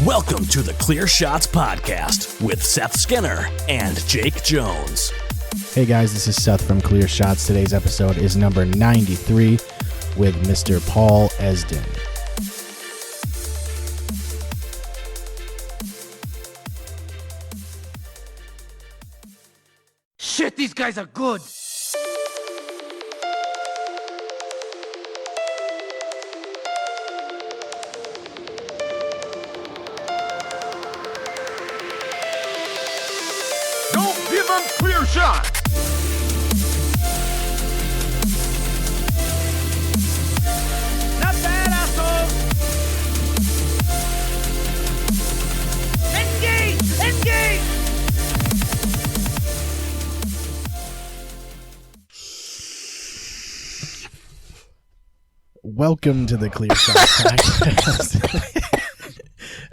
Welcome to the Clear Shots Podcast with Seth Skinner and Jake Jones. Hey guys, this is Seth from Clear Shots. Today's episode is number 93 with Mr. Paul Esden. Shit, these guys are good. Don't give them clear shots. Not bad, asshole. Engage! Engage! Welcome to the Clear Shots Podcast.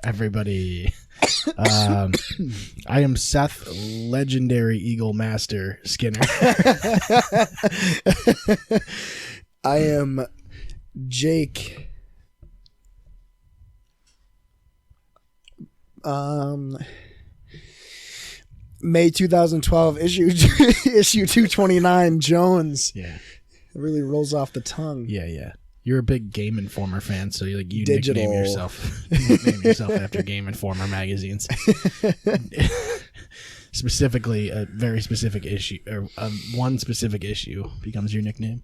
Everybody. I am Seth, legendary Eagle Master Skinner. I am Jake. May 2012 issue 229 Jones. Yeah. It really rolls off the tongue. Yeah. You're a big Game Informer fan, so you Digital. nickname yourself after Game Informer magazines. Specifically, a very specific issue, or one specific issue becomes your nickname.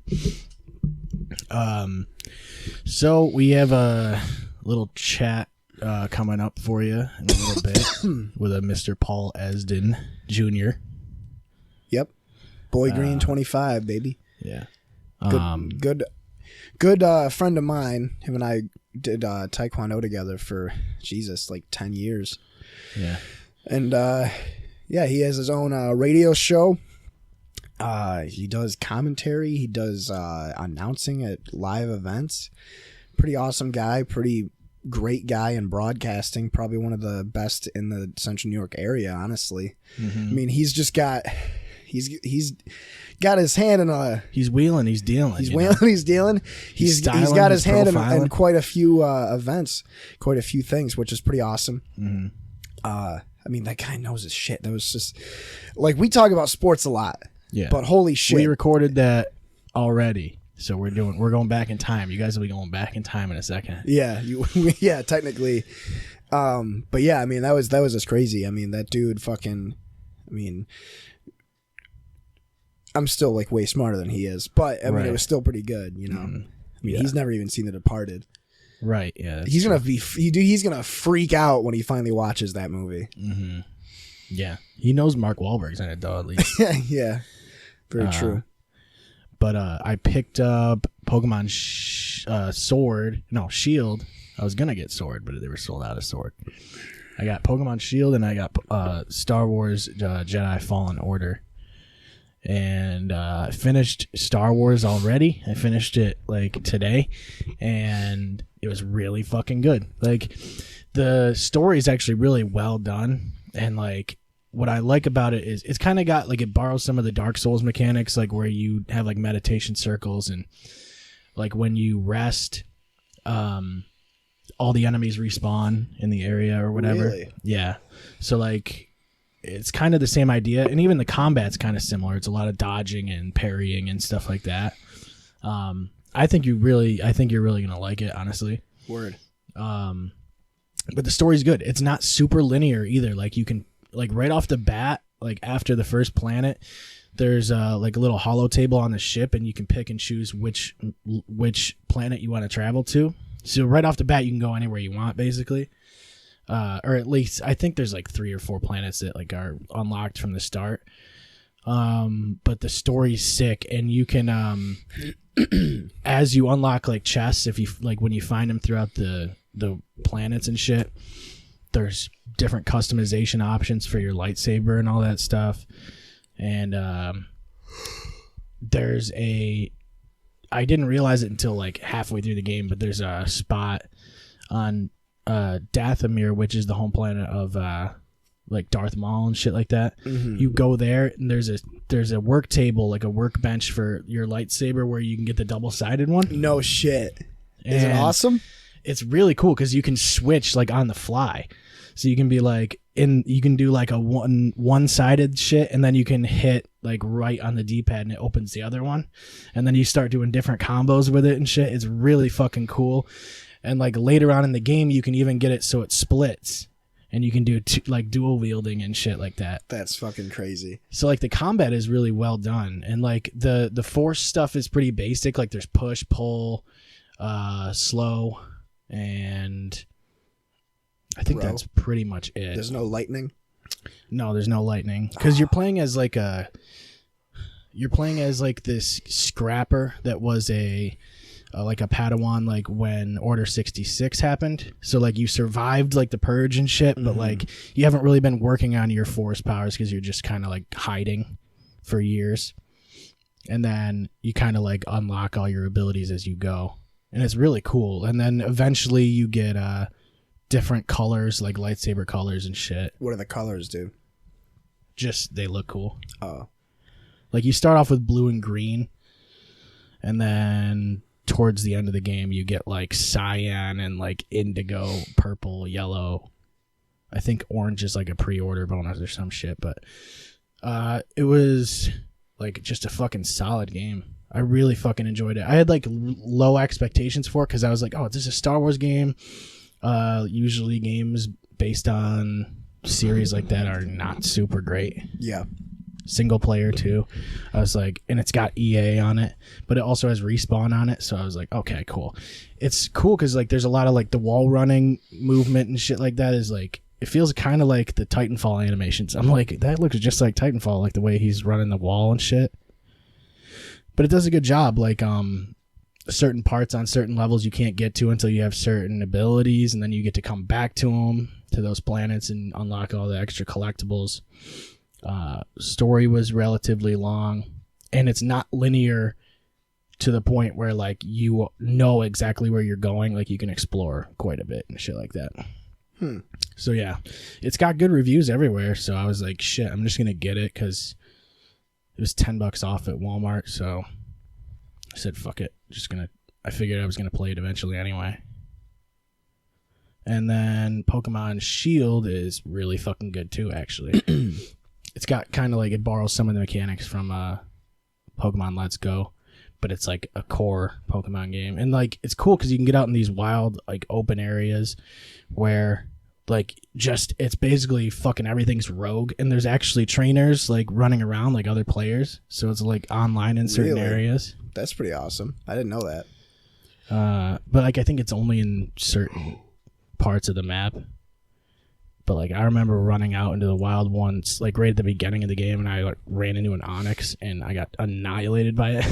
So we have a little chat coming up for you in a little bit with a Mr. Paul Esden Jr. Yep. Boy Green 25, baby. Yeah. Good friend of mine. Him and I did Taekwondo together for, like 10 years. Yeah. And he has his own radio show. He does commentary. He does announcing at live events. Pretty awesome guy. Pretty great guy in broadcasting. Probably one of the best in the Central New York area, honestly. Mm-hmm. I mean, he's got his hand in a... He's wheeling, he's dealing. He's wheeling, he's dealing. He's got his hand in quite a few events, quite a few things, which is pretty awesome. Mm-hmm. I mean, that guy knows his shit. That was just... Like, we talk about sports a lot. Yeah. But holy shit. We recorded that already, so we're going back in time. You guys will be going back in time in a second. Yeah, yeah, technically. But yeah, I mean, that was just crazy. I mean, that dude fucking... I mean... I'm still like way smarter than he is, but I mean it was still pretty good, you know. I mean he's never even seen The Departed. Right? Yeah. He's gonna he's gonna freak out when he finally watches that movie. Mm-hmm. Yeah, he knows Mark Wahlberg's in it though, at least. Yeah, very true. But I picked up Pokemon Shield. I was gonna get Sword, but they were sold out of Sword. I got Pokemon Shield and I got Star Wars Jedi Fallen Order. And I finished Star Wars already. I finished it like today, and it was really fucking good. Like, the story is actually really well done, and like what I like about it is it's kind of got like, it borrows some of the Dark Souls mechanics, like where you have like meditation circles, and like when you rest, all the enemies respawn in the area or whatever. Really? Yeah. So like, it's kind of the same idea, and even the combat's kind of similar. It's a lot of dodging and parrying and stuff like that. I think you're really gonna like it, honestly. Word. But the story's good. It's not super linear either. Like, you can, like, right off the bat, like after the first planet, there's like a little holo table on the ship, and you can pick and choose which planet you want to travel to. So right off the bat, you can go anywhere you want, basically. Or at least I think there's like 3 or 4 planets that like are unlocked from the start. But the story's sick, and you can as you unlock like chests, if you like when you find them throughout the planets and shit, there's different customization options for your lightsaber and all that stuff. And there's I didn't realize it until like halfway through the game, but there's a spot on Dathomir, which is the home planet of like Darth Maul and shit like that. Mm-hmm. You go there, and there's a work table, like a workbench for your lightsaber, where you can get the double-sided one. No shit. Is it awesome? it's really cool because you can switch like on the fly. So you can be like you can do like a one-sided shit, and then you can hit like right on the D-pad and it opens the other one. And then you start doing different combos with it and shit. It's really fucking cool. And like later on in the game, you can even get it so it splits. And you can do like dual wielding and shit like that. That's fucking crazy. So like the combat is really well done, and like the force stuff is pretty basic. Like there's push, pull, slow, and I think that's pretty much it. There's no lightning? No, there's no lightning because you're playing as like this scrapper that was like a Padawan, like when Order 66 happened. So like you survived like the purge and shit, but like you haven't really been working on your force powers because you're just kind of like hiding for years. And then you kind of like unlock all your abilities as you go, and it's really cool. And then eventually you get different colors, like lightsaber colors and shit. What do the colors do? Just they look cool. Oh, like you start off with blue and green, and then towards the end of the game you get like cyan and like indigo, purple, yellow. I think orange is like a pre-order bonus or some shit, but it was like just a fucking solid game. I really fucking enjoyed it. I had like low expectations for it because I was like, oh, this is a Star Wars game. Usually games based on series like that are not super great. Yeah. Single player too. I was like, and it's got EA on it, but it also has Respawn on it. So I was like, okay, cool. It's cool because like there's a lot of like the wall running movement and shit like that is like, it feels kind of like the Titanfall animations. I'm like, that looks just like Titanfall, like the way he's running the wall and shit. But it does a good job. Like certain parts on certain levels you can't get to until you have certain abilities, and then you get to come back to them, to those planets, and unlock all the extra collectibles. Story was relatively long, and it's not linear to the point where like you know exactly where you're going. Like you can explore quite a bit and shit like that. So yeah, it's got good reviews everywhere. So I was like, shit, I'm just gonna get it because it was $10 off at Walmart. So I said, fuck it, I figured I was gonna play it eventually anyway. And then Pokemon Shield is really fucking good too, actually. It's got kind of like, it borrows some of the mechanics from Pokemon Let's Go, but it's like a core Pokemon game. And like it's cool because you can get out in these wild like open areas where like just it's basically fucking everything's rogue, and there's actually trainers like running around like other players. So it's like online in certain areas. That's pretty awesome. I didn't know that. But like I think it's only in certain parts of the map. But like I remember running out into the wild ones like right at the beginning of the game, and I like ran into an Onyx and I got annihilated by it.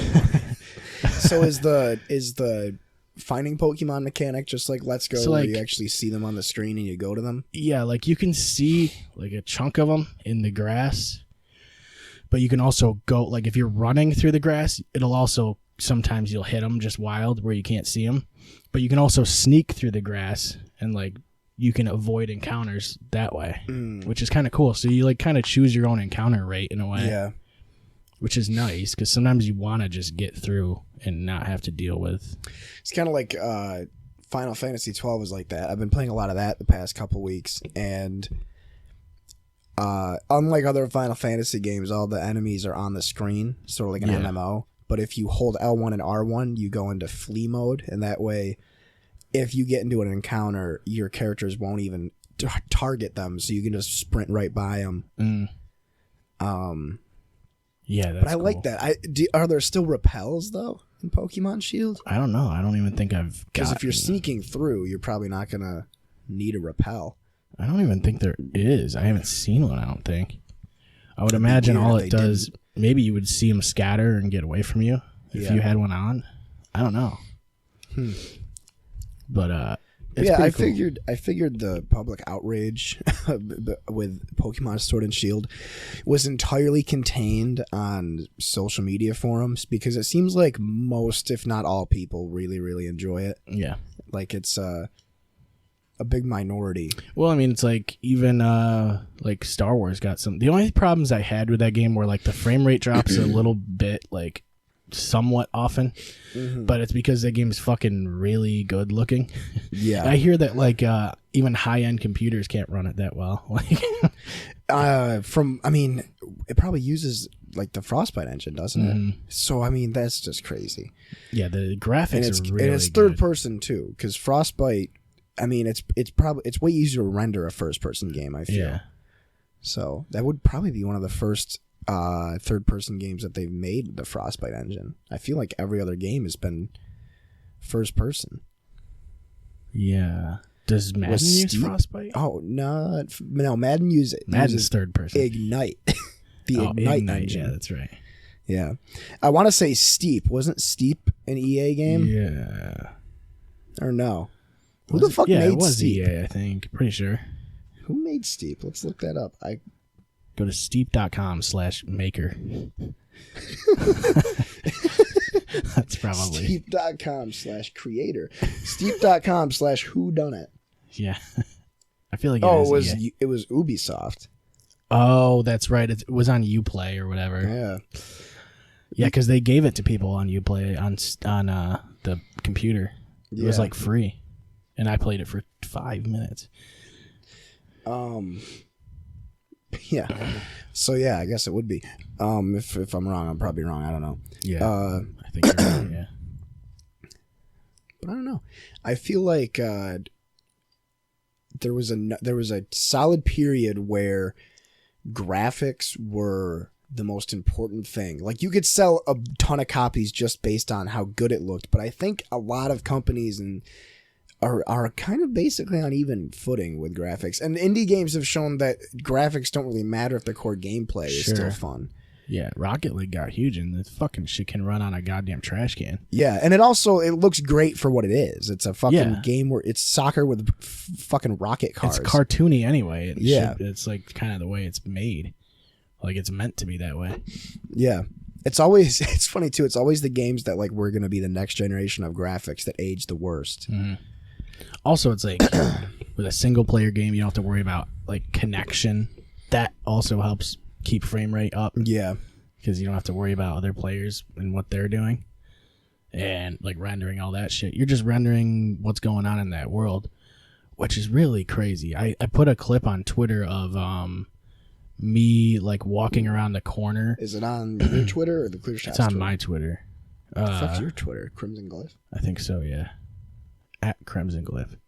So is the finding Pokemon mechanic just like Let's Go, where you actually see them on the screen and you go to them? Yeah, like you can see like a chunk of them in the grass, but you can also go like if you're running through the grass, it'll also sometimes you'll hit them just wild where you can't see them, but you can also sneak through the grass and like you can avoid encounters that way, which is kind of cool. So you like kind of choose your own encounter rate in a way. Yeah. Which is nice because sometimes you want to just get through and not have to deal with. It's kind of like Final Fantasy 12 is like that. I've been playing a lot of that the past couple weeks, and unlike other Final Fantasy games, all the enemies are on the screen, sort of like an MMO. But if you hold L1 and R1, you go into flee mode, and that way, if you get into an encounter, your characters won't even target them, so you can just sprint right by them. Yeah, that's but I like that. Are there still repels though in Pokemon Shield? I don't know. I don't even think I've got. Because if you're sneaking through, you're probably not gonna need a repel. I don't even think there is. I haven't seen one. I don't think. I would imagine all it does. Maybe you would see them scatter and get away from you if you had one on. I don't know. But it's I cool. figured the public outrage with Pokemon Sword and Shield was entirely contained on social media forums, because it seems like most, if not all, people really, really enjoy it. Yeah. Like it's a big minority. Well, I mean, it's like even like Star Wars got some. The only problems I had with that game were like the frame rate drops a little bit like somewhat often, but it's because that game is fucking really good looking. Yeah. I hear that like even high end computers can't run it that well. Like, it probably uses like the Frostbite engine, doesn't it? So I mean, that's just crazy. yeah, the graphics are really and it's good. third person too, because Frostbite. I mean, it's way easier to render a first person game. I feel. Yeah. So that would probably be one of the first third person games that they've made with the Frostbite engine. I feel like every other game has been first person. Yeah. Does Madden use Frostbite? Oh no, Madden uses third person. Ignite. Ignite engine. Yeah, that's right. Yeah, I want to say Steep. Wasn't Steep an EA game? Yeah. Or no? Who the fuck made it was Steep? EA, I think. Pretty sure. Who made Steep? Let's look that up. Go to steep.com/maker. That's probably Steep.com/creator. Steep.com/whodunit. Yeah. I feel like it was Ubisoft. Oh, that's right. It was on Uplay or whatever. Yeah. Yeah, because they gave it to people on Uplay on the computer. It was like free, and I played it for 5 minutes. Yeah. So yeah, I guess it would be. If I'm wrong, I'm probably wrong. I don't know. Yeah. I think you're right. Yeah. But I don't know. I feel like there was a solid period where graphics were the most important thing. Like you could sell a ton of copies just based on how good it looked, but I think a lot of companies are kind of basically on even footing with graphics. And indie games have shown that graphics don't really matter if the core gameplay is still fun. Yeah, Rocket League got huge, and this fucking shit can run on a goddamn trash can. Yeah, and it looks great for what it is. It's a fucking game where it's soccer with fucking rocket cars. It's cartoony anyway. It's like kind of the way it's made. Like it's meant to be that way. Yeah. It's funny too. It's always the games that like we're going to be the next generation of graphics that age the worst. Mm-hmm. Also, it's like with a single player game, you don't have to worry about like connection. That also helps keep frame rate up. Yeah. Because you don't have to worry about other players and what they're doing and like rendering all that shit. You're just rendering what's going on in that world, which is really crazy. I put a clip on Twitter of me like walking around the corner. Is it on your Twitter or the Clear Shots? It's on Twitter? my Twitter. Fuck's your Twitter? Crimson Glyph? I think so, yeah. At Crimson Glyph.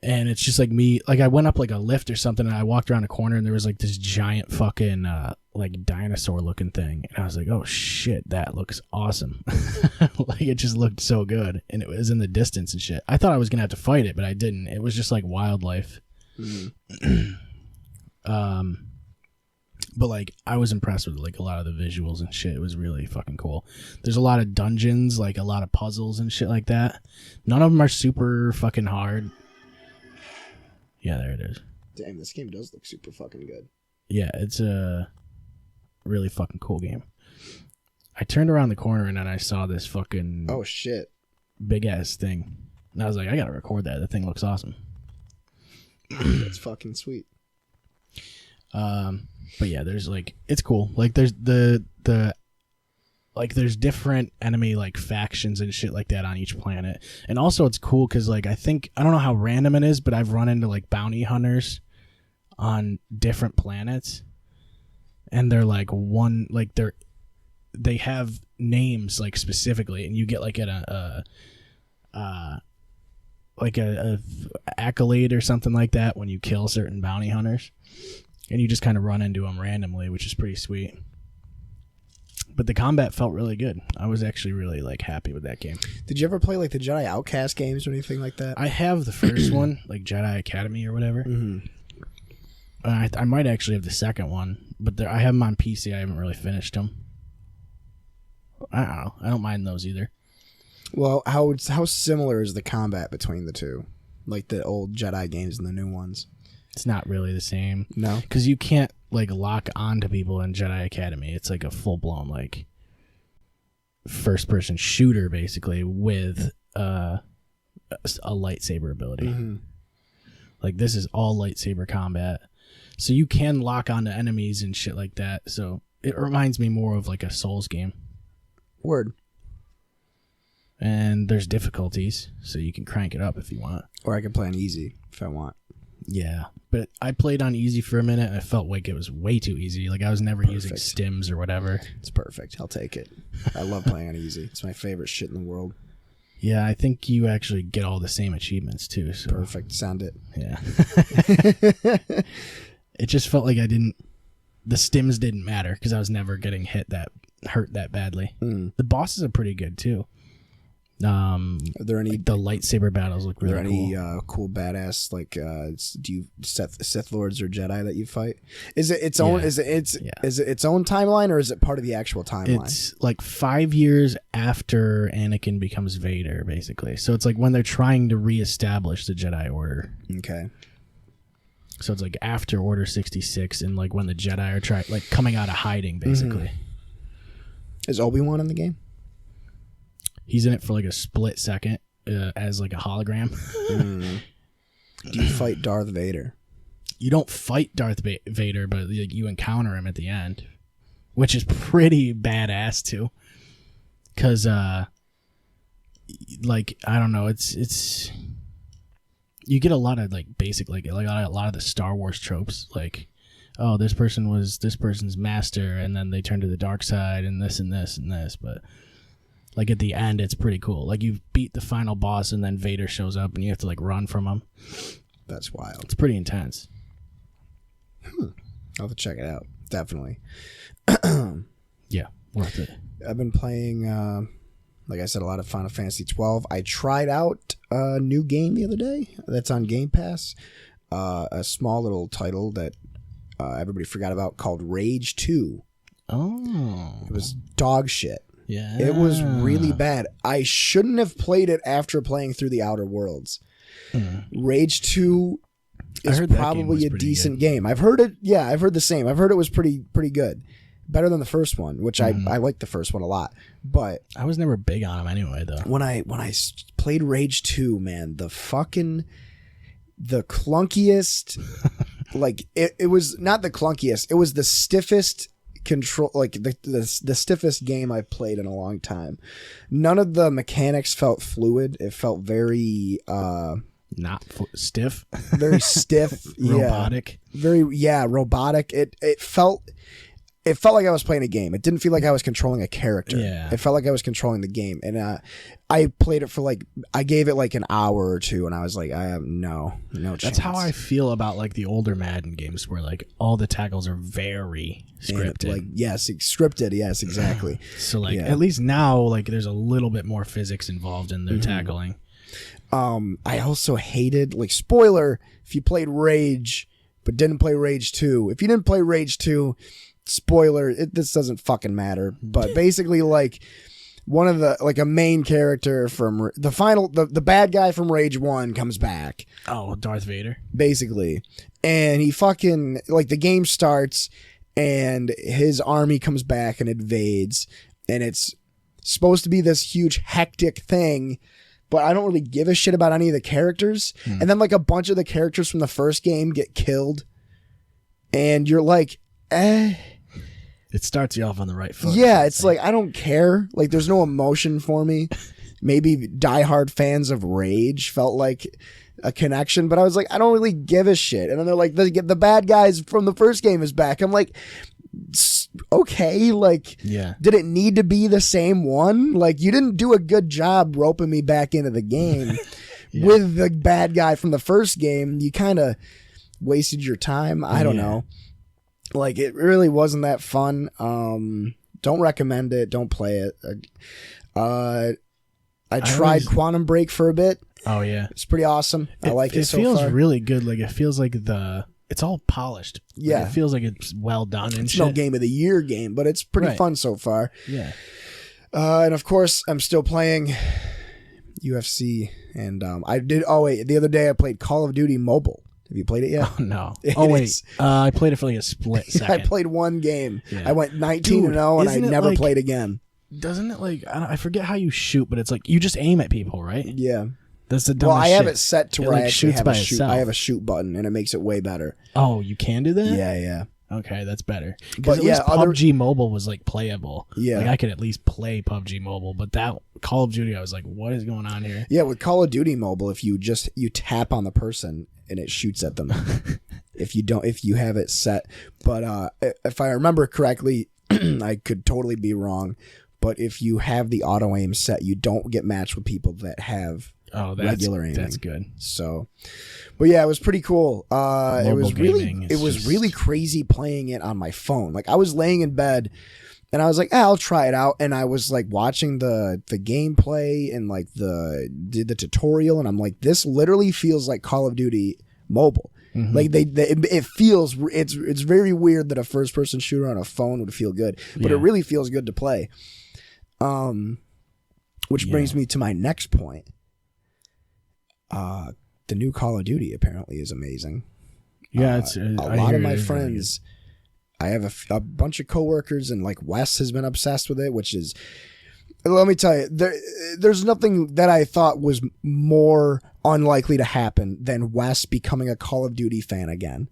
And it's just like me, like I went up like a lift or something and I walked around a corner and there was like this giant fucking like dinosaur looking thing. And I was like, oh shit, that looks awesome. Like it just looked so good. And it was in the distance and shit. I thought I was going to have to fight it, but I didn't. It was just like wildlife. Mm-hmm. But like I was impressed with like a lot of the visuals and shit. It was really fucking cool. There's a lot of dungeons, like a lot of puzzles and shit like that. None of them are super fucking hard. Yeah, there it is. Damn, this game does look super fucking good. Yeah, it's a really fucking cool game. I turned around the corner and then I saw this fucking oh shit big ass thing. And I was like, I gotta record that. The thing looks awesome. That's fucking sweet. But yeah, there's like it's cool. Like there's the like there's different enemy like factions and shit like that on each planet. And also it's cool because like I don't know how random it is, but I've run into like bounty hunters on different planets. And they're like they have names like specifically, and you get like a accolade or something like that when you kill certain bounty hunters. And you just kind of run into them randomly, which is pretty sweet. But the combat felt really good. I was actually really like happy with that game. Did you ever play like the Jedi Outcast games or anything like that? I have the first one, like Jedi Academy or whatever. Mm-hmm. I might actually have the second one, but I have them on PC. I haven't really finished them. I don't know. I don't mind those either. Well, how similar is the combat between the two? Like the old Jedi games and the new ones? It's not really the same. No? Because you can't like lock onto people in Jedi Academy. It's like a full-blown like first-person shooter basically with a lightsaber ability. Mm-hmm. Like this is all lightsaber combat. So you can lock onto enemies and shit like that. So It reminds me more of like a Souls game. Word. And there's difficulties, so you can crank it up if you want. Or I can play on easy if I want. Yeah, but I played on easy for a minute. And I felt like it was way too easy. Like I was never using stims or whatever. It's perfect. I'll take it. I love playing on easy. It's my favorite shit in the world. Yeah, I think you actually get all the same achievements too. So. Perfect. Sound it. Yeah. It just felt like the stims didn't matter because I was never getting hurt that badly. The bosses are pretty good too. Are there any the lightsaber battles look really cool? Are there any cool badass do you Sith Lords or Jedi that you fight? Is it its own? Is it its own timeline or is it part of the actual timeline? It's like 5 years after Anakin becomes Vader, basically. So it's like when they're trying to reestablish the Jedi Order. Okay. So it's like after Order 66 and like when the Jedi are coming out of hiding, basically. Is Obi-Wan in the game? He's in it for like a split second as like a hologram. Do you fight Darth Vader? You don't fight Darth Vader, but like, you encounter him at the end, which is pretty badass too. Because, like, I don't know, it's you get a lot of like basic like a lot of the Star Wars tropes, like, oh, this person was this person's master, and then they turn to the dark side, and this and this and this, but. Like at the end, it's pretty cool. Like you beat the final boss, and then Vader shows up, and you have to like run from him. That's wild. It's pretty intense. I'll have to check it out. Definitely. Yeah, worth it. I've been playing, like I said, a lot of Final Fantasy 12. I tried out a new game the other day that's on Game Pass. A small little title that everybody forgot about called Rage 2. Oh. It was dog shit. Yeah. It was really bad. I shouldn't have played it after playing through the Outer Worlds. Rage 2 is probably a decent game. I've heard it. Yeah, I've heard the same. I've heard it was pretty good. Better than the first one, which I liked the first one a lot. But I was never big on them anyway, though. When I played Rage 2, man, the clunkiest, like it was not the clunkiest. It was the stiffest control, like the stiffest game I've played in a long time. None of the mechanics felt fluid. It felt very stiff, very stiff, robotic, robotic. It felt like I was playing a game. It didn't feel like I was controlling a character. Yeah. It felt like I was controlling the game. And I played it for I gave it like an hour or two, and I was like, I have no chance. That's how I feel about like the older Madden games, where like all the tackles are very scripted. Scripted. Yes, exactly. So at least now, like there's a little bit more physics involved in their tackling. I also hated, like, spoiler, if you played Rage but didn't play Rage 2. If you didn't play Rage 2, spoiler, this doesn't fucking matter. But basically, like, one of the, like, a main character from the bad guy from Rage 1 comes back. Oh, Darth Vader. Basically. And he fucking, like, the game starts and his army comes back and invades. And it's supposed to be this huge hectic thing, but I don't really give a shit about any of the characters. And then, like, a bunch of the characters from the first game get killed. And you're like, It starts you off on the right foot. Yeah, it's like, I don't care. Like, there's no emotion for me. Maybe diehard fans of Rage felt like a connection, but I was like, I don't really give a shit. And then they're like, the bad guys from the first game is back. I'm like, okay, like, did it need to be the same one? Like, you didn't do a good job roping me back into the game with the bad guy from the first game. You kind of wasted your time. I don't know. Like, it really wasn't that fun. Don't recommend it. Don't play it. I tried Quantum Break for a bit. Oh yeah, it's pretty awesome. I like it. It feels really good. Like, it feels like it's all polished. Yeah, like, it feels like it's well done. And it's no Game of the Year game, but it's pretty fun so far. Yeah. And of course, I'm still playing UFC, and I did. Oh wait, the other day I played Call of Duty Mobile. Have you played it yet? Oh, no. I played it for like a split second. I played one game. Yeah. I went 19-0, and I never played again. Doesn't it, like, I forget how you shoot, but it's like you just aim at people, right? Yeah. That's the dumbest I have shit. it set to where I actually shoots have by a shoot. itself. I have a shoot button, and it makes it way better. Oh, you can do that? Yeah. Okay, that's better. But At yeah, least PUBG Mobile was like playable. Yeah. Like I could at least play PUBG Mobile, but that Call of Duty, I was like, what is going on here? Yeah, with Call of Duty Mobile, if you tap on the person and it shoots at them. if you have it set. But if I remember correctly, I could totally be wrong, but if you have the auto aim set, you don't get matched with people that have regular aiming. That's good. So, but yeah, it was pretty cool. It was just really crazy playing it on my phone. Like I was laying in bed and I was like, I'll try it out. And I was like watching the gameplay and like did the tutorial. And I'm like, this literally feels like Call of Duty Mobile. Mm-hmm. Like it feels, it's very weird that a first person shooter on a phone would feel good, but it really feels good to play. Which brings me to my next point. The new Call of Duty apparently is amazing. Yeah, a lot of my friends, I have a bunch of coworkers, and like Wes has been obsessed with it, which is, let me tell you, there's nothing that I thought was more unlikely to happen than Wes becoming a Call of Duty fan again.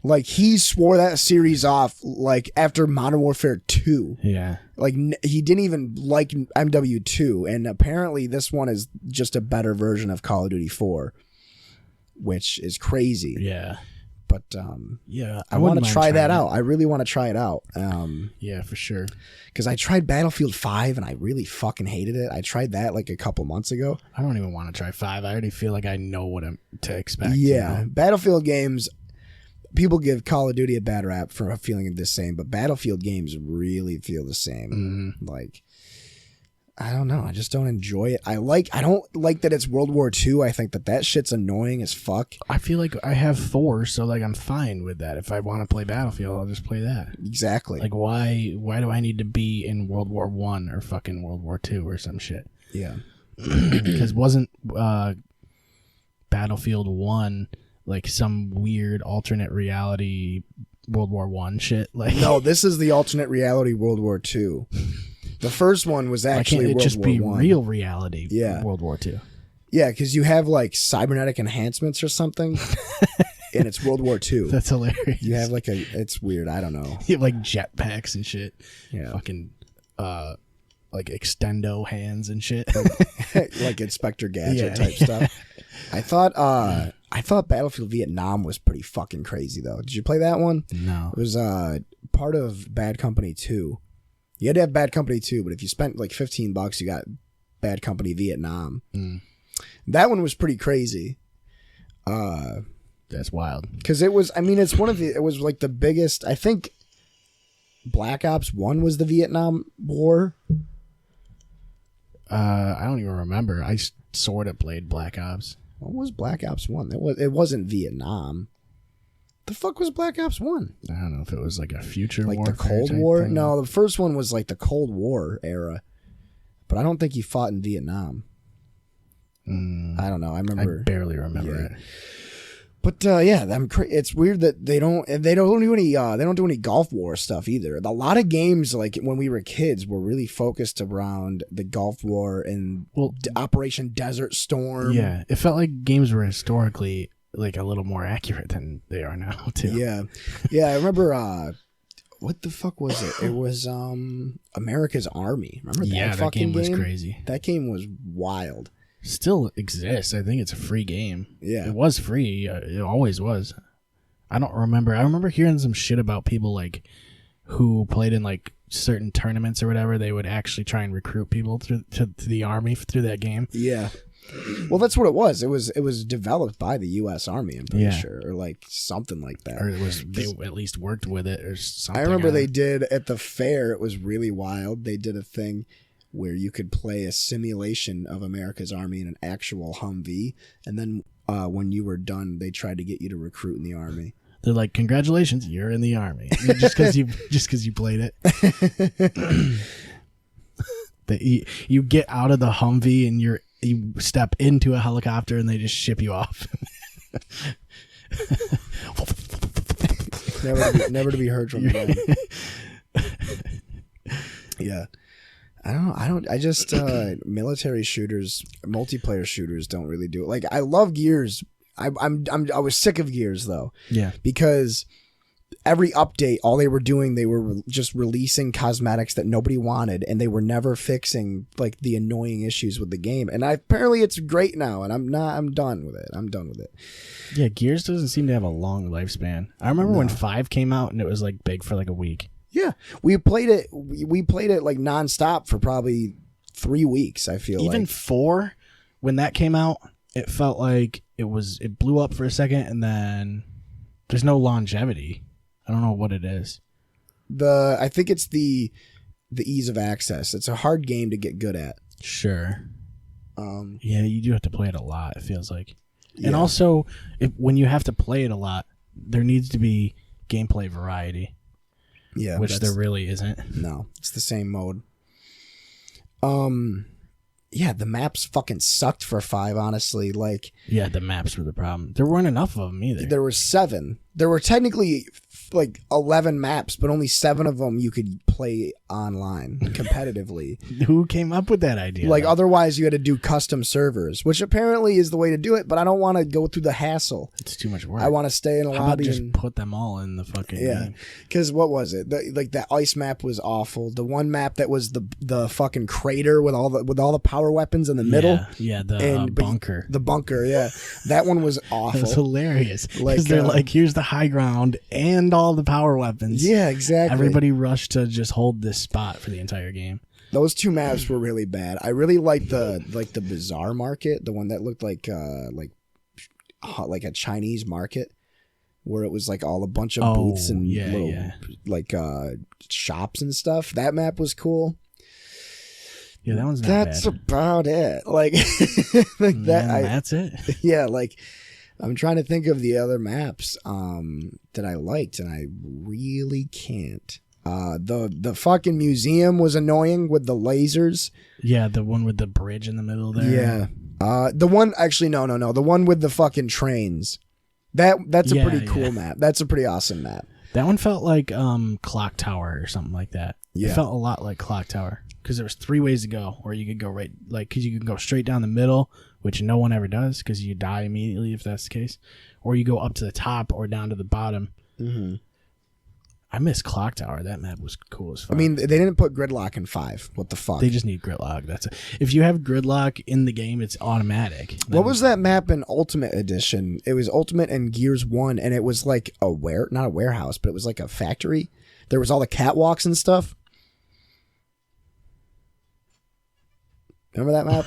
Like he swore that series off like after Modern Warfare 2. Yeah. Like he didn't even like MW2, and apparently this one is just a better version of Call of Duty 4, which is crazy. Yeah. But yeah, I want to try that out. I really want to try it out. Yeah, for sure. Because I tried Battlefield 5 and I really fucking hated it. I tried that like a couple months ago. I don't even want to try 5. I already feel like I know what to expect. Yeah, you know? Battlefield games. People give Call of Duty a bad rap for feeling the same, but Battlefield games really feel the same. Mm-hmm. Like, I don't know. I just don't enjoy it. I don't like that it's World War II. I think that shit's annoying as fuck. I feel like I have 4, so like I'm fine with that. If I want to play Battlefield, I'll just play that. Exactly. Like why do I need to be in World War I or fucking World War II or some shit? Yeah. Because wasn't Battlefield 1 like some weird alternate reality World War I shit? Like no, this is the alternate reality World War II. The first one was actually Why can't it just be War I. real reality? Yeah. World War II. Yeah, because you have like cybernetic enhancements or something, and it's World War II. That's hilarious. You have like it's weird. I don't know. You have like jetpacks and shit. Yeah. Fucking like extendo hands and shit. Like Inspector Gadget type stuff. I thought Battlefield Vietnam was pretty fucking crazy though. Did you play that one? No. It was part of Bad Company 2. You had to have Bad Company 2, but if you spent like $15, you got Bad Company Vietnam. Mm. That one was pretty crazy. That's wild. Because it was, I mean, it was like the biggest, I think Black Ops 1 was the Vietnam War. I don't even remember. I sort of played Black Ops. What was Black Ops 1? It wasn't Vietnam. The fuck was Black Ops 1? I don't know if it was like a future like warfare the Cold type War? thing. No, the first one was like the Cold War era. But I don't think he fought in Vietnam. I don't know. I remember. I barely remember it. But yeah, it's weird that they don't do any Gulf War stuff either. A lot of games like when we were kids were really focused around the Gulf War and Operation Desert Storm. Yeah, it felt like games were historically like a little more accurate than they are now too. Yeah. I remember. What the fuck was it? It was America's Army. Remember that? Yeah, that game was crazy. That game was wild. Still exists. I think it's a free game. Yeah. It was free. It always was. I don't remember. I remember hearing some shit about people like who played in like certain tournaments or whatever. They would actually try and recruit people to the army through that game. Yeah. Well, that's what it was. It was developed by the U.S. Army, I'm pretty sure, or like something like that. Or it was they at least worked with it or something. I remember they did at the fair. It was really wild. They did a thing where you could play a simulation of America's Army in an actual Humvee, and then when you were done, they tried to get you to recruit in the Army. They're like, "Congratulations, you're in the Army," just because you played it. You get out of the Humvee and you step into a helicopter and they just ship you off. never to be heard from again. Yeah. I just military shooters, multiplayer shooters don't really do it. Like I love Gears. I was sick of Gears though. Yeah. Because every update, all they were doing, they were just releasing cosmetics that nobody wanted, and they were never fixing like the annoying issues with the game. And apparently it's great now, and I'm done with it. Yeah, Gears doesn't seem to have a long lifespan. I remember when 5 came out and it was like big for like a week. Yeah, we played it like nonstop for probably 3 weeks. I feel even like 4, when that came out, it felt like it blew up for a second, and then there's no longevity. I don't know what it is. I think it's the ease of access. It's a hard game to get good at. Sure. Yeah, you do have to play it a lot, it feels like. Yeah. And also, when you have to play it a lot, there needs to be gameplay variety. Yeah, which there really isn't. No, it's the same mode. Yeah, the maps fucking sucked for 5, honestly. Like, yeah, the maps were the problem. There weren't enough of them either. There were 7. There were technically like 11 maps, but only 7 of them you could play online competitively. Who came up with that idea? Like, otherwise you had to do custom servers, which apparently is the way to do it, but I don't want to go through the hassle. It's too much work. I want to stay in a How lobby about just and put them all in the fucking game? Because what was it? Like that ice map was awful. The one map that was the fucking crater with all the power weapons in the middle. Yeah, the bunker. The bunker, yeah. That one was awful. It was hilarious. Because Like, they're like, here's the high ground and all the power weapons. Yeah, exactly. Everybody rushed to just hold this spot for the entire game. Those 2 maps were really bad. I really liked the Bazaar Market, the one that looked like a Chinese market, where it was like all a bunch of booths and like shops and stuff. That map was cool. Yeah, that one's not That's bad. about it. Like, that's it. Yeah, like I'm trying to think of the other maps that I liked, and I really can't. The fucking museum was annoying with the lasers. Yeah, the one with the bridge in the middle there. Yeah. The one actually no. The one with the fucking trains. That's a pretty cool map. That's a pretty awesome map. That one felt like Clock Tower or something like that. Yeah. It felt a lot like Clock Tower because there was 3 ways to go, or you could go because you can go straight down the middle, which no one ever does because you die immediately if that's the case, or you go up to the top or down to the bottom. Mm-hmm. I miss Clock Tower. That map was cool as fuck. I mean, they didn't put gridlock in 5. What the fuck? They just need gridlock. That's it. If you have gridlock in the game, it's automatic. What was that map in Ultimate Edition? It was Ultimate and Gears 1, and it was like not a warehouse, but it was like a factory. There was all the catwalks and stuff. Remember that map?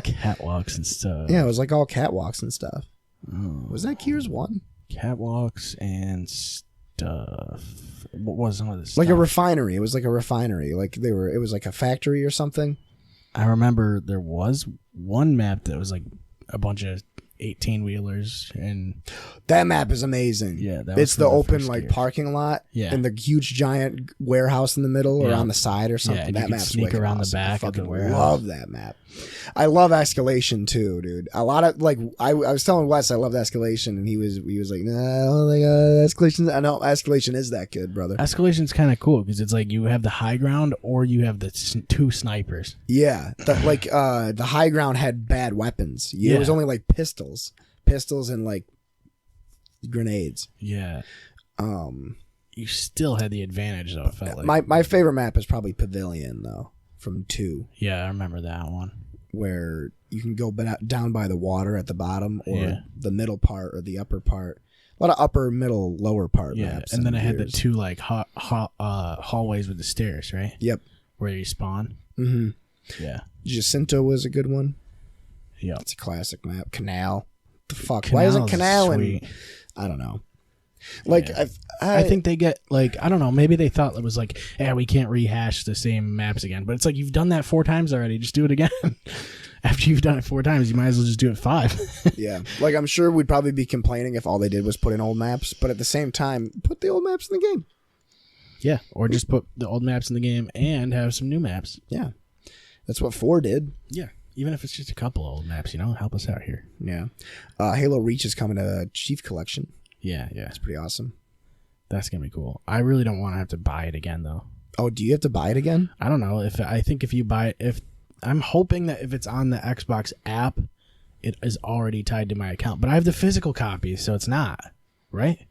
Catwalks and stuff. Yeah, it was like all catwalks and stuff. Oh. Was that Gears 1? Catwalks and stuff. What was some of this? Like a refinery. It was like a refinery. Like it was like a factory or something. I remember there was one map that was like a bunch of 18-wheelers, and that map is amazing. Yeah, it's the open like parking lot. Yeah, and the huge giant warehouse in the middle or on the side or something. Yeah, that map's sneak around awesome. the back I of the fucking warehouse. love that map. I love Escalation too, dude. A lot of like I was telling Wes I loved Escalation, and he was like, nah, I don't think Escalation. I know Escalation is that good, brother. Escalation's kind of cool because it's like you have the high ground or you have the 2 snipers. Yeah, the high ground had bad weapons. It was only like pistols and like grenades. Yeah. You still had the advantage though. It felt like my favorite map is probably Pavilion though, from 2. Yeah, I remember that one. Where you can go down by the water at the bottom or the middle part or the upper part. A lot of upper, middle, lower part maps. And then I had the 2 like hallways with the stairs, right? Yep. Where you spawn. Mm-hmm. Yeah. Jacinto was a good one. Yeah. It's a classic map. Canal. The fuck? Canal, why isn't Canal sweet. I don't know. Like I think they get like I don't know, maybe they thought it was like, we can't rehash the same maps again. But it's like you've done that 4 times already, just do it again. After you've done it 4 times, you might as well just do it 5. Yeah. Like I'm sure we'd probably be complaining if all they did was put in old maps, but at the same time, put the old maps in the game. Yeah. Or just put the old maps in the game and have some new maps. Yeah. That's what 4 did. Yeah. Even if it's just a couple old maps, help us out here. Yeah. Halo Reach is coming to Chief Collection. Yeah, yeah. It's pretty awesome. That's going to be cool. I really don't want to have to buy it again, though. Oh, do you have to buy it again? I don't know. I think if you buy it, I'm hoping that if it's on the Xbox app, it is already tied to my account. But I have the physical copy, so it's not, right?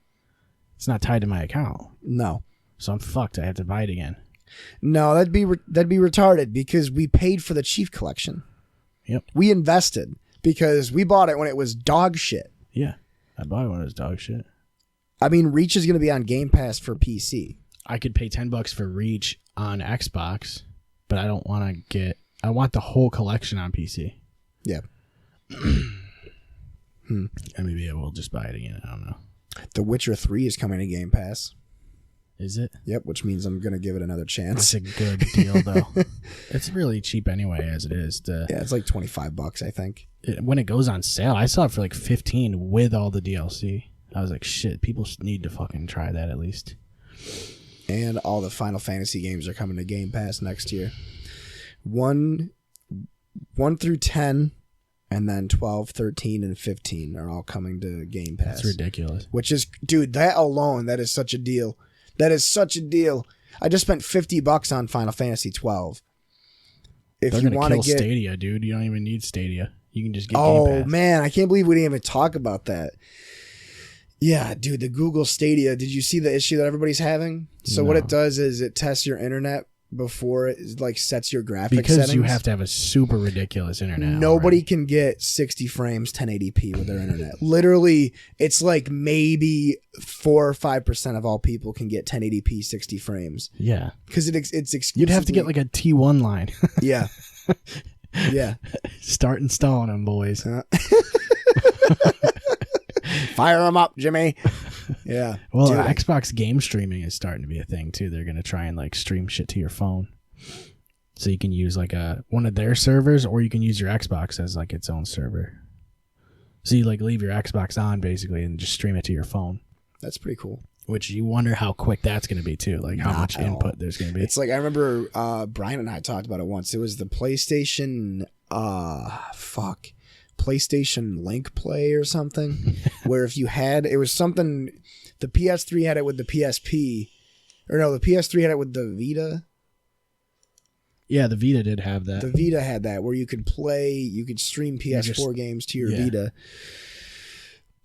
It's not tied to my account. No. So I'm fucked. I have to buy it again. No, that'd be retarded because we paid for the Chief Collection. Yep. We invested because we bought it when it was dog shit. Yeah. I bought it when it was dog shit. I mean, Reach is going to be on Game Pass for PC. I could pay $10 for Reach on Xbox, but I don't want to get... I want the whole collection on PC. Yeah. And maybe I will just buy it again. I don't know. The Witcher 3 is coming to Game Pass. Is it? Yep, which means I'm going to give it another chance. It's a good deal, though. It's really cheap anyway, as it is. Yeah, it's like $25, I think. When it goes on sale, I saw it for like $15 with all the DLC. I was like, shit, people need to fucking try that at least. And all the Final Fantasy games are coming to Game Pass next year. 1 through 10, and then 12, 13, and 15 are all coming to Game Pass. That's ridiculous. Which is, dude, that alone, that is such a deal. That is such a deal. I just spent $50 on Final Fantasy 12. If They're you gonna want to kill get Stadia, dude. You don't even need Stadia. You can just get Game Pass. Oh man, I can't believe we didn't even talk about that. Yeah, dude, the Google Stadia. Did you see the issue that everybody's having? So what it does is it tests your internet before it like sets your graphics settings. You have to have a super ridiculous internet. Nobody can get 60 frames 1080p with their internet. Literally, it's like maybe 4 or 5% of all people can get 1080p 60 frames. Yeah, because it's exclusively... You'd have to get like a T1 line. Yeah. Yeah. Start installing them, boys. Fire them up, Jimmy. Yeah. Well, Xbox game streaming is starting to be a thing too. They're going to try and like stream shit to your phone. So you can use like one of their servers, or you can use your Xbox as like its own server. So you like leave your Xbox on basically and just stream it to your phone. That's pretty cool. Which you wonder how quick that's going to be too. Like how much input there's going to be. It's like, I remember Brian and I talked about it once. It was the PlayStation, PlayStation Link Play or something, where if you had, it was something, the PS3 had it with the PSP, or no, the PS3 had it with the Vita. Yeah, the Vita did have that. The Vita had that, where you could stream PS4 games to your Vita.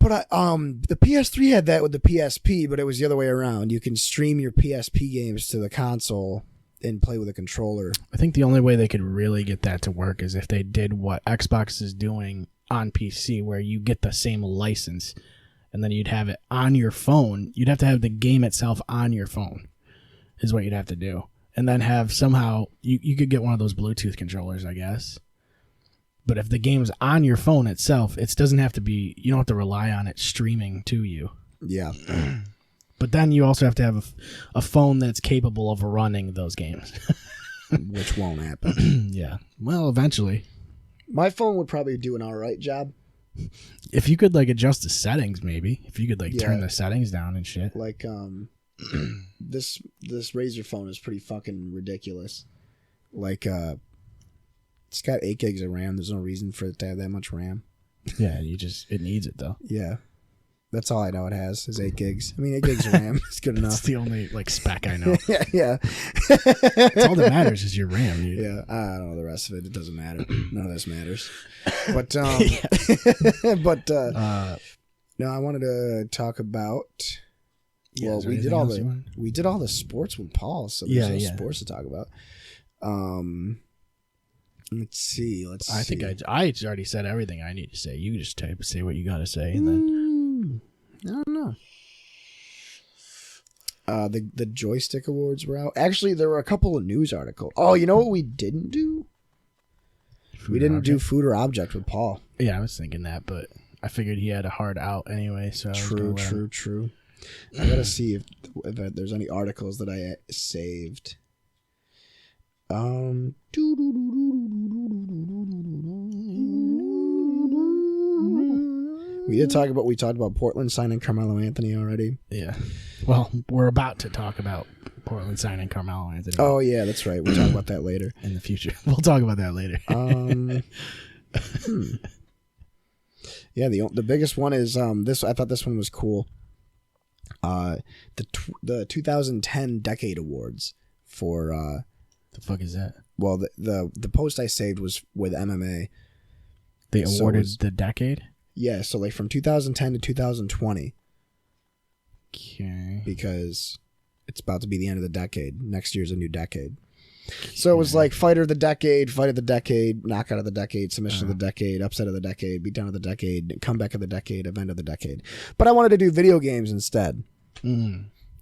But the PS3 had that with the PSP, but it was the other way around. You can stream your PSP games to the console and play with a controller. I think the only way they could really get that to work is if they did what Xbox is doing on PC, where you get the same license and then you'd have it on your phone. You'd have to have the game itself on your phone is what you'd have to do. And then have somehow, you could get one of those Bluetooth controllers, I guess. But if the game's on your phone itself, it doesn't have to be, you don't have to rely on it streaming to you. Yeah. But then you also have to have a phone that's capable of running those games. Which won't happen. Yeah. Well, eventually. My phone would probably do an all right job. If you could like adjust the settings, maybe. If you could like turn the settings down and shit. Like this Razer phone is pretty fucking ridiculous. Like it's got 8 gigs of RAM. There's no reason for it to have that much RAM. Yeah, it needs it though. Yeah. That's all I know it has is 8 gigs. I mean, 8 gigs of RAM is good enough. That's the only like spec I know. Yeah. That's all that matters is your RAM, dude. Yeah, I don't know the rest of it. It doesn't matter. None of this matters. But no, I wanted to talk about. Yeah, well, we did all the sports with Paul, so there's no sports to talk about. Let's see. I think I already said everything I need to say. You just say what you got to say, and then I don't know. The joystick awards were out. Actually, there were a couple of news articles. Oh, you know what we didn't do? We didn't do food or object with Paul. Yeah, I was thinking that, but I figured he had a hard out anyway. So True. I gotta see if there's any articles that I saved. We talked about Portland signing Carmelo Anthony already. Yeah. Well, we're about to talk about Portland signing Carmelo Anthony. Oh yeah, that's right. We'll talk about that later. In the future. We'll talk about that later. Yeah, the biggest one is this. I thought this one was cool. The 2010 Decade Awards for the fuck is that? Well, the post I saved was with MMA. They awarded the decade? Yeah, so like from 2010 to 2020. Okay. because it's about to be the end of the decade. Next year's a new decade. So it was like fighter of the decade, fight of the decade, knockout of the decade, submission of the decade, upset of the decade, beatdown of the decade, comeback of the decade, event of the decade. But I wanted to do video games instead.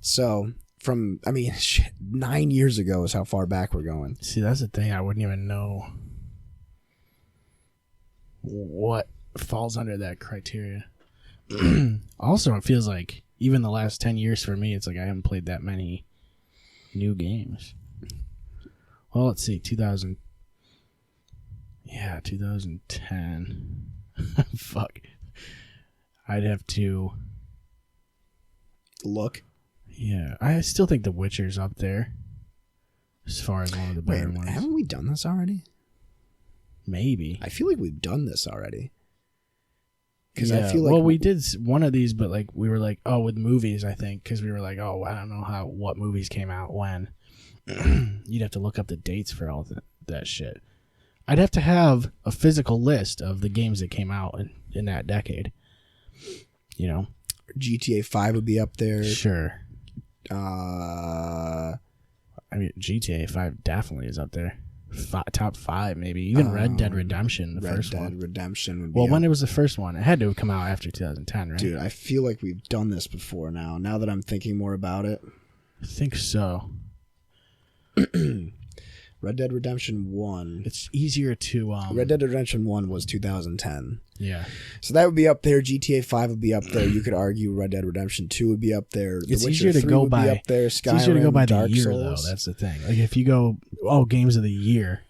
So from, 9 years ago is how far back we're going. See, that's the thing. I wouldn't even know what falls under that criteria. Also, it feels like even the last 10 years for me, it's like I haven't played that many new games. Well, let's see, 2010. Fuck. I'd have to look. Yeah, I still think The Witcher's up there as far as one of the better ones. Haven't we done this already? Maybe. I feel like we've done this already. Because Yeah. I feel like well, we did one of these, but like we were like, oh, with movies, I think, because we were like, oh, I don't know what movies came out when. You'd have to look up the dates for all that shit. I'd have to have a physical list of the games that came out in that decade. You know, GTA 5 would be up there. sure. Uh, GTA 5 definitely is up there. Top 5, maybe. Even Red Dead Redemption, the first one. Red Dead Redemption would be Well, when up. it was the first one, it had to have come out after 2010, right? Dude, I feel like we've done this before now. Now that I'm thinking more about it. I think so. Red Dead Redemption 1. It's easier to Red Dead Redemption 1 was 2010. yeah. So that would be up there. GTA 5 would be up there. You could argue Red Dead Redemption 2 would be up there. It's The easier Witcher to 3 go would by. be up there. It's easier to go Skyrim, by the Dark year, Souls. though. That's the thing. Like if you go, games of the year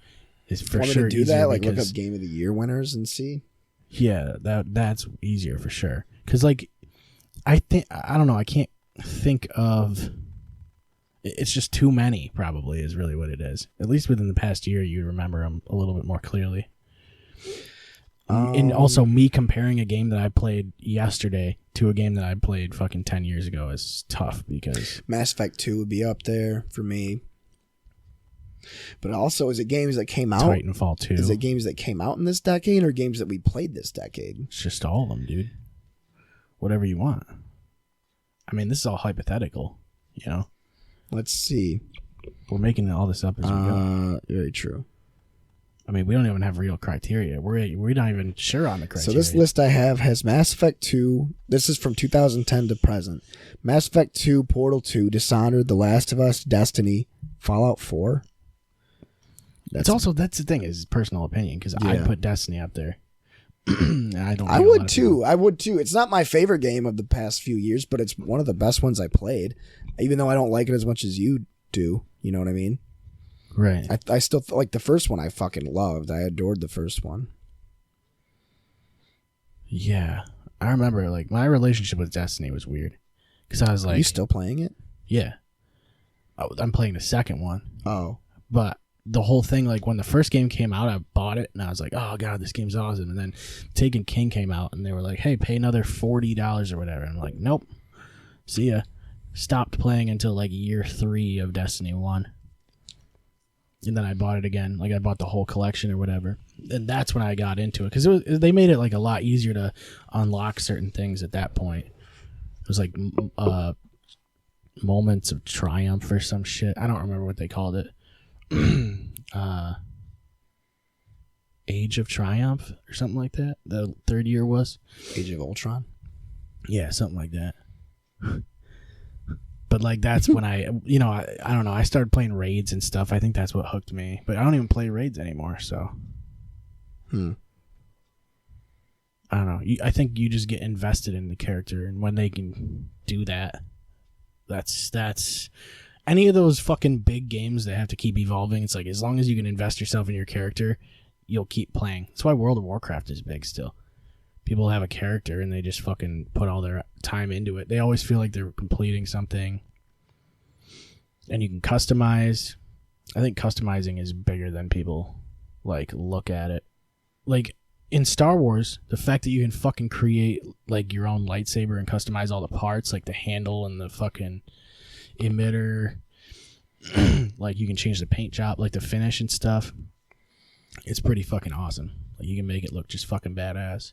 is for Want me sure to do easier that? Like look because- up Game of the Year winners and see? Yeah, that's easier for sure. Because like, I don't know. I can't think of. It's just too many. Probably is really what it is. At least within the past year, you remember them a little bit more clearly. And also, me comparing a game that I played yesterday to a game that I played fucking 10 years ago is tough because Mass Effect 2 would be up there for me. But also, is it games that came out? Titanfall 2. Is it games that came out in this decade or games that we played this decade? It's just all of them, dude. Whatever you want. I mean, this is all hypothetical, you know? Let's see. We're making all this up as we go. Very true. I mean, we don't even have real criteria. We're not even sure on the criteria. So this list I have has Mass Effect 2. This is from 2010 to present. Mass Effect 2, Portal 2, Dishonored, The Last of Us, Destiny, Fallout 4. That's the thing, is personal opinion, because I'd put Destiny up there. I would too. I would too. It's not my favorite game of the past few years, but it's one of the best ones I played. Even though I don't like it as much as you do. You know what I mean? Right. I still like the first one. I fucking loved. I adored the first one. Yeah. I remember, like, my relationship with Destiny was weird. Because I was like... Are you still playing it? Yeah. I'm playing the second one. Oh. But the whole thing, like, when the first game came out, I bought it, and I was like, oh, God, this game's awesome. And then Taken King came out, and they were like, hey, pay another $40 or whatever. And I'm like, nope. See ya. Stopped playing until, like, year 3 of Destiny 1. And then I bought it again. Like, I bought the whole collection or whatever. And that's when I got into it. Because they made it, like, a lot easier to unlock certain things at that point. It was, like, moments of triumph or some shit. I don't remember what they called it. Age of Triumph or something like that. The third year was Age of Ultron? Yeah, something like that. But like that's when I don't know, I started playing raids and stuff. I think that's what hooked me. But I don't even play raids anymore, so I don't know. I think you just get invested in the character, and when they can do that, that's any of those fucking big games that have to keep evolving. It's like as long as you can invest yourself in your character, you'll keep playing. That's why World of Warcraft is big still. People have a character and they just fucking put all their time into it. They always feel like they're completing something. And you can customize. I think customizing is bigger than people like look at it. Like in Star Wars, the fact that you can fucking create like your own lightsaber and customize all the parts, like the handle and the fucking emitter, like you can change the paint job, like the finish and stuff. It's pretty fucking awesome. Like you can make it look just fucking badass.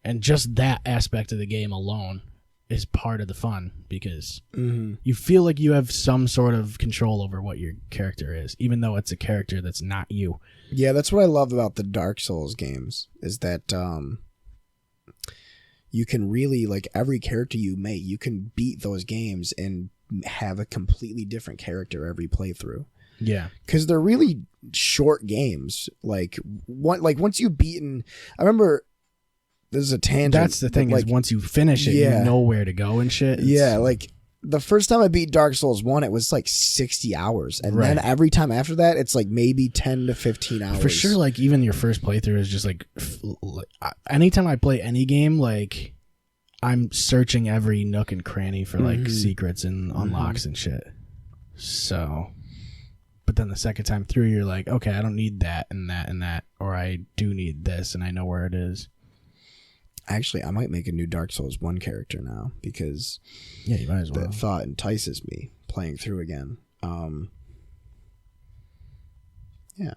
And just that aspect of the game alone is part of the fun because you feel like you have some sort of control over what your character is, even though it's a character that's not you. Yeah, that's what I love about the Dark Souls games is that you can really, like, every character you make, you can beat those games and have a completely different character every playthrough. Yeah, because they're really short games. Like once you've beaten, I remember. This is a tangent. That's the thing, like, is once you finish it, you know where to go and shit. Yeah, like the first time I beat Dark Souls 1, it was like 60 hours. And then every time after that, it's like maybe 10 to 15 hours. For sure, like even your first playthrough is just like anytime I play any game, like I'm searching every nook and cranny for like secrets and unlocks and shit. So, but then the second time through, you're like, okay, I don't need that and that and that, or I do need this and I know where it is. Actually, I might make a new Dark Souls 1 character now because you might as well. That thought entices me playing through again. I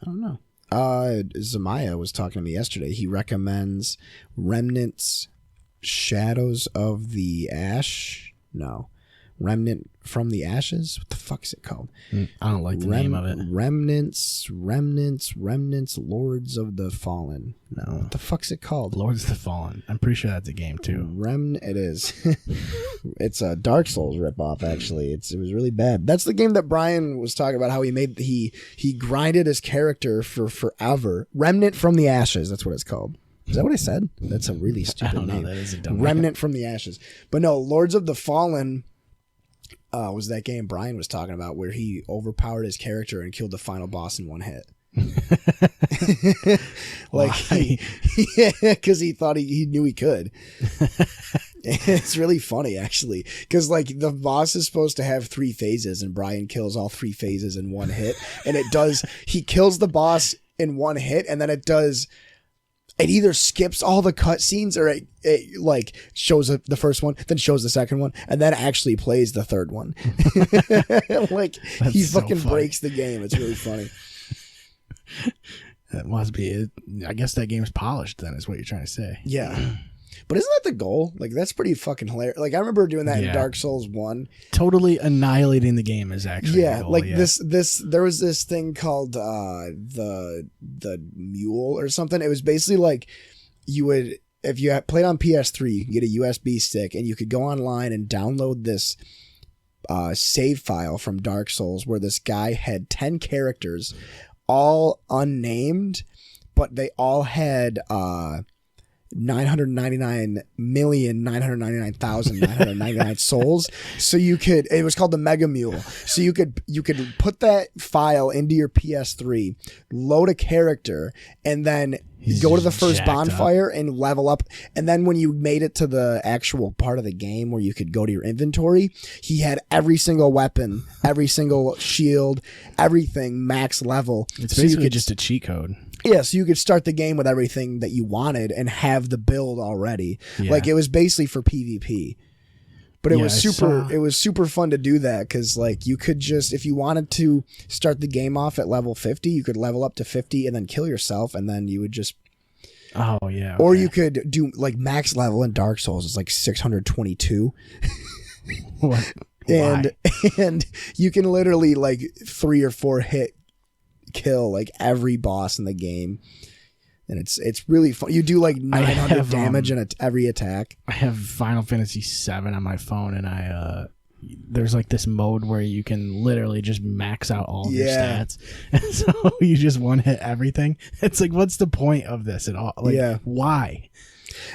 don't know. Zamaya was talking to me yesterday. He recommends Remnants Shadows of the Ash. No. Remnant from the Ashes? What the fuck is it called? I don't like the name of it. Remnants, Lords of the Fallen. No. What the fuck's it called? Lords of the Fallen. I'm pretty sure that's a game too. It is. It's a Dark Souls ripoff, actually. It was really bad. That's the game that Brian was talking about, how he grinded his character for forever. Remnant from the Ashes, that's what it's called. Is that what I said? That's a really stupid name. That is a dumb Remnant from the Ashes. But no, Lords of the Fallen was that game Brian was talking about where he overpowered his character and killed the final boss in one hit. Like, because he thought he knew he could. It's really funny, actually, because like the boss is supposed to have 3 phases and Brian kills all 3 phases in one hit, and he kills the boss in one hit, and then it either skips all the cutscenes or it like shows the first one, then shows the second one, and then actually plays the third one. Like, he fucking breaks the game. It's really funny. That must be it. I guess that game's polished then, is what you're trying to say. Yeah. But isn't that the goal? Like, that's pretty fucking hilarious. Like, I remember doing that in Dark Souls 1. Totally annihilating the game is actually the goal, like this there was this thing called the Mule or something. It was basically like you would, if you played on PS3, you could get a USB stick and you could go online and download this save file from Dark Souls where this guy had 10 characters, all unnamed, but they all had 999,999,999 souls. So it was called the Mega Mule. So you could put that file into your PS3, load a character, and then go to the first bonfire and level up. And then when you made it to the actual part of the game where you could go to your inventory, he had every single weapon, every single shield, everything max level. It's basically just a cheat code. Yeah, so you could start the game with everything that you wanted and have the build already. Yeah. Like, it was basically for PvP. But it was super fun to do that because, like, you could just, if you wanted to start the game off at level 50, you could level up to 50 and then kill yourself, and then you would just... Oh, yeah. Okay. Or you could do, like, max level in Dark Souls is like 622. What? And you can literally, like, 3 or 4 hit kill like every boss in the game, and it's really fun. You do like 900 damage in every attack. I have Final Fantasy VII on my phone, and there's like this mode where you can literally just max out all of your stats, and so you just one hit everything. It's like, what's the point of this at all? Like, why?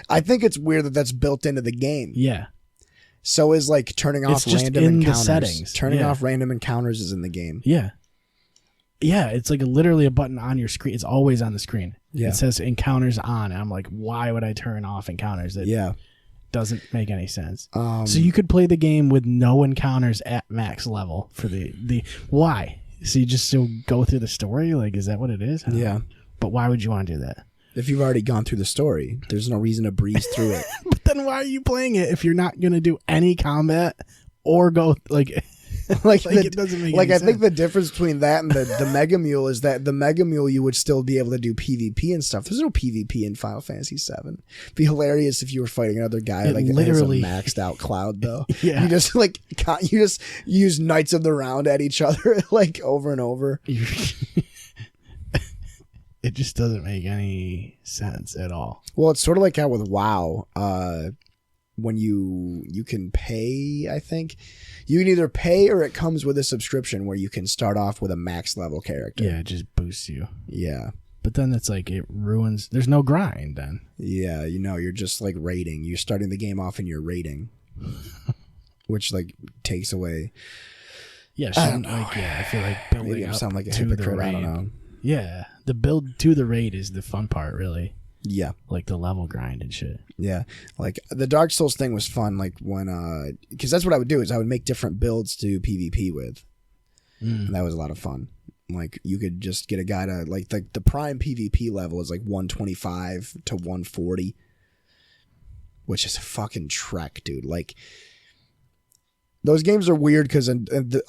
I think it's weird that that's built into the game. Yeah. So is like turning off random encounters. The settings. Turning off random encounters is in the game. Yeah. Yeah, it's like literally a button on your screen. It's always on the screen. Yeah. It says encounters on. And I'm like, why would I turn off encounters? That doesn't make any sense. So you could play the game with no encounters at max level for the why? So you just still go through the story? Like, is that what it is? Yeah. But why would you want to do that? If you've already gone through the story, there's no reason to breeze through it. But then why are you playing it if you're not going to do any combat or go like... Like, it doesn't make like any I think sense. the difference between that and the Mega Mule is that the Mega Mule you would still be able to do PvP and stuff. There's no PvP in Final Fantasy VII. It'd be hilarious if you were fighting another guy It like literally- has a maxed out Cloud though. Yeah. You just use Knights of the Round at each other like over and over. It just doesn't make any sense at all. Well, it's sort of like how with WoW, when you can pay, I think you can either pay or it comes with a subscription where you can start off with a max level character. Yeah, it just boosts you. Yeah. But then it's like it ruins. There's no grind then. Yeah, you're just like raiding. You're starting the game off and you're raiding, which like takes away. Yeah, I don't know. I feel like building Maybe I up sound like a to the hypocrite. I don't raid. know. Yeah, the build to the raid is the fun part, really. Yeah. Like the level grind and shit. Yeah, like the Dark Souls thing was fun. Like when, because that's what I would do is I would make different builds to PvP with, and that was a lot of fun. Like you could just get a guy to like the prime PvP level is like 125 to 140, which is a fucking trek, dude. Like those games are weird because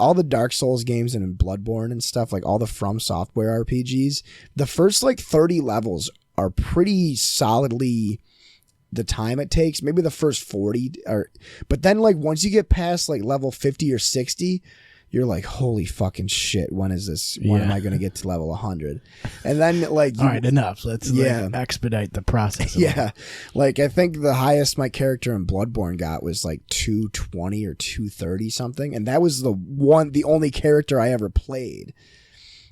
all the Dark Souls games and in Bloodborne and stuff, like all the From Software RPGs, the first like 30 levels are pretty solidly the time it takes. Maybe the first 40 are, but then like once you get past like level 50 or 60, you're like, holy fucking shit, when is this? When am I going to get to level 100? And then like, All right, enough. Let's like, expedite the process. Yeah. Like I think the highest my character in Bloodborne got was like 220 or 230 something. And that was the only character I ever played.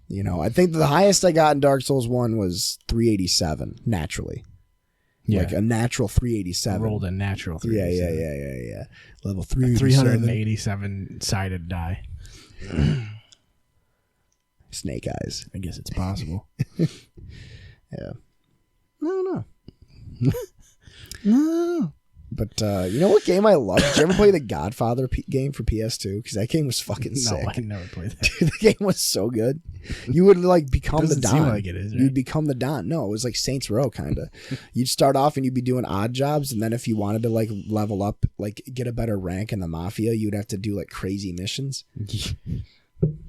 You know, I think the highest I got in Dark Souls 1 was 387 naturally. Yeah. Like a natural 387. Rolled a natural 387. Yeah. Level 387. 387 sided die. Snake eyes. I guess it's possible. Yeah. No. No. But you know what game I loved? Did you ever play the Godfather game for PS2? Because that game was fucking sick. No, I never played that. Dude, the game was so good. You would like become the Doesn't Don. seem like it is, right? You'd become the Don. No, it was like Saints Row kind of. You'd start off and you'd be doing odd jobs, and then if you wanted to like level up, like get a better rank in the Mafia, you'd have to do like crazy missions.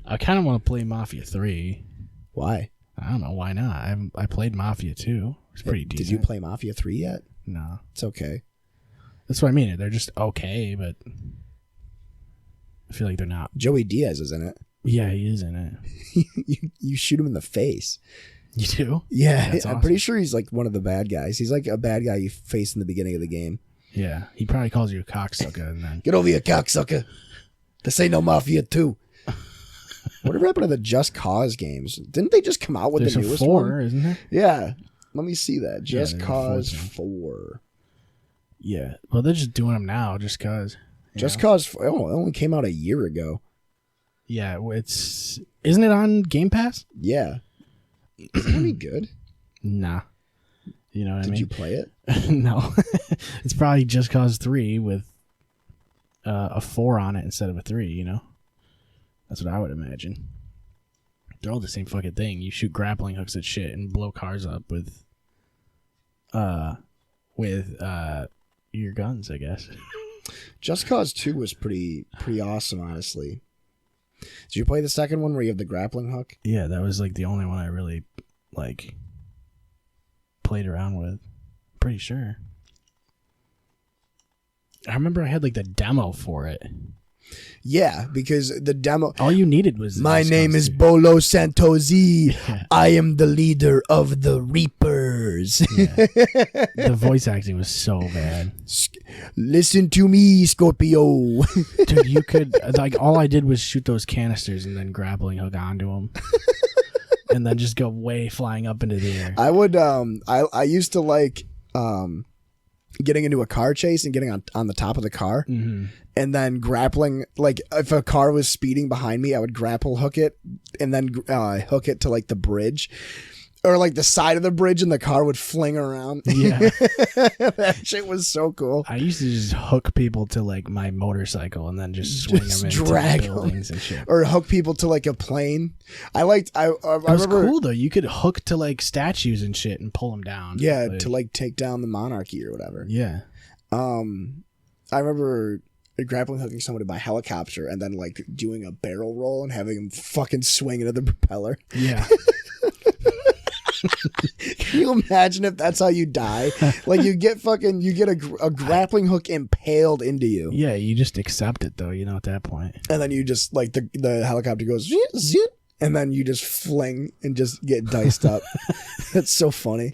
I kind of want to play Mafia 3. Why? I don't know. Why not? I played Mafia 2. It's pretty decent. Did you play Mafia 3 yet? No. It's okay. That's what I mean. They're just okay, but I feel like they're not. Joey Diaz is in it. Yeah, he is in it. you shoot him in the face. You do? Yeah, That's I'm awesome. pretty sure he's like one of the bad guys. He's like a bad guy you face in the beginning of the game. Yeah, he probably calls you a cocksucker and then. Get over here, cocksucker. This ain't no Mafia 2. Whatever happened to the Just Cause games? Didn't they just come out with There's the a newest 4, one? isn't there? Yeah. Let me see that. Just there's a Cause 4. 4. Yeah. Well, they're just doing them now just because. Just Cause 4. Oh, it only came out a year ago. Yeah, isn't it on Game Pass? Yeah. Is it any good? Nah. You know what I Did mean? you play it? No. It's probably Just Cause 3 with a 4 on it instead of a 3, you know? That's what I would imagine. They're all the same fucking thing. You shoot grappling hooks at shit and blow cars up with your guns, I guess. Just Cause 2 was pretty awesome, honestly. Did you play the second one where you have the grappling hook? Yeah, that was like the only one I really like played around with. Pretty sure. I remember I had like the demo for it. Yeah, because the demo... All you needed was My Just name Cause is 2. Bolo Santosi. Yeah. I am the leader of the Reapers. Yeah. The voice acting was so bad. Listen to me, Scorpio. Dude, you could like all I did was shoot those canisters and then grappling hook onto them, and then just go way flying up into the air. I would I used to like getting into a car chase and getting on the top of the car, and then grappling. Like if a car was speeding behind me, I would grapple hook it and then hook it to like the bridge. Or like the side of the bridge, and the car would fling around. Yeah, That shit was so cool. I used to just hook people to like my motorcycle and then just swing Just them into drag 'em. buildings and shit. Or hook people to like a plane. I It was remember, cool though. You could hook to like statues and shit and pull them down. yeah, to like take down the monarchy or whatever. yeah. I remember grappling hooking somebody by helicopter and then like doing a barrel roll and having him fucking swing into the propeller. Yeah. Can you imagine if that's how you die? Like you get a grappling hook impaled into you. Yeah, you just accept it though, at that point. And then you just like the helicopter goes zit, zit, and then you just fling and just get diced up. That's so funny.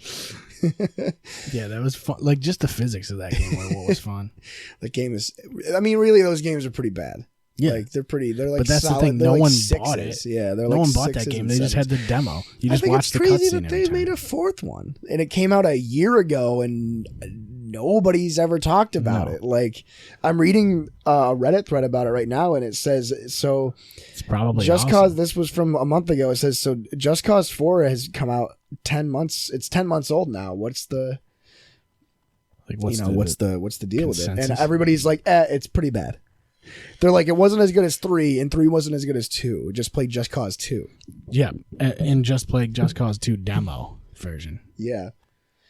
Yeah, that was fun. Like just the physics of that game were what was fun. The game is, I mean, really, those games are pretty bad. Yeah, like they're like. But that's solid. the thing. They're No like one sixes. bought it. Yeah, they're no like one bought that sixes game. and They just had sevens. the demo. You I just think watched it's the crazy cutscene that every they time. made a fourth one, and it came out a year ago, and nobody's ever talked about it. Like I'm reading a Reddit thread about it right now, and it says so. It's probably Just awesome. Cause. This was from a month ago. It says so. Just Cause 4 has come out 10 months. It's 10 months old now. What's the what's the deal with it? consensus? And everybody's like, it's pretty bad. They're like, it wasn't as good as 3, and 3 wasn't as good as 2. Just play Just Cause 2. Yeah, and just play Just Cause 2 demo version Yeah.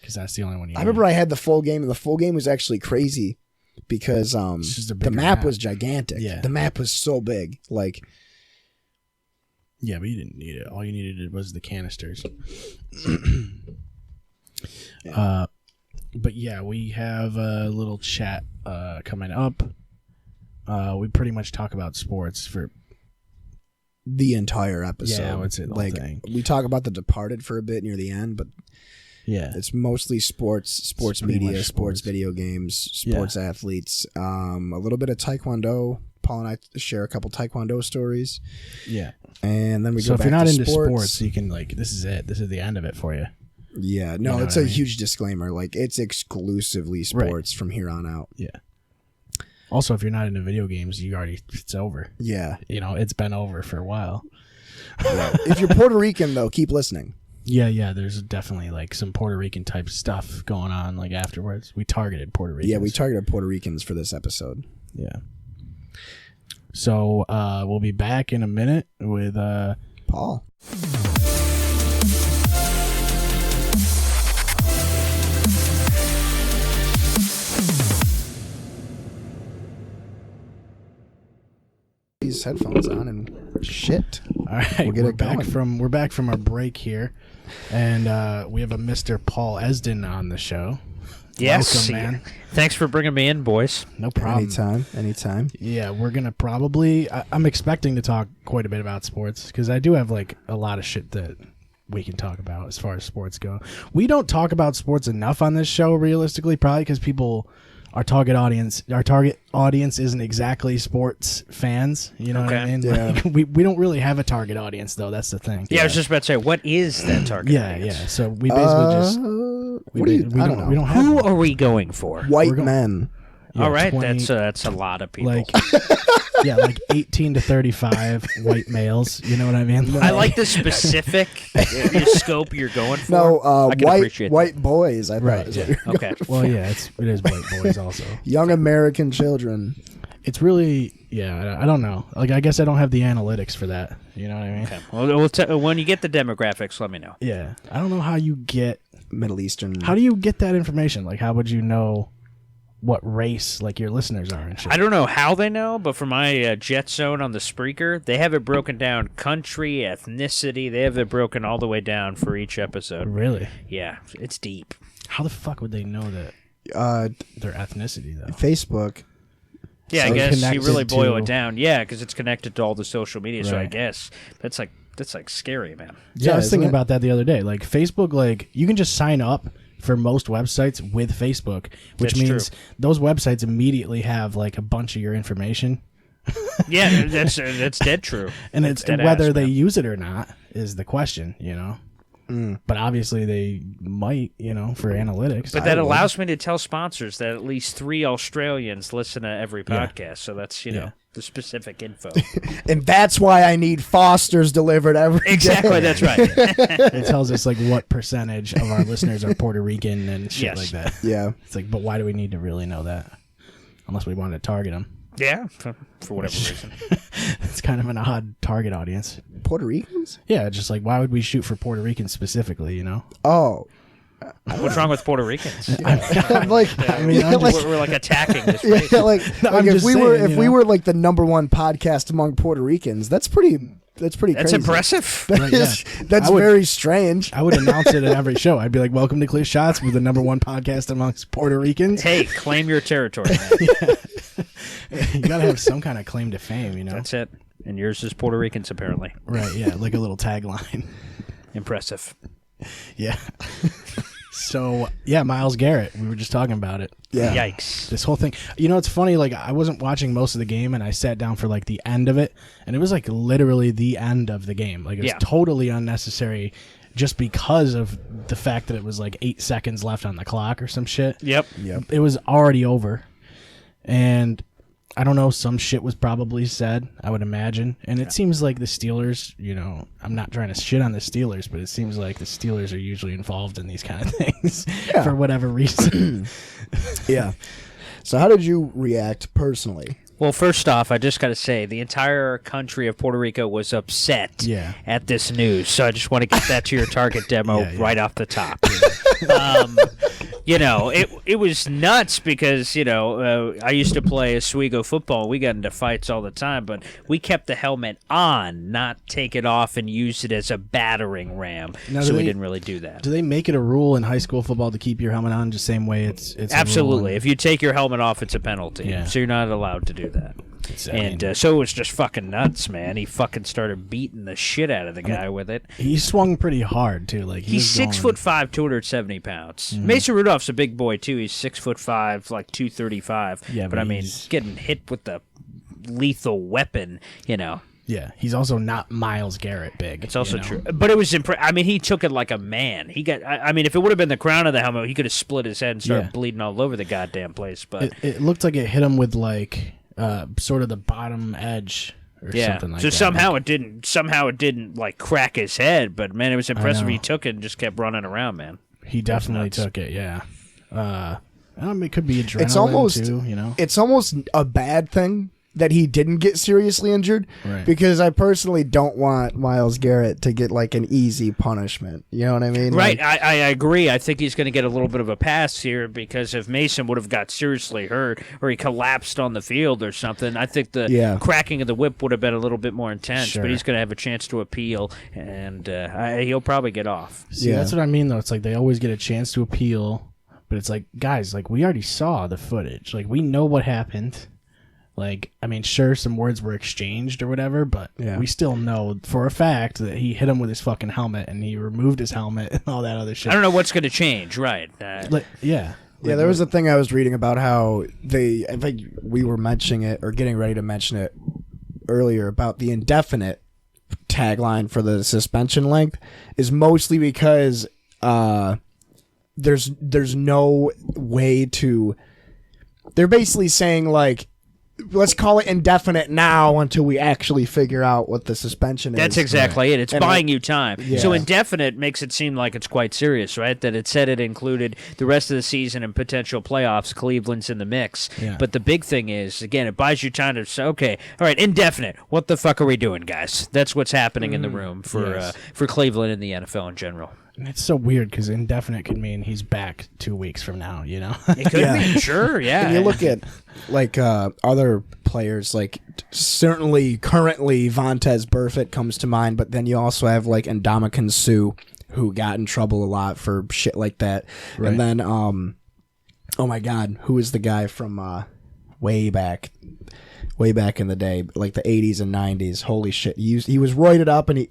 because that's the only one you I remember I had the full game, and the full game was actually crazy because just a the bigger map map. was gigantic. Yeah. The map was so big. Like, Yeah, but you didn't need it. All you needed was the canisters. But yeah, we have a little chat coming up. We pretty much talk about sports for the entire episode. Yeah, I would say the whole like thing. we talk about The Departed for a bit near the end, but yeah, it's mostly sports pretty media, much sports sports. video games, sports athletes, a little bit of Taekwondo. Paul and I share a couple Taekwondo stories, yeah. and then we So go if back you're not to into sports, you can like this is it. This is the end of it for you. Yeah, no, You know it's what a I mean? huge disclaimer. Like it's exclusively sports from here on out. Yeah. Also, if you're not into video games, it's over. Yeah. It's been over for a while. Yeah. If you're Puerto Rican though, keep listening. Yeah. There's definitely like some Puerto Rican type stuff going on like afterwards. We targeted Puerto Ricans. Yeah, we targeted Puerto Ricans for this episode. Yeah. So we'll be back in a minute with Paul. These headphones on and shit. all right. We'll get we're it back going. we're back from our break here, and we have a Mr. Paul Esden on the show. Yes, Welcome, man. Thanks for bringing me in, boys. No problem. Anytime. Yeah, we're gonna probably. I'm expecting to talk quite a bit about sports because I do have like a lot of shit that we can talk about as far as sports go. We don't talk about sports enough on this show, realistically, probably because our target audience isn't exactly sports fans. You know what I Okay. mean? Yeah. Like, we don't really have a target audience though. That's the thing. Yeah, I was just about to say, what is that target Yeah. audience? So we basically just What do you? I don't know. We don't have Who one. are we going for? White We're going- men. Yeah, All right, 20 that's a lot of people. like yeah, like 18 to 35 white males. You know what I mean? I like the specific scope you're going for. No, I can appreciate white boys. I thought. Right, is yeah. what you're Okay. Well, yeah, it is white boys also. Young American children. It's really, yeah, I don't know. Like, I guess I don't have the analytics for that. You know what I mean? Okay. Well, when you get the demographics, let me know. Yeah. I don't know how you get, Middle Eastern. how do you get that information? Like, how would you know what race, like, your listeners are and shit? I don't know how they know, but for my Jet Zone on the Spreaker, they have it broken down country, ethnicity. They have it broken all the way down for each episode. Really? Yeah, it's deep. How the fuck would they know that their ethnicity, though? Facebook. Yeah, So I guess you connected really boil to- it down. Yeah, because it's connected to all the social media. So I Right. guess that's like scary, man. Yeah, I was isn't thinking it? about that the other day. Like, Facebook, like, you can just sign up for most websites with Facebook, which That's means true. those websites immediately have, like, a bunch of your information. Yeah, that's dead true. And That's it's dead whether ass, they man. use it or not is the question, you know. But obviously they might, you know, for analytics. But that allows me to tell sponsors that at least 3 Australians listen to every Yeah. podcast. So that's you Yeah. know the specific info. And that's why I need Fosters delivered every day. Exactly, that's right. it tells us like what percentage of our listeners are Puerto Rican and shit Yes. like that. Yeah. It's like, but why do we need to really know that? Unless we wanted to target them. Yeah, for whatever reason. It's kind of an odd target audience. Puerto Ricans? Yeah, just like why would we shoot for Puerto Ricans specifically, you know? Oh. What's wrong with Puerto Ricans? like, I mean, I'm just- We're like attacking this yeah, race. like if just we saying, were you we know? were like the #1 podcast among Puerto Ricans, that's pretty That's crazy. impressive. Right, yeah. That's I would- very strange. I would announce it at every show. I'd be like, "Welcome to Clear Shots. We're the #1 podcast amongst Puerto Ricans." Hey, claim your territory, man. You gotta have some kind of claim to fame, you know? That's it. And yours is Puerto Ricans, apparently. Right? Yeah, like a little tagline. Impressive. Yeah. So yeah, Myles Garrett. We were just talking about it. Yeah. Yikes. This whole thing. You know, it's funny. Like, I wasn't watching most of the game, and I sat down for like the end of it, and it was like literally the end of the game. Like, it was Yeah. totally unnecessary, just because of the fact that it was like 8 seconds left on the clock or some shit. Yep. It was already over, and I don't know, some shit was probably said, I would imagine. And it seems like the Steelers, you know, I'm not trying to shit on the Steelers, but it seems like the Steelers are usually involved in these kind of things for whatever reason. Yeah. So how did you react personally? Well, first off, I just got to say, the entire country of Puerto Rico was upset Yeah. at this news. So I just want to get that to your target demo Yeah, yeah. right off the top. You know, it was nuts because, you know, I used to play Oswego football. We got into fights all the time, but we kept the helmet on, not take it off and use it as a battering ram. Now, So do we they- didn't really do that. Do they make it a rule in high school football to keep your helmet on the same way it's a rule Absolutely. in- If you take your helmet off, it's a penalty. Yeah. So you're not allowed to do that. I mean, And so it was just fucking nuts, man. He fucking started beating the shit out of the guy with it. he swung pretty hard too. Like he He's was 6'5", 270 pounds. Mason Rudolph's a big boy too. He's 6'5", like 235. Yeah, but I but mean, he's- getting hit with the lethal weapon, you know. Yeah, he's also not Myles Garrett big. It's also you know? true. But it was I mean, he took it like a man. He got. I mean, if it would have been the crown of the helmet, he could have split his head and started Yeah. bleeding all over the goddamn place. But It looked like it hit him with like sort of the bottom edge or yeah, something like so that. somehow it didn't like crack his head. But man, it was impressive. know. He took it and just kept running around, man. He definitely nuts. took it. Yeah. It could be adrenaline It's almost too. You know. It's almost a bad thing that he didn't get seriously injured, Right. because I personally don't want Myles Garrett to get like an easy punishment. You know what I mean? Right, Like, I agree. I think he's going to get a little bit of a pass here because if Mason would have got seriously hurt or he collapsed on the field or something, I think the Yeah. cracking of the whip would have been a little bit more intense. Sure. But he's going to have a chance to appeal, and he'll probably get off. See, Yeah. that's what I mean though. It's like they always get a chance to appeal, but it's like, guys, like we already saw the footage. Like we know what happened. Like, I mean, sure, some words were exchanged or whatever, but Yeah. we still know for a fact that he hit him with his fucking helmet and he removed his helmet and all that other shit. I don't know what's going to change, right? Like, yeah. yeah, there was a thing I was reading about how I think we were mentioning it or getting ready to mention it earlier about the indefinite tagline for the suspension length is mostly because there's no way to. They're basically saying like, let's call it indefinite now until we actually figure out what the suspension is. That's exactly it. It's And buying you time. Yeah. So indefinite makes it seem like it's quite serious, right? That it said it included the rest of the season and potential playoffs. Cleveland's in the mix. Yeah. But the big thing is, again, it buys you time to say, okay, all right, indefinite. What the fuck are we doing, guys? That's what's happening in the room yes. for Cleveland and the NFL in general. And it's so weird because indefinite could mean he's back 2 weeks from now, you know? It could Yeah. be, sure, yeah. And you look at like other players, like certainly currently Vontaze Burfict comes to mind, but then you also have like Ndamukong Suh, who got in trouble a lot for shit like that. Right. And then oh my god, who is the guy from way back in the day, like the 80s and 90s? Holy shit, he was roided up, and he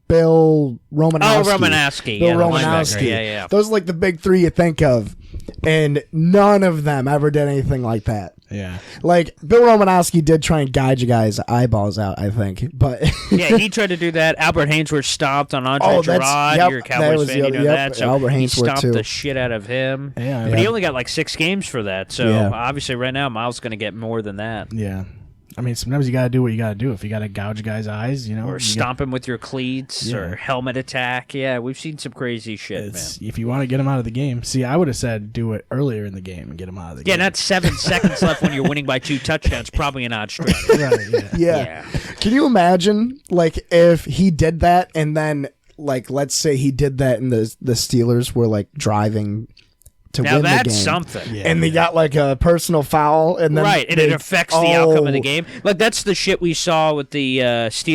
Bill Romanowski. Oh, Romanowski. Bill Yeah, the Romanowski. linebacker. Yeah. Those are like the big three you think of, and none of them ever did anything like that. Yeah. Like, Bill Romanowski did try and gouge a guy's eyeballs out, I think, but Yeah, he tried to do that. Albert Haynesworth stomped on Andre Oh, that's- Gerard. yep, You're a that Cowboys was fan, the you other- know yep, that. So Albert he Haynesworth, stomped too. the shit out of him. Yeah, But he yeah. only got like 6 games for that. So Yeah. obviously right now Miles going to get more than that. Yeah. I mean, sometimes you got to do what you got to do. If you got to gouge a guy's eyes, you know? Or you stomp him with your cleats Yeah. or helmet attack. Yeah, we've seen some crazy shit, It's, man. if you want to get him out of the game. See, I would have said do it earlier in the game and get him out of the Yeah, game. not 7 seconds left when you're winning by 2 touchdowns. Probably an odd strategy. Right, yeah. yeah. Can you imagine, like, if he did that and then like, let's say he did that and the Steelers were like driving to Now win the game. that's something. Yeah. And they got like a personal foul, and then Right, and it affects the outcome of the game. Like, that's the shit we saw with the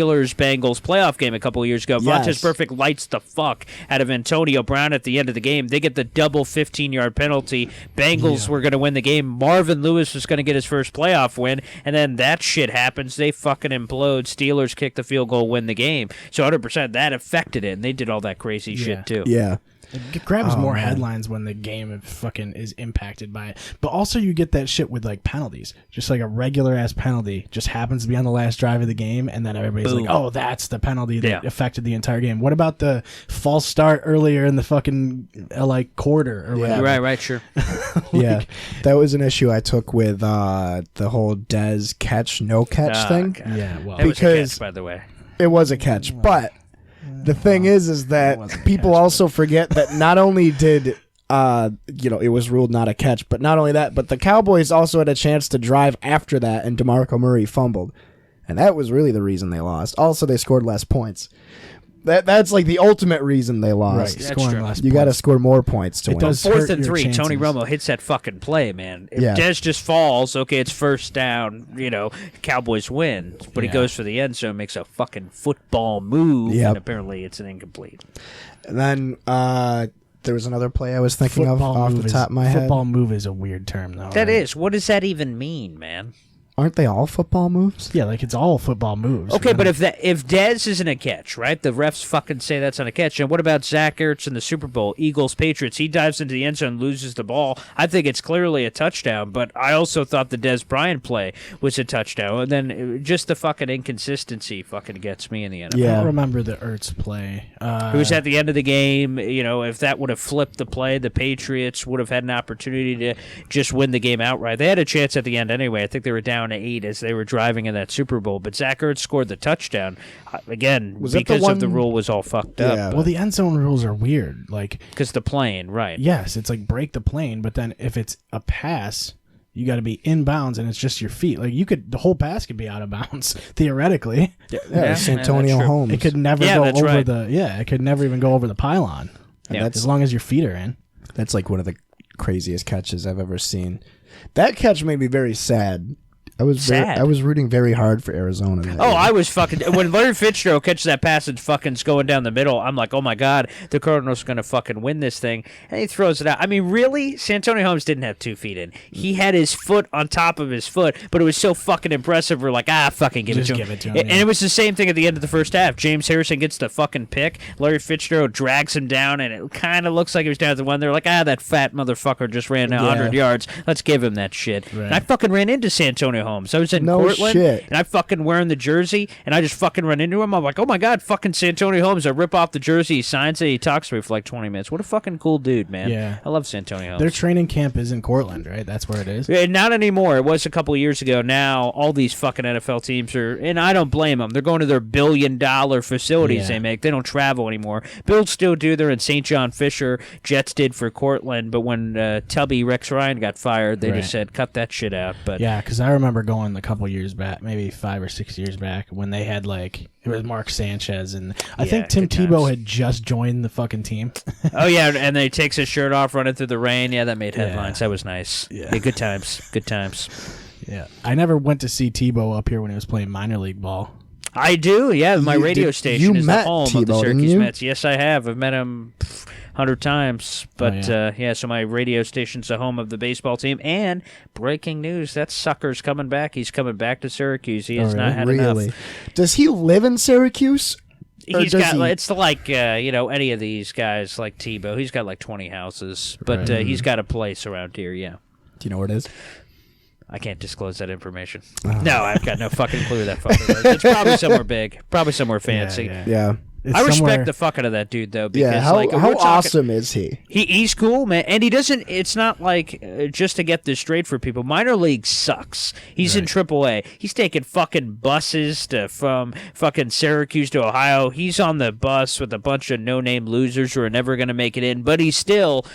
Steelers-Bengals playoff game a couple of years ago. Yes. Vontaze Perfect lights the fuck out of Antonio Brown at the end of the game. They get the double 15-yard penalty. Bengals were going to win the game. Marvin Lewis was going to get his first playoff win, and then that shit happens. They fucking implode. Steelers kick the field goal, win the game. So 100% that affected it, and they did all that crazy shit, too. Yeah. It grabs more headlines when the game fucking is impacted by it. But also you get that shit with like penalties. Just like a regular ass penalty just happens to be on the last drive of the game, and then everybody's like, oh, that's the penalty that affected the entire game. What about the false start earlier in the fucking like quarter or whatever? Right, sure. Yeah. That was an issue I took with the whole Dez catch, no catch thing. God. Yeah, well, That was a Because- catch, by the way. It was a catch, but the thing is that wasn't a people catch, also forget that not only did it was ruled not a catch, but not only that, but the Cowboys also had a chance to drive after that, and DeMarco Murray fumbled, and that was really the reason they lost. Also, they scored less points. That's like the ultimate reason they lost. right, scoring true. less You got to points. score more points to It win. does. 4th hurt and your 3, Tony chances. Romo hits that fucking play, man. If Yeah. Dez just falls, okay, it's first down, Cowboys win. But he Yeah. goes for the end zone, makes a fucking football move, Yep. and apparently it's an incomplete. And then there was another play I was thinking of off the top of my head. Football move is a weird term, though. That right? is. What does that even mean, man? Aren't they all football moves? Yeah, like it's all football moves. Okay, you know? but if Dez isn't a catch, right? The refs fucking say that's not a catch. And what about Zach Ertz in the Super Bowl, Eagles Patriots? He dives into the end zone, loses the ball. I think it's clearly a touchdown. But I also thought the Dez Bryant play was a touchdown. And then just the fucking inconsistency fucking gets me in the NFL. I Yeah. don't remember the Ertz play. It was at the end of the game. If that would have flipped the play, the Patriots would have had an opportunity to just win the game outright. They had a chance at the end anyway. I think they were down to 8 as they were driving in that Super Bowl. But Zach Ertz scored the touchdown. Again, Was it the because of the one- rule was all fucked Yeah. up. Well, the end zone rules are weird. Like, Because the plane, right. yes, it's like break the plane, but then if it's a pass, you got to be inbounds, and it's just your feet. Like the whole pass could be out of bounds theoretically. Yeah, it's Antonio that's true. Holmes. It could never Yeah, go that's over right. it could never even go over the pylon. Yeah. As long as your feet are in. That's like one of the craziest catches I've ever seen. That catch made me very sad. I was rooting very hard for Arizona. that Oh, year. I was fucking... When Larry Fitzgerald catches that pass and fucking's going down the middle, I'm like, oh my God, the Cardinals are going to fucking win this thing. And he throws it out. I mean, really? Santonio Holmes didn't have 2 feet in. He had his foot on top of his foot, but it was so fucking impressive. We're like, fucking give Just it to him. give it to him, And yeah. it was the same thing at the end of the first half. James Harrison gets the fucking pick. Larry Fitzgerald drags him down, and it kind of looks like he was down at the one. They're like, that fat motherfucker just ran 100 yards. Let's give him that shit. Right. And I fucking ran into Santonio Holmes. I was in No Portland, shit. and I fucking wearing the jersey, and I just fucking run into him. I'm like, oh my God, fucking Santonio Holmes. I rip off the jersey, he signs it, he talks to me for like 20 minutes. What a fucking cool dude, man. Yeah. I love Santonio Holmes. Their training camp is in Cortland, right? That's where it is. Not anymore. It was a couple of years ago. Now all these fucking NFL teams are, and I don't blame them. They're going to their billion-dollar facilities Yeah. they make. They don't travel anymore. Bills still do. They're in St. John Fisher. Jets did for Cortland, but when Tubby Rex Ryan got fired, they Right. just said cut that shit out. But Yeah, because I remember going a couple years back, maybe 5 or 6 years back, when they had it was Mark Sanchez, and I think Tim good Tebow times. had just joined the fucking team. oh yeah, and then he takes his shirt off running through the rain. Yeah, that made headlines. Yeah. That was nice. Yeah. Good times. Good times. Yeah, I never went to see Tebow up here when he was playing minor league ball. I do, yeah. My radio station is the met home of the Tebow, didn't Syracuse you? Mets. Yes, I have. I've met him 100 times. But, yeah. so my radio station's the home of the baseball team. And breaking news, that sucker's coming back. He's coming back to Syracuse. He has not had really? enough. Does he live in Syracuse? Or He's does got, he- it's like, any of these guys like Tebow. He's got like 20 houses. But he's got a place around here, yeah. Do you know where it is? I can't disclose that information. No, I've got no fucking clue who that fucker is. It's probably somewhere big. Probably somewhere fancy. Yeah. It's I respect somewhere- the fuck out of that dude, though. Because, Yeah. How we're talking- awesome is he? He's cool, man, and he doesn't. It's not like just to get this straight for people. Minor league sucks. He's in AAA. He's taking fucking buses from fucking Syracuse to Ohio. He's on the bus with a bunch of no-name losers who are never going to make it in. But he's still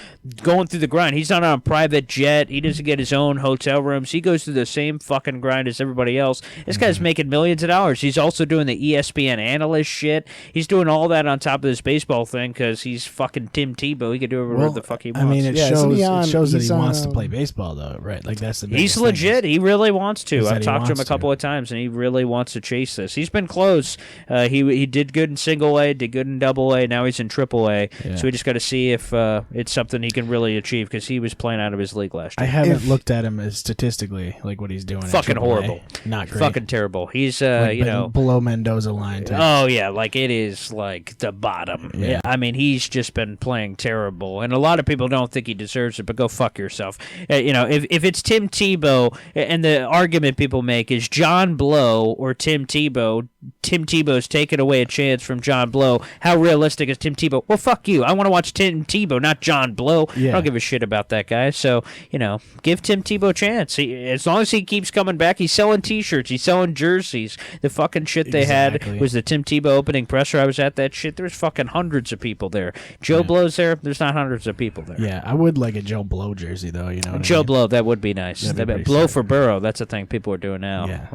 going through the grind. He's not on a private jet. He doesn't get his own hotel rooms. He goes through the same fucking grind as everybody else. This guy's making millions of dollars. He's also doing the ESPN analyst shit. He's doing doing all that on top of this baseball thing because he's fucking Tim Tebow. He can do whatever the fuck he wants. I mean, it Yeah, shows, isn't he it shows that he's he wants on, to play baseball, though, right? Like, that's the biggest He's thing legit. He really wants to. is that I've he talked to him a wants couple to. of times, and he really wants to chase this. He's been close. He did good in single A, did good in double A. Now he's in triple A. Yeah. So we just got to see if it's something he can really achieve because he was playing out of his league last I year. haven't looked at him as statistically, like what he's doing. at Fucking AAA. horrible. Not great. Fucking terrible. He's Like, you know. below Mendoza line. Type. Oh yeah, like it is like the bottom. Yeah. I mean, he's just been playing terrible, and a lot of people don't think he deserves it. But go fuck yourself. You know, if it's Tim Tebow, and the argument people make is John Blow or Tim Tebow. Tim Tebow's taken away a chance from John Blow. How realistic is Tim Tebow? Well, fuck you. I want to watch Tim Tebow, not John Blow. Yeah. I don't give a shit about that guy. So, you know, give Tim Tebow a chance. As long as he keeps coming back, he's selling T-shirts. He's selling jerseys. The fucking shit they Exactly. had was the Tim Tebow opening presser. I was at that shit. There's fucking hundreds of people there. Joe Blow's there. There's not hundreds of people there. Yeah, I would like a Joe Blow jersey, though. You know what I Joe mean? Blow, that would be nice. That'd be pretty Blow sick. for Burrow. That's a thing people are doing now. Yeah.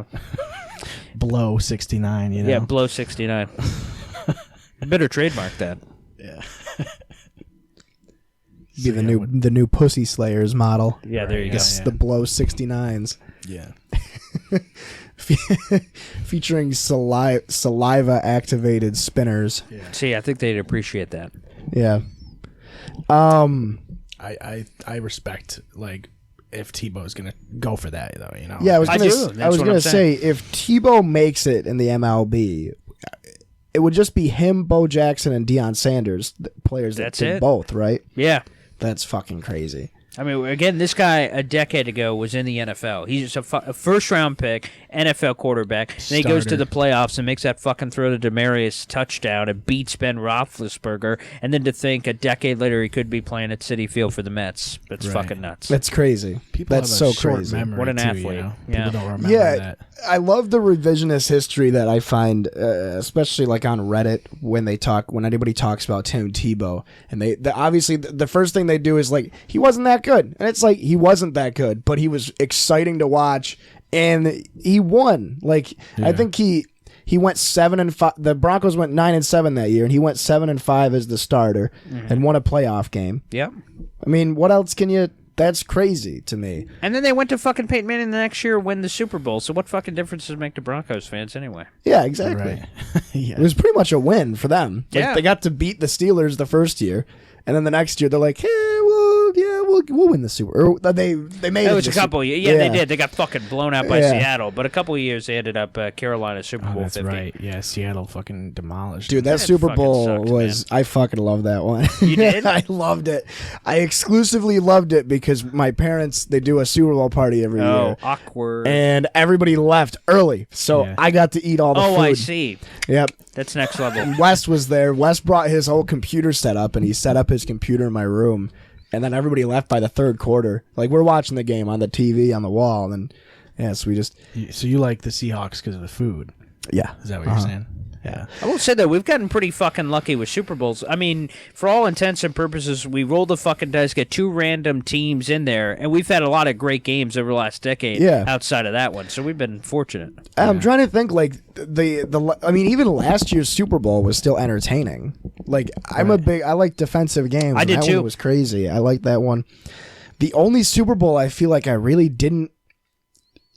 Blow 69, you know? Yeah, Blow 69. Better trademark that. Be the new Pussy Slayers model. Yeah, there you go. It's the Blow 69s. Yeah. Featuring saliva activated spinners. See, I think they'd appreciate that. Yeah. I respect, like, if Tebow's going to go for that, though, you know? Yeah, I was I gonna, do. s- That's I was what gonna I'm say saying. if Tebow makes it in the MLB, it would just be him, Bo Jackson, and Deion Sanders, the players that That's did it. both, right? Yeah. That's fucking crazy. I mean, again, this guy a decade ago was in the NFL. He's a first-round pick, NFL quarterback. Then he goes to the playoffs and makes that fucking throw to Demaryius touchdown and beats Ben Roethlisberger. And then to think a decade later he could be playing at Citi Field for the Mets. That's Right. fucking nuts. That's crazy. People That's have a so short crazy. memory, What an too, athlete. You know? Yeah. People don't remember Yeah, that. I love the revisionist history that I find, especially like on Reddit when anybody talks about Tim Tebow, and obviously the first thing they do is like he wasn't that good, and it's like he wasn't that good, but he was exciting to watch, and he won. Like I think he went 7-5. The Broncos went 9-7 that year, and he went 7-5 as the starter and won a playoff game. Yep. I mean, what else can you? That's crazy to me. And then they went to fucking Peyton Manning the next year and win the Super Bowl. So what fucking difference does it make to Broncos fans anyway? Yeah, exactly. Right. Yeah. It was pretty much a win for them. Like, Yeah. they got to beat the Steelers the first year, and then the next year they're like, "Hey, we'll win the Super." Or they made It it was to a the couple. Super- Yeah, they did. They got fucking blown out by Yeah. Seattle. But a couple of years they ended up Carolina Super Oh, Bowl that's 50. right. Yeah, Seattle fucking demolished. Dude, them. that Super fucking Bowl sucked, was. I fucking love that one. You did? I loved it. I exclusively loved it because my parents they do a Super Bowl party every Oh, year, awkward. and everybody left early, so Yeah. I got to eat all the food. Oh, I see. Yep. That's next level. Wes was there. Wes brought his whole computer setup, and he set up his computer in my room. And then everybody left by the third quarter. Like, we're watching the game on the TV on the wall, and so we just So you like the Seahawks because of the food? yeah. Is that what you're saying? Yeah. I will say that we've gotten pretty fucking lucky with Super Bowls. I mean, for all intents and purposes, we roll the fucking dice, get two random teams in there, and we've had a lot of great games over the last decade. Yeah. Outside of that one, so we've been fortunate. I'm trying to think like I mean, even last year's Super Bowl was still entertaining. Like I like defensive games. I and did that too. One was crazy. I like that one. The only Super Bowl I feel like I really didn't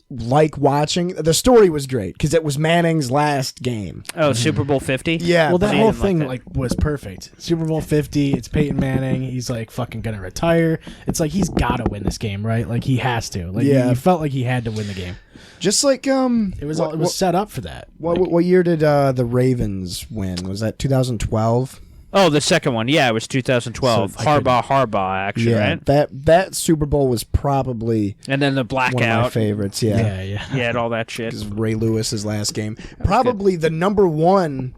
like watching. The story was great because it was Manning's last game. Oh, Super Bowl 50. Yeah, Well, that See, I whole didn't like thing that. was perfect. Super Bowl 50. It's Peyton Manning. He's like fucking gonna retire. It's like he's got to win this game, right? Like he has to. Like Yeah. he felt like he had to win the game. Just like It was set up for that. What year did the Ravens win? Was that 2012? Oh, the second one. Yeah, it was 2012. So I Harbaugh, actually, right? that Super Bowl was probably And then the one of my blackout. favorites. Yeah, yeah. Yeah, and all that shit. It was Ray Lewis's last game. Probably the number one.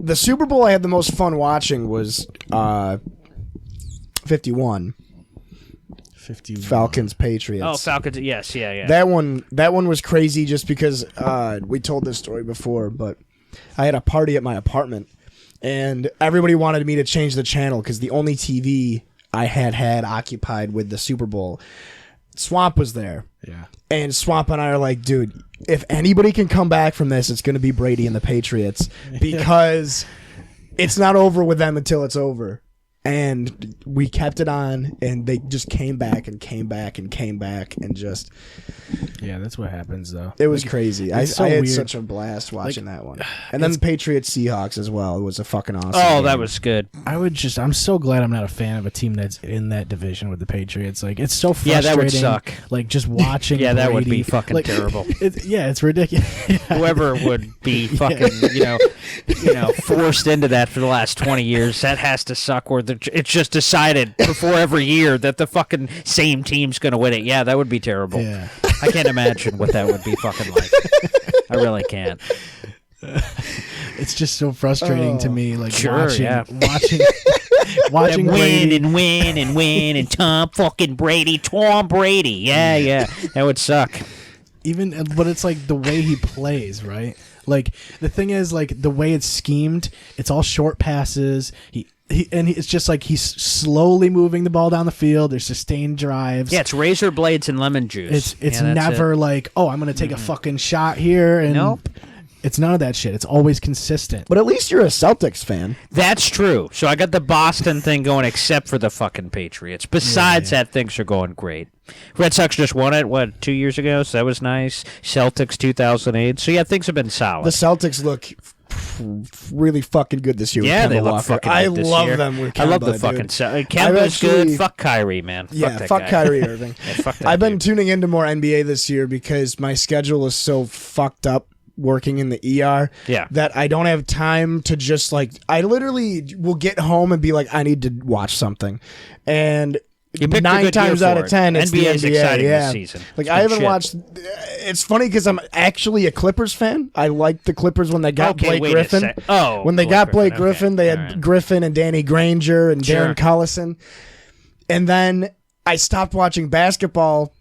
The Super Bowl I had the most fun watching was 51 50 Falcons Patriots. Oh, Falcons. Yes, yeah. That one was crazy just because we told this story before, but I had a party at my apartment and everybody wanted me to change the channel because the only TV I had occupied with the Super Bowl, Swamp was there. Yeah. And Swamp and I are like, dude, if anybody can come back from this, it's going to be Brady and the Patriots because it's not over with them until it's over. And we kept it on, and they just came back and came back and came back and just... Yeah, that's what happens, though. It was crazy. I so had weird. such a blast watching that one. And then the Patriots-Seahawks as well. It was a fucking awesome game. that was good. I'm so glad I'm not a fan of a team that's in that division with the Patriots. Like, it's so frustrating. Yeah, that would suck. Like, just watching Yeah, that would be Brady, fucking like, terrible. It's ridiculous. Whoever would be fucking, forced into that for the last 20 years, that has to suck. Where it's just decided before every year that the fucking same team's going to win it. Yeah, that would be terrible. Yeah. I can't imagine what that would be fucking like. I really can't. It's just so frustrating to me. Like, Sure, watching Win Brady. and win and win and Tom Brady. Yeah, that would suck. But it's like the way he plays, right? Like, the thing is, like, the way it's schemed, it's all short passes. It's just like he's slowly moving the ball down the field. There's sustained drives. Yeah, it's razor blades and lemon juice. It's never like, oh, I'm going to take a fucking shot here. And Nope. It's none of that shit. It's always consistent. But at least you're a Celtics fan. That's true. So I got the Boston thing going except for the fucking Patriots. Besides that, things are going great. Red Sox just won it, 2 years ago? So that was nice. Celtics 2008. So yeah, things have been solid. The Celtics look really fucking good this year. Yeah, with Kemba they look Walker. fucking I good this love year. them with Kemba, I love the dude. fucking Kemba's good. Fuck Kyrie, man. Yeah, that fuck guy. Kyrie Irving. Yeah, fuck that I've been dude. tuning into more NBA this year because my schedule is so fucked up working in the ER that I don't have time to just like, I literally will get home and be like, I need to watch something. And You picked a 9 good times year out for of it. 10, it's the NBA is NBA. exciting yeah. this season. Like, It's I good haven't shit. watched. It's funny because I'm actually a Clippers fan. I liked the Clippers when they got Okay, Blake wait a Griffin. sec. Oh, when they got Blake okay. Griffin, they had All right. Griffin and Danny Granger and Sure. Darren Collison. And then I stopped watching basketball.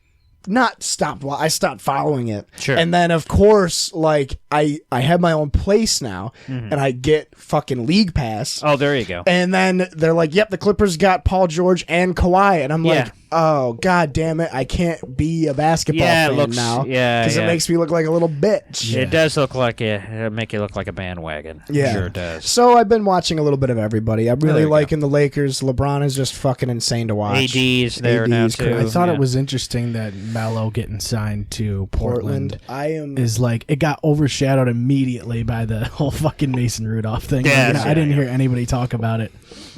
I stopped following it. Sure. And then, of course, like, I have my own place now, and I get fucking League Pass. Oh, there you go. And then they're like, yep, the Clippers got Paul George and Kawhi. And I'm Yeah. like, oh, god damn it, I can't be a basketball fan now. Because it makes me look like a little bitch. It does look like it'll make you look like a bandwagon. Yeah. Sure does. So I've been watching a little bit of everybody. I'm really there you liking the Lakers. LeBron is just fucking insane to watch. AD's there now, AD's too. crazy. I thought Yeah. it was interesting that Melo getting signed to Portland. I am. Is like, it got overshadowed immediately by the whole fucking Mason Rudolph thing. Yeah, I didn't hear anybody talk about it.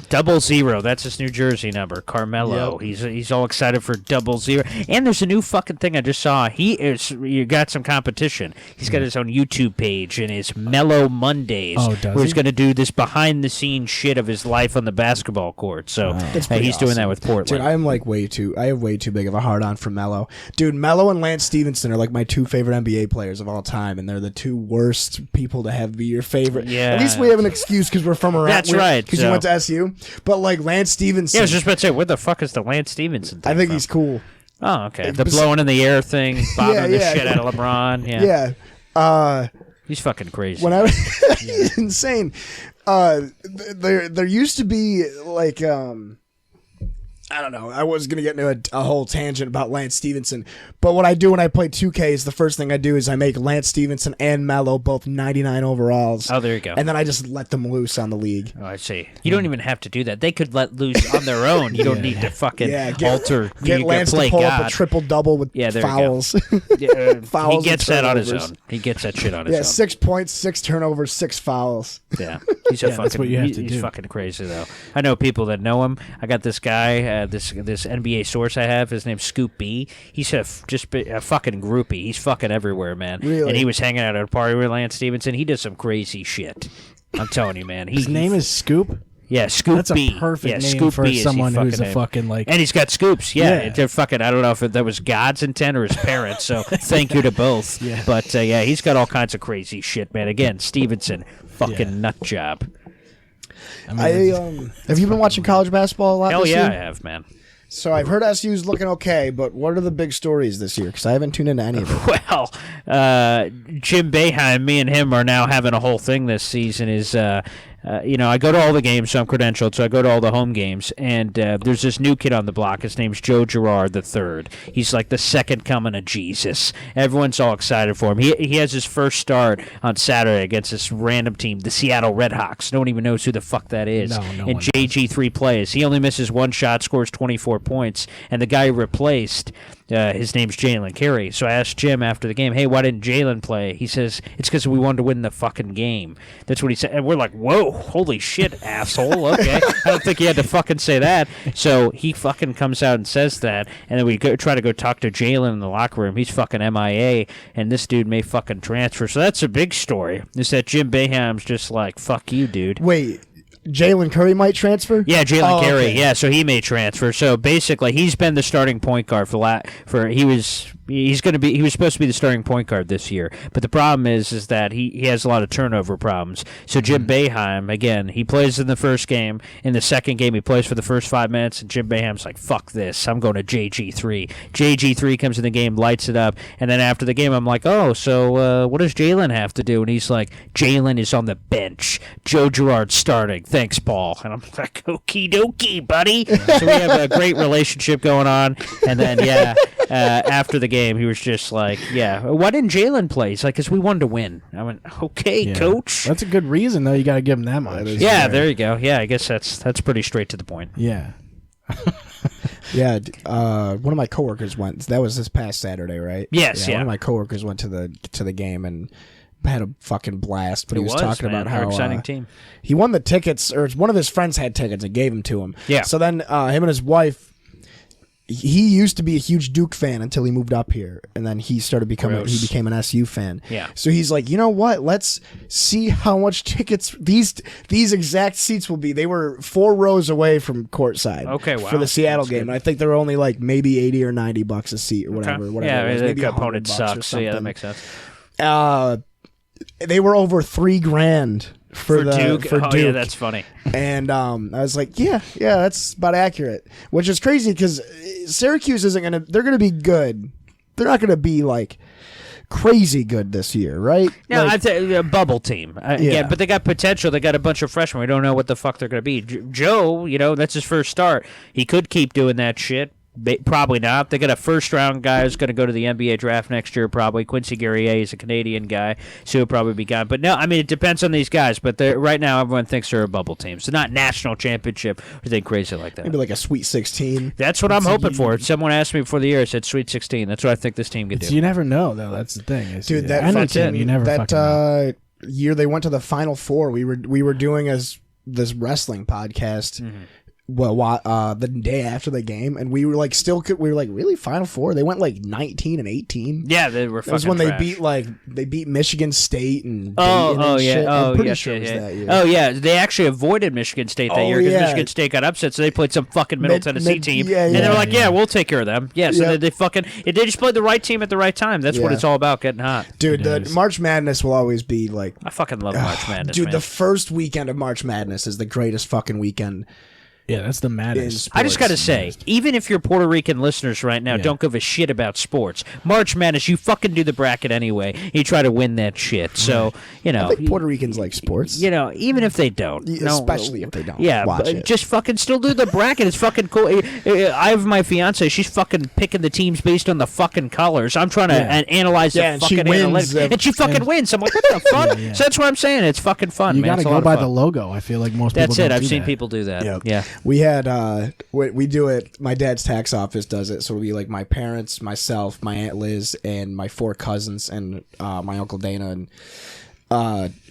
00, that's his New Jersey number. Carmelo. Yep. He's all excited for 00. And there's a new fucking thing I just saw. You got some competition. He's got his own YouTube page and his Mellow Mondays. Oh, does where he's he? going to do this behind the scenes shit of his life on the basketball court. So It's pretty he's doing awesome. that with Portland. Dude, I have way too big of a hard on for Melo. Dude, Melo and Lance Stevenson are like my 2 favorite NBA players of all time, and they're the 2 worst people to have be your favorite. Yeah. At least we have an excuse because we're from around. That's right, Because so- you went to SU. But like Lance Stevenson, yeah, I was just about to say, where the fuck is the Lance Stevenson thing I think from? he's cool. Oh, okay. The blowing in the air thing, bothering the shit out of LeBron. Yeah. He's fucking crazy. When I was he's insane. There used to be like I don't know. I was gonna get into a whole tangent about Lance Stevenson, but what I do when I play 2K is the first thing I do is I make Lance Stevenson and Melo both 99 overalls. Oh, there you go. And then I just let them loose on the league. Oh, I see. You don't even have to do that. They could let loose on their own. You don't need to fucking alter. Get you Lance play to pull God. up a triple double with Yeah, there you go. fouls. Fouls He and gets that on his turnovers. own. He gets that shit on his Yeah, own. 6 points, 6 turnovers, 6 fouls. Yeah, he's a fucking. that's what you have to he's do. fucking crazy though. I know people that know him. I got this guy, this NBA source I have. His name's Scoop B. He's a fucking groupie. He's fucking everywhere, man. Really? And he was hanging out at a party with Lance Stevenson. He does some crazy shit. I'm telling you, man. His name is Scoop. Yeah, Scoop That's a B. perfect yeah, name Scoop for B is someone the who's a name. fucking like. And he's got scoops. Yeah, Yeah. they're fucking. I don't know if that was God's intent or his parents. So thank you to both. Yeah. But yeah, he's got all kinds of crazy shit, man. Again, Stevenson, fucking nut job. Have you been watching college basketball a lot Hell this yeah, year? I have, man. So I've heard SU's looking okay, but what are the big stories this year? Because I haven't tuned into any of it. Well, Jim Boeheim, me and him are now having a whole thing this season. Is I go to all the games, so I'm credentialed, so I go to all the home games, and there's this new kid on the block. His name's Joe Girard III. He's like the second coming of Jesus. Everyone's all excited for him. He has his first start on Saturday against this random team, the Seattle Redhawks. No one even knows who the fuck that is. No and JG3 plays. He only misses one shot, scores 24 points, and the guy he replaced, his name's Jalen Carey. So I asked Jim after the game, hey, why didn't Jalen play? He says, it's because we wanted to win the fucking game. That's what he said. And we're like, whoa, holy shit, asshole. Okay. I don't think he had to fucking say that. So he fucking comes out and says that, and then we try to go talk to Jalen in the locker room. He's fucking MIA, and this dude may fucking transfer. So that's a big story, is that Jim Boeheim's just like, fuck you, dude. Wait, Jalen Curry might transfer? Yeah, Jalen Carey. Okay. Yeah, so he may transfer. So basically, he's been the starting point guard he was supposed to be the starting point guard this year. But the problem is that he has a lot of turnover problems. So Jim Boeheim, again, he plays in the first game. In the second game, he plays for the first 5 minutes, and Jim Boeheim's like, fuck this. I'm going to JG3. JG3 comes in the game, lights it up, and then after the game, I'm like, oh, so what does Jalen have to do? And he's like, Jalen is on the bench. Joe Girard's starting. Thanks, Paul. And I'm like, okie dokie, buddy. So we have a great relationship going on. And then, after the game, he was just like, why didn't Jalen play? He's like, because we wanted to win. I went, okay, coach. That's a good reason, though. You got to give him that much. Yeah, there you go. Yeah, I guess that's pretty straight to the point. Yeah. Yeah, one of my coworkers went. That was this past Saturday, right? Yes, One of my coworkers went to the game and had a fucking blast. But It he was was, talking man. about how exciting team. he won the tickets, or one of his friends had tickets and gave them to him. Yeah. So then him and his wife. He used to be a huge Duke fan until he moved up here, and then he became an SU fan. Yeah. So he's like, you know what? Let's see how much tickets these exact seats will be. They were 4 rows away from courtside. Okay, wow. For the Seattle That's game, good. and I think they're only like maybe $80 or $90 a seat or whatever. Okay. Whatever. it was. Yeah, Maybe the $100 opponent or sucks. So yeah, that something. makes sense. They were over $3,000 for Duke. For Oh, Duke. yeah, that's funny. And I was like, yeah, that's about accurate. Which is crazy because Syracuse they're gonna be good. They're not gonna be like crazy good this year, right? No, Like, I'd say a bubble team. Yeah. But they got potential. They got a bunch of freshmen. We don't know what the fuck they're going to be. Joe, that's his first start. He could keep doing that shit. Probably not. They got a first-round guy who's going to go to the NBA draft next year, probably. Quincy Guerrier is a Canadian guy, so he'll probably be gone. But no, I mean, it depends on these guys. But right now, everyone thinks they're a bubble team. So not national championship or anything crazy like that. maybe like a Sweet 16. That's what I'm hoping for. Someone asked me before the year. I said Sweet 16. That's what I think this team could do. You never know, though. That's the thing. Dude, that any fucking team, you never fucking know. year they went to the Final Four. We were doing this wrestling podcast. Mm-hmm. Well, the day after the game, and we were like, really Final Four? They went like 19 and 18. Yeah, they were fucking That was when trash. they beat Michigan State and Oh, Dayton and yeah. shit. Oh, I'm pretty yes, sure it was yeah. that year. Oh, yeah. They actually avoided Michigan State that year because yeah. Michigan State got upset, so they played some fucking Middle Tennessee team. yeah, and they were like, yeah. we'll take care of them. Yeah, so Yeah. they just played the right team at the right time. That's what Yeah. it's all about, getting hot. Dude, the March Madness will always be like, I fucking love March Madness, dude, man. the first weekend of March Madness is the greatest fucking weekend. Yeah, that's the maddest. I just got to say, even if you're Puerto Rican listeners right now don't give a shit about sports, March Madness, you fucking do the bracket anyway. You try to win that shit. So, I think Puerto Ricans like sports. Even if they don't. Especially if they don't. Yeah, Watch but it. just fucking still do the bracket. It's fucking cool. I have my fiance. She's fucking picking the teams based on the fucking colors. I'm trying to analyze Yeah, the and she fucking wins, analytics. And she fucking wins. I'm like, what the fuck? Yeah. So that's what I'm saying. It's fucking fun, You man. got to It's a go lot of by fun. the logo. I feel like most That's people it. don't I've do seen that. people do that. Yep. Yeah. We had we do it. My dad's tax office does it, so it'll be like my parents, myself, my Aunt Liz, and my 4 cousins, and my Uncle Dana, and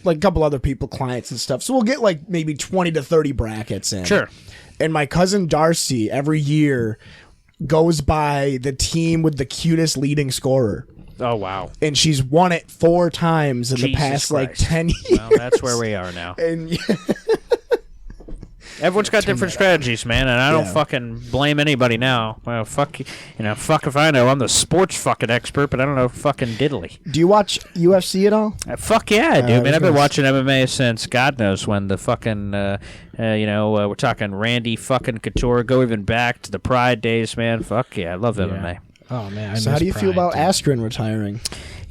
like a couple other people, clients and stuff. So we'll get like maybe 20 to 30 brackets in. Sure. And my cousin Darcy every year goes by the team with the cutest leading scorer. Oh, wow. And she's won it 4 times in the Jesus past like Christ. 10 years. Well, that's where we are now. And Everyone's got different strategies, man, and I don't Yeah. fucking blame anybody now. Well, fuck if I know. I'm the sports fucking expert, but I don't know fucking diddly. do you watch UFC at all? Fuck yeah, I do, I man. was I've been gonna watching MMA since God knows when. The fucking, we're talking Randy fucking Couture, go even back to the Pride days, man. Fuck yeah, I love MMA. Oh man. So how do you feel about Pride, Askren retiring?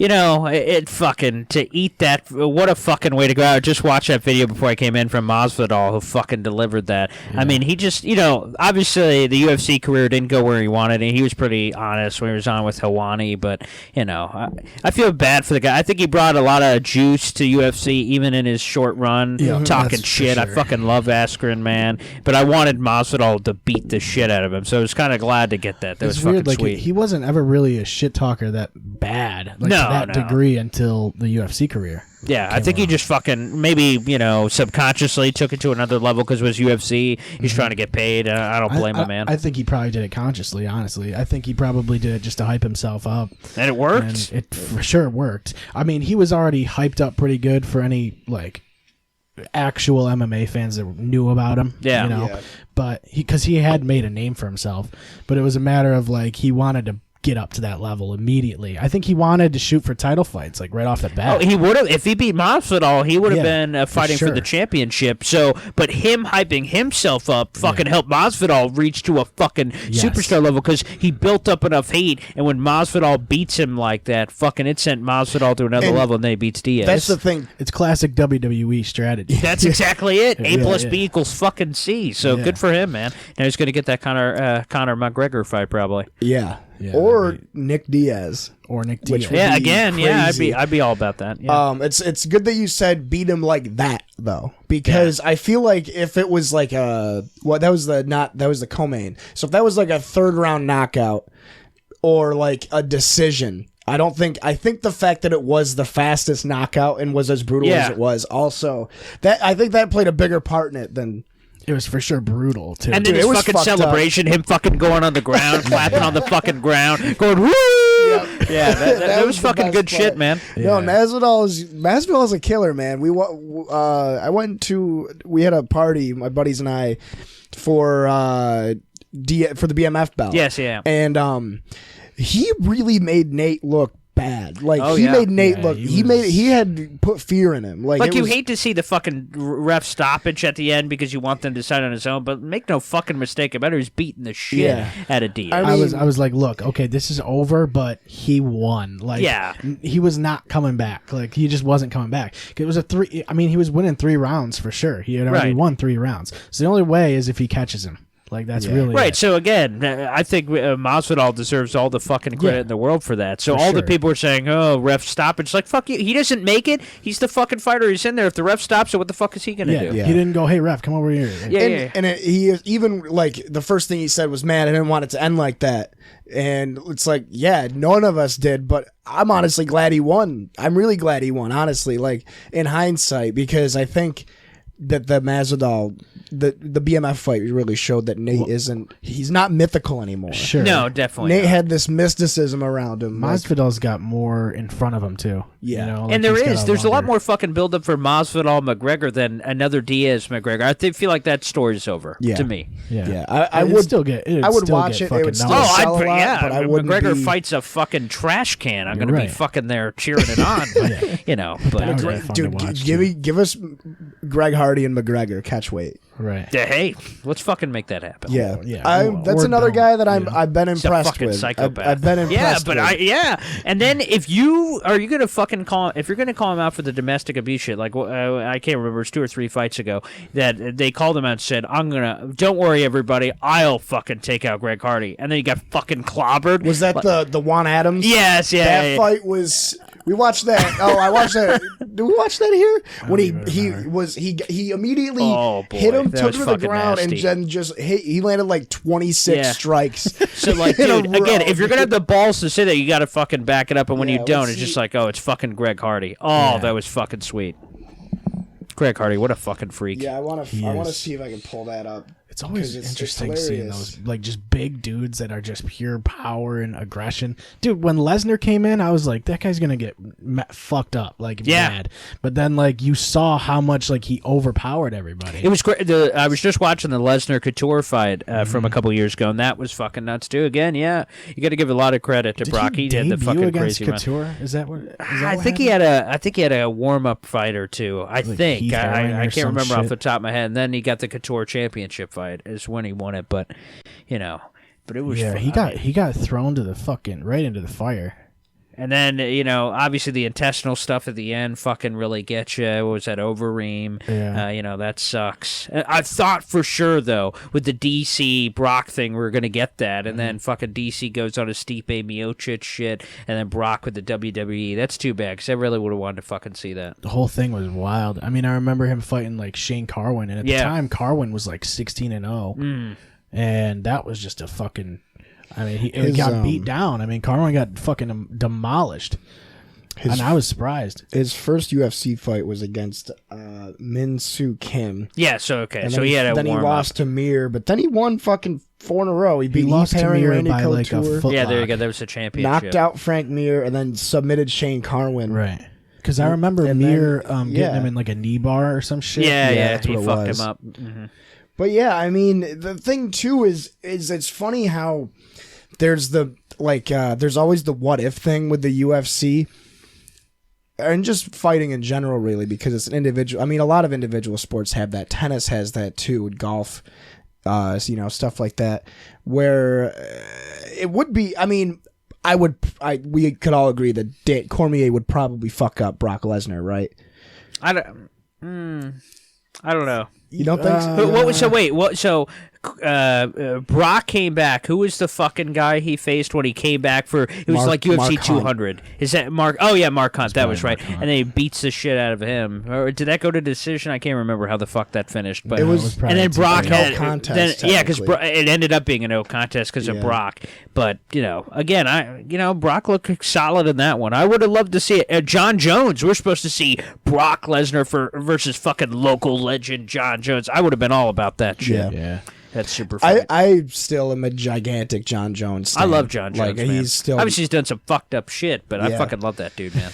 it fucking to eat that. What a fucking way to go out. Just watch that video before I came in from Masvidal, who fucking delivered that. I mean, he just, obviously the UFC career didn't go where he wanted, and he was pretty honest when he was on with Helwani. But I feel bad for the guy. I think he brought a lot of juice to UFC, even in his short run, talking shit. Sure. I fucking love Askren, man, but I wanted Masvidal to beat the shit out of him, so I was kind of glad to get that. That was fucking weird. sweet. He wasn't ever really a shit talker that bad, to that degree until the UFC career. Yeah, I think he just fucking maybe subconsciously took it to another level because it was UFC. He's trying to get paid. I don't blame him, man. I think he probably did it consciously. Honestly, I think he probably did it just to hype himself up, and it worked. And it for sure worked. I mean, he was already hyped up pretty good for any actual MMA fans that knew about him. But because he had made a name for himself, but it was a matter of he wanted to get up to that level immediately. I think he wanted to shoot for title fights right off the bat. Oh, he would have if he beat Masvidal. He would have been fighting for the championship. So, but him hyping himself up fucking helped Masvidal reach to a fucking superstar level because he built up enough heat. And when Masvidal beats him like that, fucking it sent Masvidal to another level, and then he beats Diaz. That's the thing. It's classic WWE strategy. That's exactly it. A plus B equals fucking C. So good for him, man. Now he's going to get that Conor McGregor fight probably. Yeah, or Nick Diaz. Yeah, again, crazy. I'd be all about that. Yeah. It's good that you said beat him like that though, because I feel like if it was that was the co-main. So if that was a third round knockout or a decision, I think the fact that it was the fastest knockout and was as brutal as it was also I think that played a bigger part in it than. It was for sure brutal too. And then his fucking celebration, him fucking going on the ground, clapping on the fucking ground, going woo! Yeah, that was fucking good shit, man. No, Masvidal is a killer, man. We had a party, my buddies and I, for the BMF belt. Yes, yeah. And he really made Nate look bad. Made Nate look. He had put fear in him. You hate to see the fucking ref stoppage at the end because you want them to decide on his own. But make no fucking mistake about it. He's beating the shit out of Diaz. I was like, look, okay, this is over, but he won. He was not coming back. He just wasn't coming back. It was he was winning 3 rounds for sure. He had already won 3 rounds. So the only way is if he catches him. That's really right. It. So again, I think Masvidal deserves all the fucking credit in the world for that. So all the people are saying, "Oh, ref stoppage." Fuck you. He doesn't make it. He's the fucking fighter. He's in there. If the ref stops it, what the fuck is he gonna do? Yeah. He didn't go, "Hey, ref, come over here." And he even the first thing he said was, "Man, I didn't want it to end like that." And it's none of us did, but I'm honestly glad he won. I'm really glad he won, honestly. In hindsight, because I think that the Masvidal, the BMF fight really showed that Nate he's not mythical anymore. Sure. No, definitely Nate had this mysticism around him. Masvidal's got more in front of him too. Yeah. And there's a lot more fucking build up for Masvidal McGregor than another Diaz McGregor. I feel like that story's over to me. Yeah. I would still get I would watch it. It would still sell a lot, but I wouldn't McGregor fights a fucking trash can. I'm going to be fucking there cheering it on. But, Dude, give us Greg Hardy and McGregor catch weight. Right. Hey, let's fucking make that happen. Yeah. That's another guy that I've been impressed with. Psychopath. I've been impressed. And then if you're gonna fucking call him out for the domestic abuse shit, I can't remember, it's 2 or 3 fights ago that they called him out and said, don't worry everybody, I'll fucking take out Greg Hardy, and then he got fucking clobbered. Was that the Juan Adams? Yes, yeah. That fight was. We watched that. Oh, I watched that. Did we watch that here? When he immediately hit him, took him to the ground, nasty. And then just hit. He landed 26 strikes. So dude, again, if you're gonna have the balls to say that, you got to fucking back it up. And when you don't, it's just it's fucking Greg Hardy. Oh, that was fucking sweet. Greg Hardy, what a fucking freak. Yeah, I want to see if I can pull that up. It's always interesting seeing those just big dudes that are just pure power and aggression. Dude, when Lesnar came in, I was like, that guy's gonna get fucked up, mad. But then you saw how much he overpowered everybody. It was great. I was just watching the Lesnar Couture fight from a couple years ago, and that was fucking nuts too. Again, you got to give a lot of credit to Brock. He did the fucking crazy Couture? run. Is that what? I think he had a warm up fight or two. I think I can't remember off the top of my head. And then he got the Couture championship fight is when he won it, but but it was he got thrown to the fucking right into the fire. And then, obviously the intestinal stuff at the end fucking really gets you. What was that, Overeem? Yeah. That sucks. I thought for sure, though, with the DC Brock thing, we were going to get that. And then fucking DC goes on a Stipe Miocic shit, and then Brock with the WWE. That's too bad, because I really would have wanted to fucking see that. The whole thing was wild. I mean, I remember him fighting like Shane Carwin, and at the time, Carwin was like 16-0. And that was just a fucking... I mean, he got beat down. I mean, Carwin got fucking demolished. And I was surprised. His first UFC fight was against Min Soo Kim. Yeah, so he had a Then he lost to Mir, but then he won fucking 4 in a row. He beat lost to Mir Randy by like a foot. Yeah, there you go. There was a championship. Knocked out Frank Mir and then submitted Shane Carwin. Right. Because I remember Mir getting him in like a knee bar or some shit. Yeah, that's he what it fucked was. him up. Mm-hmm. But yeah, I mean, the thing too is it's funny how there's there's always the what if thing with the UFC and just fighting in general, really, because it's an individual. I mean, a lot of individual sports have that. Tennis has that too, golf, stuff like that, where it would be. I mean, we could all agree that Cormier would probably fuck up Brock Lesnar, right? I don't know. You don't think so? Brock came back. Who was the fucking guy he faced when he came back for? It was like UFC Mark 200. Is that Mark? Oh yeah, Mark Hunt. That was right. Mark Hunt. And then he beats the shit out of him. Or did that go to decision? I can't remember how the fuck that finished. But It was and then Brock no had contest, because technically. it ended up being a no contest because of Brock. But again, Brock looked solid in that one. I would have loved to see it. John Jones. We're supposed to see Brock Lesnar versus fucking local legend John Jones. I would have been all about that shit. Yeah. That's super funny. I still am a gigantic John Jones stan. I love John Jones, man. He's still... Obviously, he's done some fucked up shit, but I fucking love that dude, man.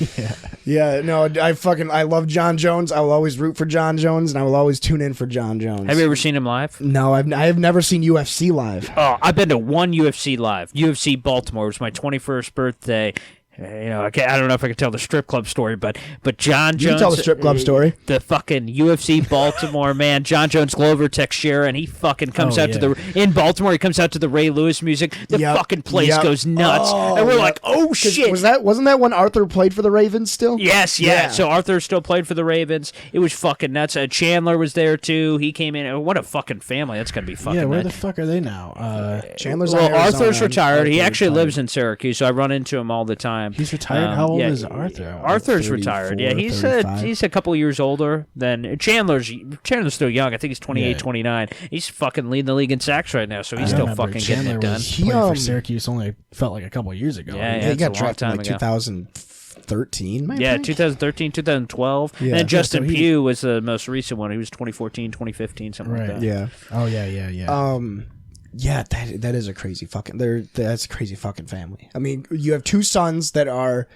Yeah, no, I love John Jones. I will always root for John Jones, and I will always tune in for John Jones. Have you ever seen him live? No, I have never seen UFC live. Oh, I've been to one UFC live. UFC Baltimore. It was my 21st birthday. I don't know if I can tell the strip club story, but John Jones. You can tell the strip club story. The fucking UFC Baltimore, man. John Jones Glover Teixeira, and he fucking comes out to in Baltimore. He comes out to the Ray Lewis music. The fucking place goes nuts, and we're like, oh shit! Wasn't that when Arthur played for the Ravens still? Yes, yeah. So Arthur still played for the Ravens. It was fucking nuts. Chandler was there too. He came in. What a fucking family. That's gonna be fucking. Yeah, where nuts. the fuck are they now? Chandler's. Well, in Arizona. Arthur's retired. He actually retired. lives in Syracuse, so I run into him all the time. He's retired. How old is Arthur? Arthur's 34, retired. Yeah, he's 35. a couple years older than Chandler's. Chandler's still young. I think he's 28, 29. He's fucking leading the league in sacks right now, so he's still fucking getting it done. He playing for Syracuse only felt like a couple of years ago. Yeah, he got it's a long drafted in time like ago. 2013. Yeah, 2013, 2012. Yeah. And then Justin so he- Pugh was the most recent one. He was 2014, 2015, something like that. Yeah. Oh yeah. Yeah, that is a crazy fucking. That's a crazy fucking family. I mean, you have two sons that are.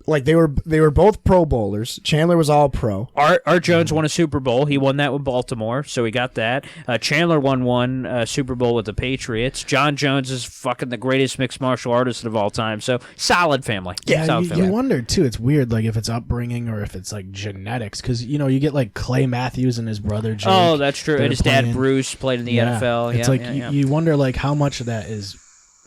Like they were both Pro Bowlers. Chandler was all pro. Art Jones won a Super Bowl. He won that with Baltimore, so he got that. Chandler won one Super Bowl with the Patriots. John Jones is fucking the greatest mixed martial artist of all time. So solid family. Yeah, solid family. you wonder too. It's weird, like if it's upbringing or if it's like genetics, because you get like Clay Matthews and his brother Jake. Oh, that's true. that And are his dad playing. Bruce played in the NFL. It's you wonder like how much of that is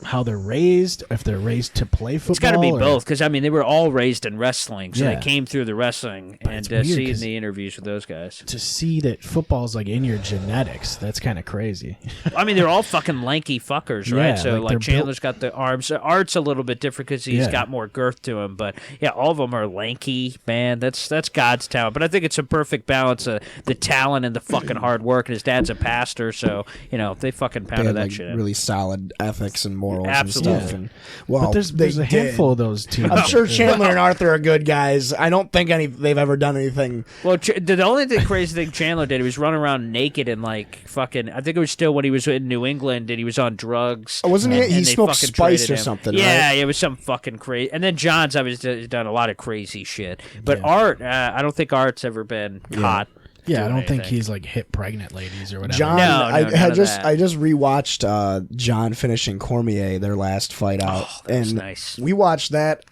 how they're raised, if they're raised to play football. It's got to be or- both, because I mean they were all raised in wrestling, so Yeah. they came through the wrestling. But And it's weird seeing 'cause- the interviews with those guys, To see that football's like in your genetics, that's kind of crazy. I mean they're all fucking lanky fuckers, right? Yeah, So like, they're Chandler's got the arms. Art's a little bit different because he's Yeah. got more girth to him, but yeah, all of them are lanky. Man, that's God's talent. But I think it's a perfect balance of the talent and the fucking hard work. And his dad's a pastor, so they fucking They pounded had that like shit in. really solid ethics and morals Absolutely. and stuff. And well, But there's they a did. handful of those teams. I'm sure Chandler and Arthur are good guys. I don't think they've ever done anything. Well, the only crazy thing Chandler did, he was running around naked and like fucking. I think it was still when he was in New England and he was on drugs. Wasn't he? And He they smoked fucking spice traded or him. something, Yeah, right? it was some fucking crazy. And then John's obviously done a lot of crazy shit. But Yeah. Art, I don't think Art's ever been caught. Yeah, I doing don't think anything. he's like hit pregnant ladies or whatever. John, No, I none of just that. I just rewatched John finishing Cormier their last fight out, that was and nice. we watched that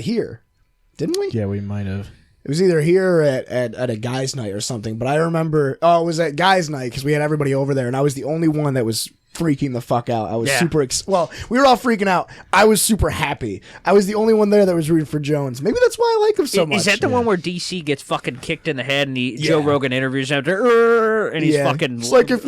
here, didn't we? Yeah, we might have. It was either here or at a guys' night or something. But I remember, it was at guys' night because we had everybody over there, and I was the only one that was freaking the fuck out. I was we were all freaking out. I was super happy. I was the only one there that was rooting for Jones. Maybe that's why I like him so much. Is that the one where DC gets fucking kicked in the head and Joe Rogan interviews him after, and he's fucking... It's like if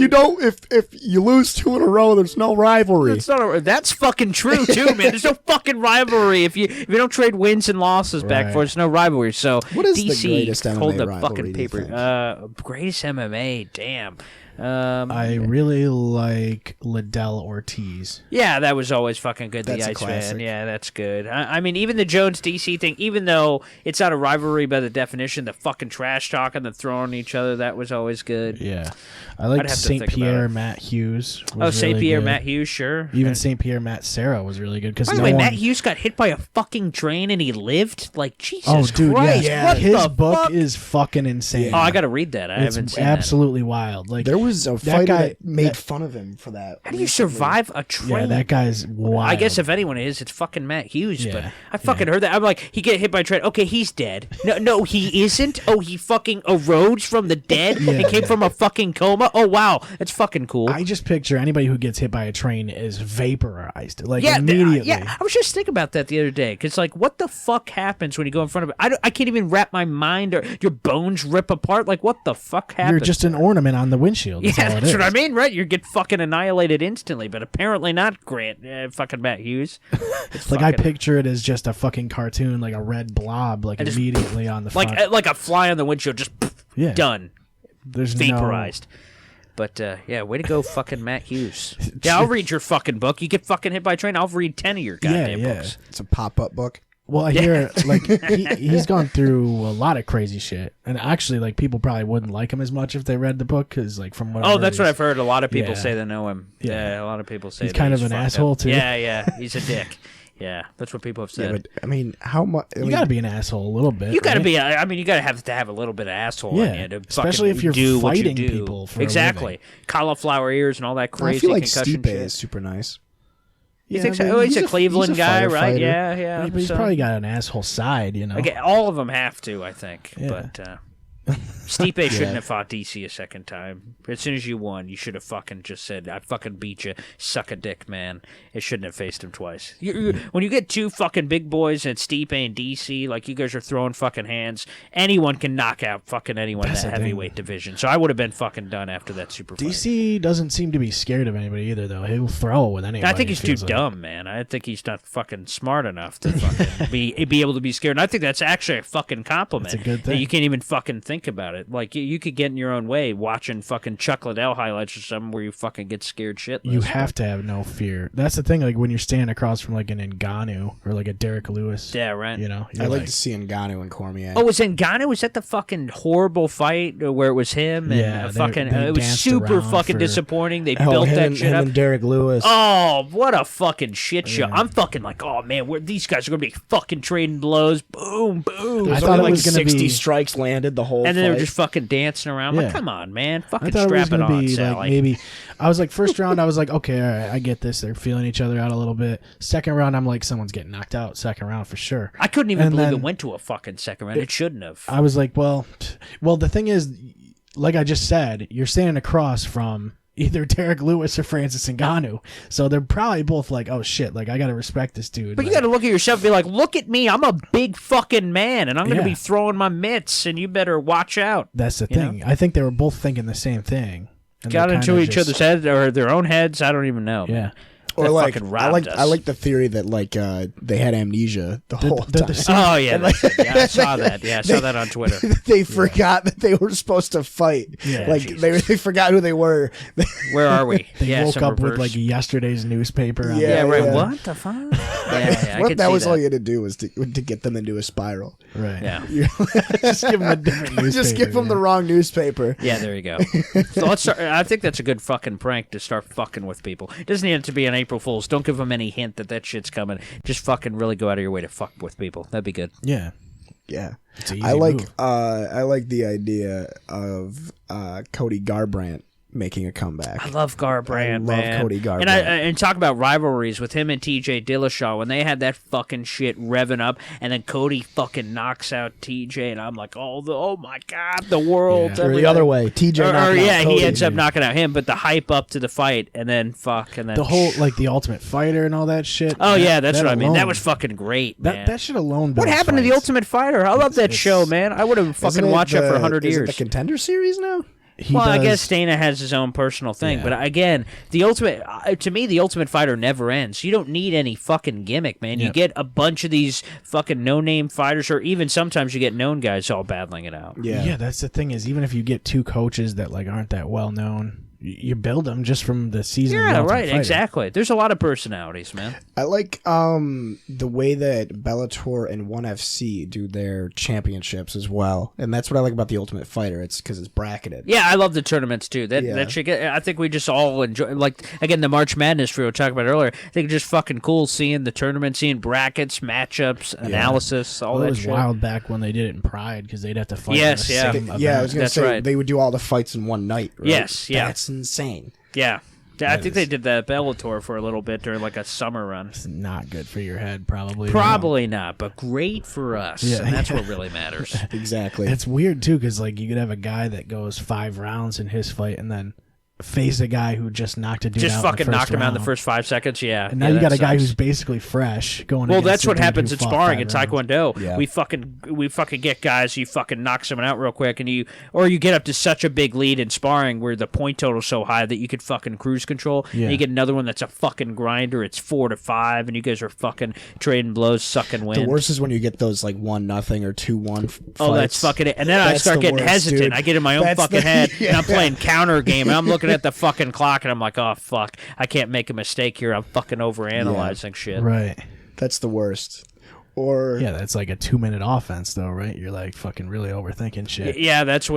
you lose 2 in a row, there's no rivalry. That's fucking true too, man. There's no fucking rivalry if you don't trade wins and losses back for it. There's no rivalry. So what is DC the greatest MMA hold the rivalry, fucking do you paper. think? Greatest MMA, damn. I really like Liddell Ortiz. Yeah, that was always fucking good. That's the a Iceman. classic. Yeah, that's good. I mean, even the Jones DC thing, even though it's not a rivalry by the definition, the fucking trash talking, the throwing each other, that was always good. Yeah, I like St. Pierre Matt Hughes. St. Pierre Matt Hughes, sure. Even St. Pierre Matt Serra was really good because by the way, Matt Hughes got hit by a fucking train and he lived. Like Jesus Christ! Yeah. What His the book fuck? is fucking insane. Oh, I gotta read that. I haven't seen absolutely wild. Like There was a fighter that made fun of him for that. How do you survive a train? Yeah, that guy's wild. I guess if anyone is, it's fucking Matt Hughes. But Yeah, I fucking heard that. I'm like, he get hit by a train. Okay, he's dead. No, he isn't. Oh, he fucking arose from the dead and came from a fucking coma. Oh wow, that's fucking cool. I just picture anybody who gets hit by a train is vaporized, like immediately. Yeah, I was just thinking about that the other day because, like, what the fuck happens when you go in front of it? I can't even wrap my mind. Or your bones rip apart. Like, what the fuck happens? You're just an ornament on the windshield. That's what I mean, right? You get fucking annihilated instantly, but apparently not fucking Matt Hughes. It's Like I picture it as just a fucking cartoon, like a red blob, like immediately on the front. like a fly on the windshield, just done, There's vaporized. But yeah, way to go, fucking Matt Hughes. Yeah, I'll read your fucking book. You get fucking hit by a train, I'll read 10 of your goddamn books. It's a pop-up book. Well, I hear like he's gone through a lot of crazy shit, and actually, like people probably wouldn't like him as much if they read the book because, like, from what I heard, that's what I've heard. A lot of people say they know him. Yeah, a lot of people say he's kind of an asshole up. too. Yeah, he's a dick. Yeah, that's what people have said. Yeah, but I mean, how much? You gotta be an asshole a little bit. You gotta right? be. I mean, you gotta have a little bit of asshole in you to especially if you're do what you fighting do. people for a exactly. living. Cauliflower ears and all that crazy I feel like concussion Stipe shit. is super nice. You think so? Oh, he's a Cleveland guy, right? firefighter. Yeah. But he's probably got an asshole side, you know. Okay, all of them have to, I think. Yeah. But Stipe shouldn't have fought DC a second time. As soon as you won, you should have fucking just said, I fucking beat you. Suck a dick, man. It shouldn't have faced him twice. When you get two fucking big boys and Stipe and DC, like you guys are throwing fucking hands, anyone can knock out fucking anyone in that heavyweight division. So I would have been fucking done after that super fight. DC doesn't seem to be scared of anybody either, though. He'll throw with anybody. I think he's too dumb, man. I think he's not fucking smart enough to fucking be able to be scared. And I think that's actually a fucking compliment. That's a good that thing. you can't even fucking think about it. Like, you could get in your own way watching fucking Chuck Liddell highlights or something where you fucking get scared shitless. You have to have no fear. That's the thing, like when you're standing across from like an Ngannou or like a Derek Lewis. Yeah, right. You know, I like to see Ngannou and Cormier. Oh, was Ngannou? Was that the fucking horrible fight where it was him and Yeah, fucking? they It was danced super around fucking for- disappointing. They built that shit him up. and Derek Lewis. Oh, what a fucking shit show! I'm fucking like, oh man, these guys are gonna be fucking trading blows, boom, boom. I I thought thought it like was gonna 60 be- strikes landed the whole and then fight. they're just fucking dancing around. Yeah. Like, come on, man, I fucking thought it was strap it gonna on, be Sally. like maybe. I was like first round. I was like, okay, all right, I get this. They're feeling each other out a little bit. Second round, I'm like, someone's getting knocked out. Second round for sure. I couldn't even And believe then- it went to a fucking second round. It shouldn't have. I was like, well, the thing is, like I just said, you're standing across from either Derek Lewis or Francis Ngannou, so they're probably both like, oh shit, like I gotta respect this dude. But you like, got to look at yourself and be like, look at me. I'm a big fucking man, and I'm going to Yeah. be throwing my mitts, and you better watch out. That's the you thing. I think they were both thinking the same thing. And Got they into kinda each just- other's heads or their own heads. I don't even know. Yeah. or That like fucking I robbed like us. I like the theory that like they had amnesia the whole they're time. the same- Oh yeah, yeah, I saw that. Yeah, I saw that on Twitter. They forgot that they were supposed to fight. Yeah. Like they forgot who they were. Where are we? They yeah, woke some up with reverse. like yesterday's newspaper. On Yeah, the- right. yeah. What the fuck? Yeah, I What could that see was that. all you had to do was to get them into a spiral. Right. Yeah. Just give them a different newspaper. Just give them the wrong newspaper. Yeah, there you go. So let's start. I think that's a good fucking prank to start fucking with people. It doesn't need it to be an April Fool's. Don't give them any hint that shit's coming. Just fucking really go out of your way to fuck with people. That'd be good. Yeah. Yeah. It's an I easy like move. I like the idea of Cody Garbrandt making a comeback. I love Garbrandt, I love man. Cody Garbrandt. And talk about rivalries with him and TJ Dillashaw when they had that fucking shit revving up, and then Cody fucking knocks out TJ, and I'm like, oh my god, the world. Yeah. Or the other way, TJ knocking out Cody. He ends up knocking out him, but the hype up to the fight, and then the whole like the Ultimate Fighter and all that shit. Oh yeah, that's what I mean. alone- That was fucking great, man. That should alone. What happened to the Ultimate Fighter? I love that show, man. I would have fucking watched that for 100 years. Is it the Contender Series now? I guess Dana has his own personal thing, but again, the Ultimate to me, the Ultimate Fighter never ends. You don't need any fucking gimmick, man. You get a bunch of these fucking no-name fighters, or even sometimes you get known guys all battling it out. Yeah, that's the thing is, even if you get two coaches that like aren't that well known, you build them just from the season. Yeah, of the Ultimate right, Fighter. exactly. There's a lot of personalities, man. I like the way that Bellator and ONE FC do their championships as well, and that's what I like about the Ultimate Fighter. It's because it's bracketed. Yeah, I love the tournaments too. That Yeah. that should get. I think we just all enjoy. Like again, the March Madness we were talking about earlier. I think it's just fucking cool seeing the tournament, seeing brackets, matchups, analysis, all Well, that it was shit. wild back when they did it in Pride because they'd have to fight. Yes, in the yeah. same Yeah, I event. was gonna That's say right. they would do all the fights in one night. Right? Yes, yeah. That's insane. Yeah. I think they did that Bellator for a little bit during like a summer run. It's not good for your head, probably. Probably not, but great for us. Yeah. And that's what really matters. Exactly. It's weird too because like you could have a guy that goes 5 rounds in his fight and then face a guy who just knocked a dude Just out fucking in the first knocked him out in the round. first 5 seconds. Yeah. And now Yeah, you got a that guy sucks. who's basically fresh going. Well, against that's the what dude happens who in fought sparring in 5 rounds. Taekwondo. Yeah. We fucking get guys. You fucking knock someone out real quick, and you get up to such a big lead in sparring where the point total's so high that you could fucking cruise control. Yeah. And you get another one that's a fucking grinder. It's 4-5, and you guys are fucking trading blows, sucking wind. The worst is when you get those like 1-0 or 2-1 fights. Oh, that's fucking it. And then I That's start the getting worst, hesitant. dude. I get in my own That's fucking the- head, yeah. and I'm playing counter game, and I'm looking at the fucking clock, and I'm like, oh, fuck. I can't make a mistake here. I'm fucking overanalyzing shit. Right. That's the worst. Or Yeah, that's like a 2-minute offense though, right? You're like fucking really overthinking shit. Yeah, that's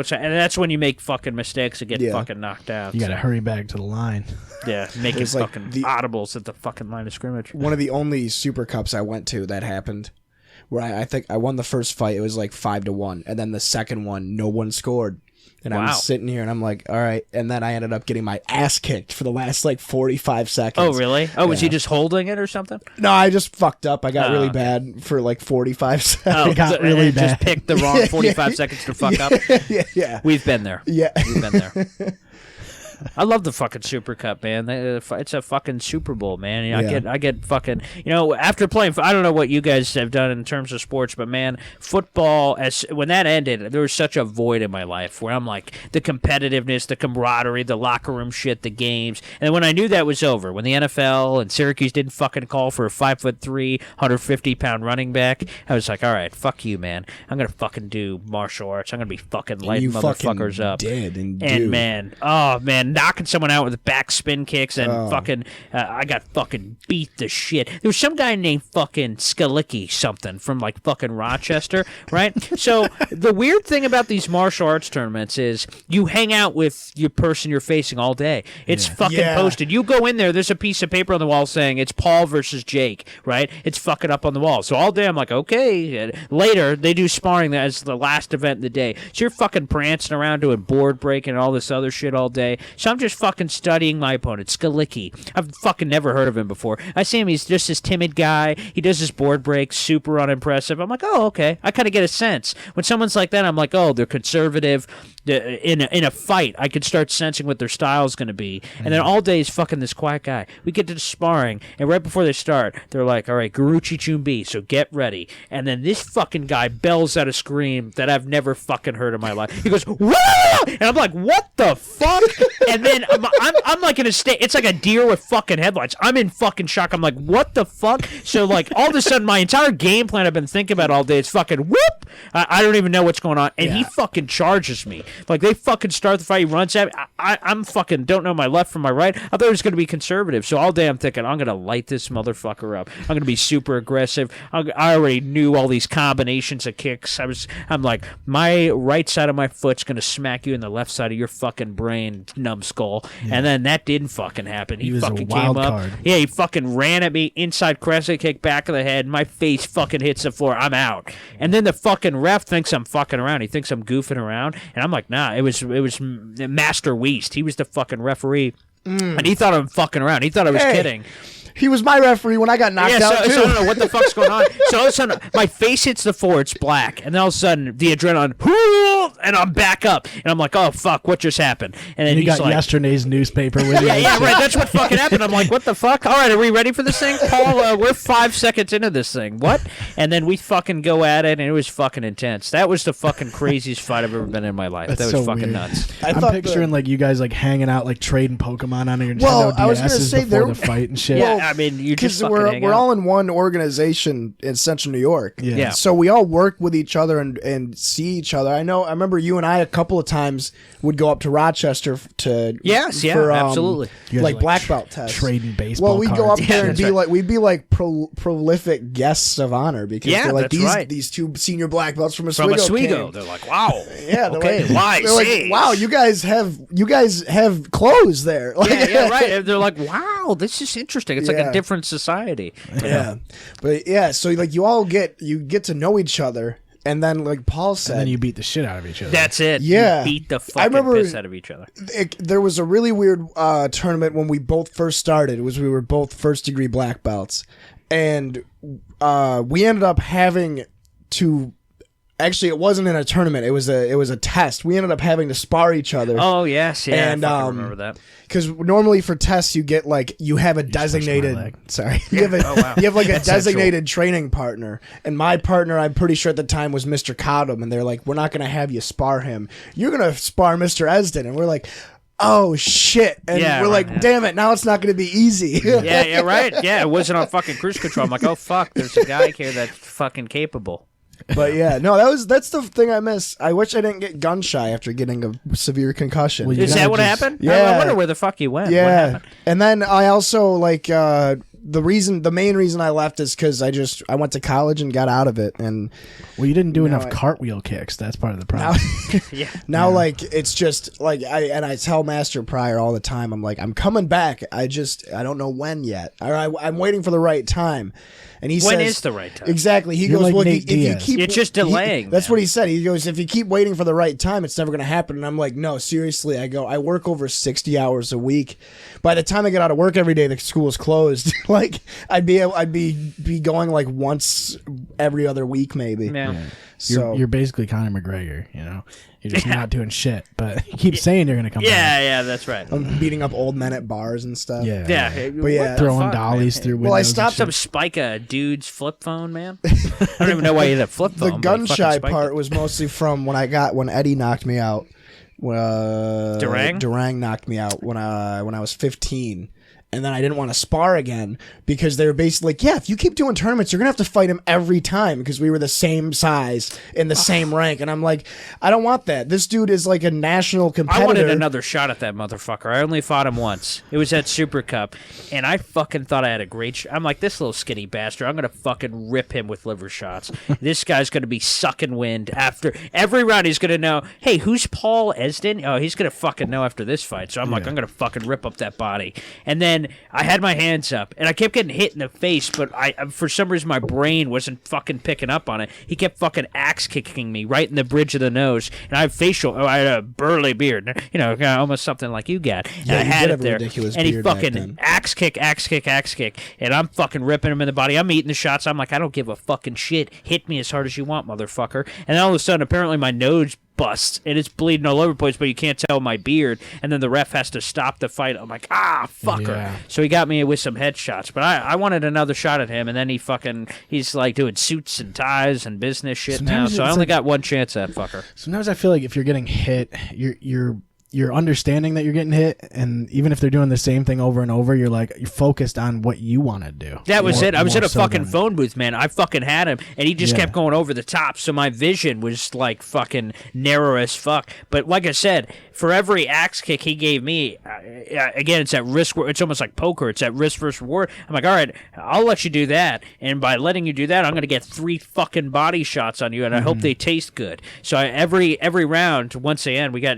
when you make fucking mistakes and get Yeah. fucking knocked out. You got to hurry back to the line. Yeah, making It's like fucking the- audibles at the fucking line of scrimmage. one of the only Super Cups I went to that happened, where I think I won the first fight. It was like 5-1, and then the second one, no one scored. And Wow. I'm sitting here, and I'm like, all right. And then I ended up getting my ass kicked for the last like 45 seconds. Oh, really? Oh, was he Yeah. just holding it or something? No, I just fucked up. I got Oh, really okay. bad for like 45 seconds. Oh, It got and really just bad. picked the wrong 45 seconds to fuck up. yeah. We've been there. Yeah. We've been there. I love the fucking Super Cup, man. It's a fucking Super Bowl, man. You know, Yeah. I get fucking, after playing, I don't know what you guys have done in terms of sports, but man, football, when that ended, there was such a void in my life where I'm like, the competitiveness, the camaraderie, the locker room shit, the games. And when I knew that was over, when the NFL and Syracuse didn't fucking call for a 5'3", 150-pound running back, I was like, all right, fuck you, man. I'm going to fucking do martial arts. I'm going to be fucking lighting you motherfuckers fucking up. did and And do. man, oh man, knocking someone out with back spin kicks and fucking, I got fucking beat the shit. There was some guy named fucking Skalicki something from like fucking Rochester, right? So the weird thing about these martial arts tournaments is you hang out with your person you're facing all day. It's fucking Yeah. posted. You go in there, there's a piece of paper on the wall saying it's Paul versus Jake, right? It's fucking up on the wall. So all day I'm like, okay. And later they do sparring as the last event of the day. So you're fucking prancing around doing board breaking and all this other shit all day. So I'm just fucking studying my opponent, Skalicki. I've fucking never heard of him before. I see him, he's just this timid guy. He does his board breaks, super unimpressive. I'm like, oh, okay. I kind of get a sense. When someone's like that, I'm like, oh, they're conservative. In a fight, I could start sensing what their style's going to be. And then all day is fucking this quiet guy. We get to the sparring, and right before they start, they're like, all right, Garuchi Chumbi, so get ready. And then this fucking guy bells out a scream that I've never fucking heard in my life. He goes, whoa! And I'm like, what the fuck? And then I'm like in a state, it's like a deer with fucking headlights. I'm in fucking shock. I'm like, what the fuck? So like all of a sudden my entire game plan I've been thinking about all day is fucking whoop. I don't even know what's going on. And he fucking charges me. Like they fucking start the fight. He runs at me. I'm fucking don't know my left from my right. I thought it was going to be conservative. So all day I'm thinking, I'm going to light this motherfucker up. I'm going to be super aggressive. I already knew all these combinations of kicks. I'm like, my right side of my foot's going to smack you in the left side of your fucking brain, numbskull. And then that didn't fucking happen. He was a fucking wild came up. card. Yeah, he fucking ran at me, inside crescent kick, back of the head. My face fucking hits the floor. I'm out. And then the fucking fucking ref thinks I'm fucking around. He thinks I'm goofing around, and I'm like, nah. It was Master Weast. He was the fucking referee, and he thought I'm fucking around. He thought I was kidding. He was my referee when I got knocked out, too. So I don't know what the fuck's going on. So all of a sudden, my face hits the floor. It's black. And then all of a sudden, the adrenaline, and I'm back up. And I'm like, oh, fuck, what just happened? And then You he's got like, yesterday's newspaper with you. yeah, right. That's what fucking happened. I'm like, what the fuck? All right, are we ready for this thing? Paul, we're 5 seconds into this thing. What? And then we fucking go at it, and it was fucking intense. That was the fucking craziest fight I've ever been in my life. That's that was so fucking weird. nuts. I'm picturing like you guys like hanging out, like trading Pokemon on your Nintendo Well, I was gonna DSs say before there- the fight and shit. Yeah, I mean, you just fucking hang we're out. all in one organization in Central New York. Yeah. So we all work with each other and see each other. I remember you and I a couple of times would go up to Rochester to Yes, yeah, for, absolutely. You guys like are, black belt tests. trading baseball Well, we'd go up cards. there and that's be right. like we'd be like prolific guests of honor because Yeah, they're like that's right. these two senior black belts from From Oswego. Oswego. They're like, wow. Yeah, they're Okay, like, why? They're like, Say. wow, you guys have clothes there. Like, Yeah, right. They're like, wow, this is interesting. It's like Yeah. a different society. Yeah, but yeah, so like you all get to know each other, and then like Paul said, And then you beat the shit out of each other. That's it. Yeah. You beat the I fucking remember- piss out of each other. there was a really weird tournament when we both first started. It was we were both first degree black belts, and we ended up having to. Actually, it wasn't in a tournament. It was a test. We ended up having to spar each other. Oh, yes. Yeah, And, I fucking remember that. Because normally for tests you get like you have a my designated leg. sorry you have Oh, wow. you have like a That's designated training partner, and my partner I'm pretty sure at the time was Mr. Cottom, and they're like, we're not gonna have you spar him, you're gonna spar Mr. Esden, and we're like, oh shit, and Yeah, we're right, like, yeah. damn it, now it's not gonna be easy. Yeah, right. Yeah, it wasn't on fucking cruise control. I'm like, oh, fuck, there's a guy here that's fucking capable. But yeah, no, that's the thing I miss. I wish I didn't get gun shy after getting a severe concussion. Well, you Is gotta that what just- happened? Yeah. I wonder where the fuck you went. What Yeah, happened? and then I also like the main reason I left is because I went to college and got out of it, and Well, you didn't do enough I- cartwheel kicks. That's part of the now problem. Yeah. now like it's just like I tell Master Pryor all the time, I'm like, I'm coming back. I don't know when yet. I'm waiting for the right time. And he When says, is the right time? Exactly. He You're goes, like well, Nate if you Diaz. keep, You're just delaying, that's man. what he said. He goes, if you keep waiting for the right time, it's never going to happen. And I'm like, no, seriously. I work over 60 hours a week. By the time I get out of work every day, the school is closed. Like I'd be going like once every other week, maybe. Yeah. So You're basically Conor McGregor, you know? You're just not doing shit, but you keep saying you're going to come back. Yeah, that's right. I'm beating up old men at bars and stuff. Yeah. Yeah. But yeah, Throwing dollies through windows. Well, I and stopped shit. Some spike a dude's flip phone, man. I don't even know why you had a flip phone. The but gun he fucking shy spiked part it. was mostly from when Eddie knocked me out. Durang? Durang knocked me out when I was 15. And then I didn't want to spar again because they were basically like, yeah, if you keep doing tournaments, you're going to have to fight him every time because we were the same size in the same rank. And I'm like, I don't want that. This dude is like a national competitor. I wanted another shot at that motherfucker. I only fought him once. It was at Super Cup, and I fucking thought I had a great I'm like, this little skinny bastard, I'm going to fucking rip him with liver shots. This guy's going to be sucking wind. After every round, he's going to know, hey, who's Paul Esden? Oh, he's going to fucking know after this fight. So I'm like, I'm going to fucking rip up that body. And then I had my hands up, and I kept getting hit in the face, but for some reason my brain wasn't fucking picking up on it. He kept fucking axe kicking me right in the bridge of the nose, and I had a burly beard, you know, almost something like you got. And Yeah, I you had did it have a there, ridiculous and he beard back fucking then. axe kick, and I'm fucking ripping him in the body. I'm eating the shots. I'm like, I don't give a fucking shit. Hit me as hard as you want, motherfucker. And then all of a sudden, apparently my nose busts and it's bleeding all over the place, but you can't tell my beard. And then the ref has to stop the fight. I'm like, fucker. Yeah. So he got me with some headshots, but I wanted another shot at him. And then he's like doing suits and ties and business shit Sometimes now. So I it's only like- got one chance at that fucker. Sometimes I feel like if you're getting hit, you're understanding that you're getting hit, and even if they're doing the same thing over and over, you're focused on what you want to do. That was it. I was in a more so fucking than- phone booth, man. I fucking had him, and he just Yeah. kept going over the top, so my vision was like fucking narrow as fuck. But like I said, for every axe kick he gave me, again, it's at risk. It's almost like poker. It's at risk versus reward. I'm like, all right, I'll let you do that, and by letting you do that, I'm gonna get 3 fucking body shots on you, and I hope they taste good. So every round, once they end, we got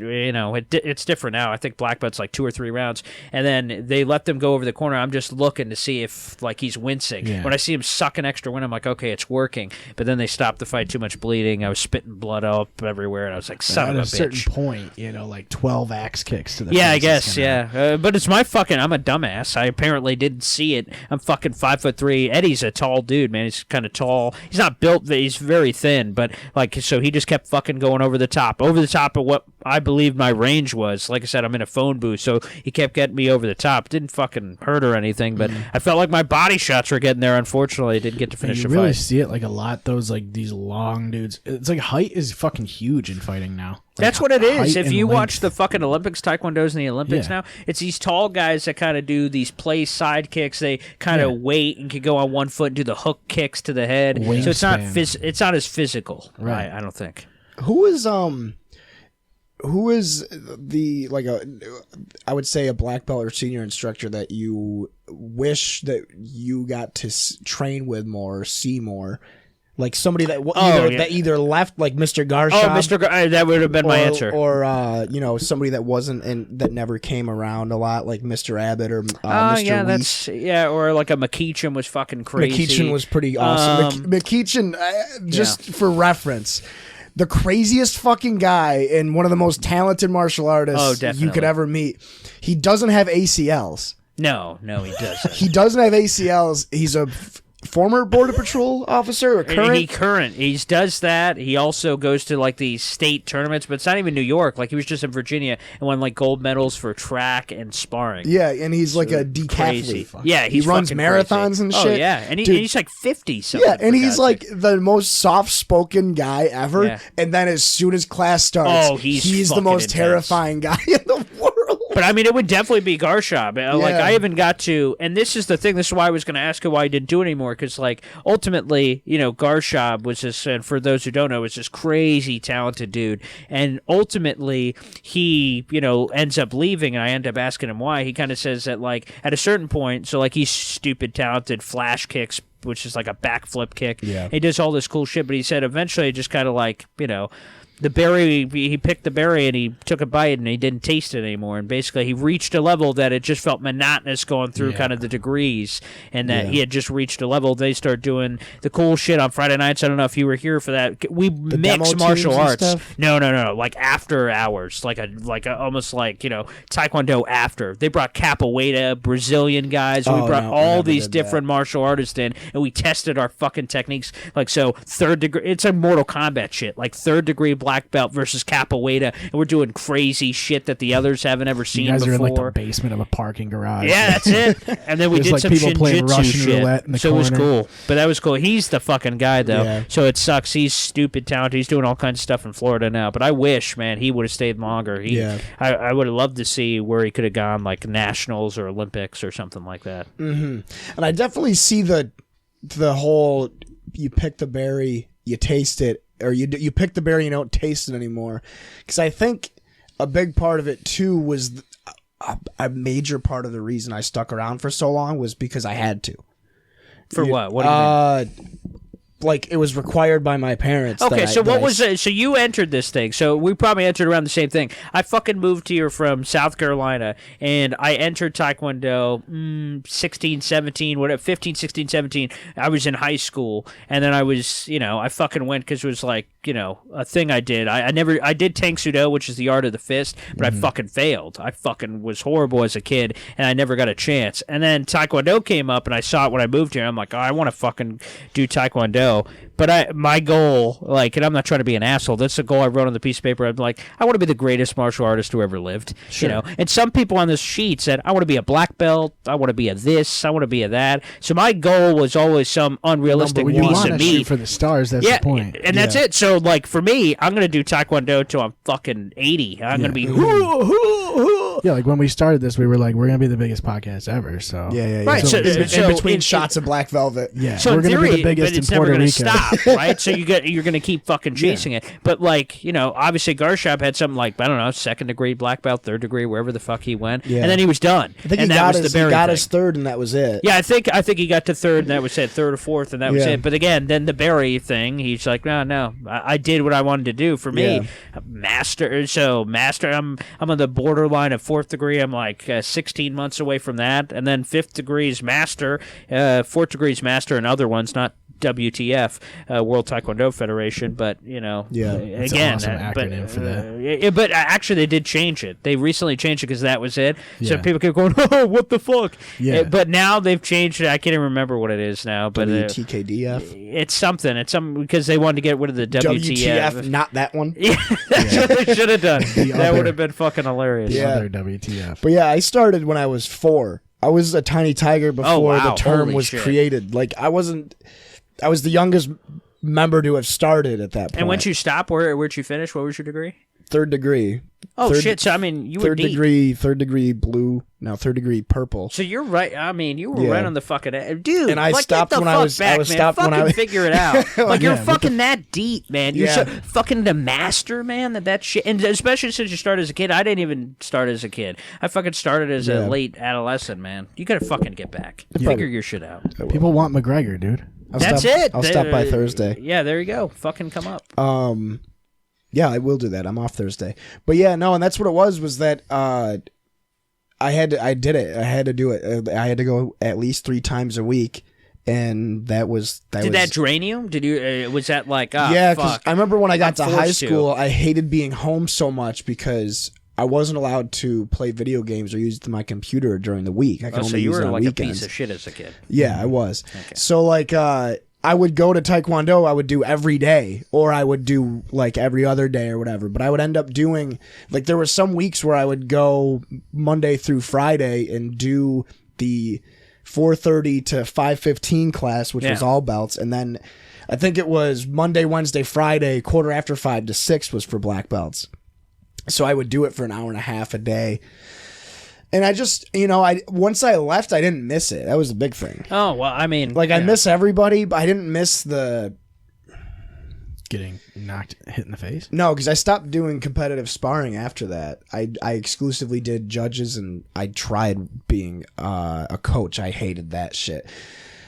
it's different now. I think black belt's like 2 or 3 rounds, and then they let them go over the corner. I'm just looking to see if like he's wincing. Yeah. When I see him sucking extra wind, I'm like, okay, it's working. But then they stopped the fight. Too much bleeding. I was spitting blood up everywhere, and I was like, son At of a a certain bitch. point, like 12 axe kicks to the Yeah, face I guess, is gonna- yeah. But it's my fucking... I'm a dumbass. I apparently didn't see it. I'm fucking 5'3". Eddie's a tall dude, man. He's kind of tall. He's not built... He's very thin, but, like, so he just kept fucking going over the top of what I believe my range was. Like I said, I'm in a phone booth, so he kept getting me over the top. Didn't fucking hurt or anything, but I felt like my body shots were getting there. Unfortunately, I didn't get to And finish you the really fight. see it like a lot. Those like these long dudes. It's like height is fucking huge in fighting now. Like, That's what it is. height If and you length. watch the fucking Olympics, Taekwondo's in the Olympics Yeah. now, it's these tall guys that kind of do these play side kicks. They kind of wait and can go on one foot and do the hook kicks to the head. So it's not Wingspan. it's not as physical, Right. I don't think. Who is the like I would say a black belt or senior instructor that you wish that you got to train with more or see more? Like somebody that that either left, like Mr. Garshab. Oh, that would have been my answer. Or somebody that wasn't and that never came around a lot, like Mr. Abbott or Mr. yeah, Weiss. or like a McEachin was fucking crazy. McEachin was pretty awesome. McEachin, for reference, the craziest fucking guy and one of the most talented martial artists you could ever meet. He doesn't have ACLs. No, he doesn't. He doesn't have ACLs. He's a former Border Patrol officer or current? He does that. He also goes to like these state tournaments, but it's not even New York. Like he was just in Virginia and won like gold medals for track and sparring. Yeah, and he's like a Crazy. decathlete. Yeah, he runs marathons and shit. Oh yeah, and he's like 50 something. Yeah, and he's like the most soft-spoken guy ever. Yeah. And then as soon as class starts, he's the fucking most intense. terrifying guy in the world. But I mean, it would definitely be Garshab. Like Yeah. I even got to, and this is the thing. This is why I was going to ask you why he didn't do it anymore. Because like ultimately, Garshab was this, and for those who don't know, was this crazy talented dude. And ultimately, he ends up leaving, and I end up asking him why. He kind of says that like at a certain point, so like he's stupid talented, flash kicks, which is like a backflip kick. Yeah. He does all this cool shit, but he said eventually, it just kind of like the berry, he picked the berry and he took a bite and he didn't taste it anymore. And basically he reached a level that it just felt monotonous going through kind of the degrees, and that he had just reached a level. They start doing the cool shit on Friday nights. I don't know if you were here for that. We mix martial arts. No. Like after hours, like almost like, Taekwondo after. They brought capoeira, Brazilian guys. We brought all these different martial artists in, and we tested our fucking techniques. Like, so third degree, it's a Mortal Kombat shit. Like third degree black belt versus capoeira, and we're doing crazy shit that the others haven't ever seen You guys before. are in like the basement of a parking garage. Yeah, that's it. And then we There's, did like, some people playing shinjitsu Russian shit. roulette in the So it was corner. cool. But that was cool. He's the fucking guy, though. Yeah. So it sucks. He's stupid talented. He's doing all kinds of stuff in Florida now. But I wish, man, he would have stayed longer. I would have loved to see where he could have gone, like nationals or Olympics or something like that. And I definitely see the whole you pick the berry, you taste it, or you pick the berry, you don't taste it anymore. Because I think a big part of it too was a major part of the reason I stuck around for so long was because I had to. For what? What do you mean? Like it was required by my parents. Okay, so what was it? So you entered this thing. So we probably entered around the same thing. I fucking moved here from South Carolina, and I entered Taekwondo 16, 17, whatever, 15, 16, 17. I was in high school, and then I was, I fucking went because it was like, a thing I did. I did Tang Sudo, which is the art of the fist, but I fucking failed. I fucking was horrible as a kid, and I never got a chance. And then Taekwondo came up, and I saw it when I moved here. I'm like, oh, I want to fucking do Taekwondo. But my goal, like, and I'm not trying to be an asshole, that's a goal I wrote on the piece of paper. I'm like, I want to be the greatest martial artist who ever lived. Sure. And some people on this sheet said, I want to be a black belt, I want to be a this, I want to be a that. So my goal was always some unrealistic you piece want of to shoot meat. for the stars. That's the point. And that's it. So, like, for me, I'm going to do Taekwondo till I'm fucking 80. I'm going to be, Yeah, like when we started this, we were like, we're gonna be the biggest podcast ever. So Yeah. Right, So in between shots of Black Velvet. yeah, So we're in gonna theory, be the biggest but it's in never Puerto going Rico. to stop, right? So you're going to keep fucking chasing it. But like, obviously Garshop had something like, I don't know, 2nd degree, black belt, 3rd degree, wherever the fuck he went, Yeah. and then he was done. I think and he that got was his, the he Barry got thing. his 3rd, and that was it. Yeah, I think he got to 3rd, and that was it, 3rd or 4th, and that was Yeah. it. But again, then the Barry thing, he's like, no, I did what I wanted to do. For me, Yeah. master, I'm on the borderline of 4th degree. I'm like 16 months away from that, and then 5th degree is master, 4th degree is master, and other ones, not WTF, World Taekwondo Federation, but Yeah. It's an again, awesome acronym for that. But actually, they did change it. They recently changed it because that was it. So Yeah. people kept going, "Oh, what the fuck?" Yeah. But now they've changed it. I can't even remember what it is now. But WTKDF. it's something. It's something because they wanted to get rid of the WTF. WTF, not that one. Yeah, that's what they should have done. That other- would have been fucking hilarious. Yeah. Other WTF. But yeah, I started when I was 4. I was a tiny tiger before wow. the term Holy was shit. created. Like I was the youngest member to have started at that point. And once you stop, where'd you finish? What was your degree? 3rd degree. Oh Third- shit! So I mean, you were 3rd deep. degree, 3rd degree blue. Now 3rd degree purple. So you're right. I mean, you were Yeah. right on the fucking dude. And I like, stopped get the when I fuck was- back, I was man. stopped when fucking I- figure it out. Like you're Yeah, fucking that deep, man. You're so Yeah. fucking the master, man. That shit, and especially since you started as a kid. I didn't even start as a kid. I fucking started as Yeah. a late adolescent, man. You gotta fucking get back. Figure your shit out. People want McGregor, dude. That's stop, it. I'll stop by Thursday. Yeah, there you go. Fucking come up. Yeah, I will do that. I'm off Thursday. But yeah, no, and that's what it was that I did it. I had to do it. I had to go at least 3 times a week, and that was Did that drain you? Did you? Was that like? yeah, because fuck. I remember when I got I'm to high forced to. school, I hated being home so much because I wasn't allowed to play video games or use my computer during the week. I could Oh, so only you use were it on like weekends. a piece of shit as a kid. Yeah, I was. So like I would go to Taekwondo, I would do every day, or I would do like every other day or whatever. But I would end up doing like there were some weeks where I would go Monday through Friday and do the 4:30 to 5:15 class, which was Yeah. all belts, and then I think it was Monday, Wednesday, Friday, 5:15 to 6 was for black belts. So I would do it for an hour and a half a day. And I just, once I left, I didn't miss it. That was the big thing. Oh well, I mean, Like, I yeah. miss everybody, but I didn't miss the... Getting hit in the face. No, because I stopped doing competitive sparring after that. I exclusively did judges, and I tried being a coach. I hated that shit.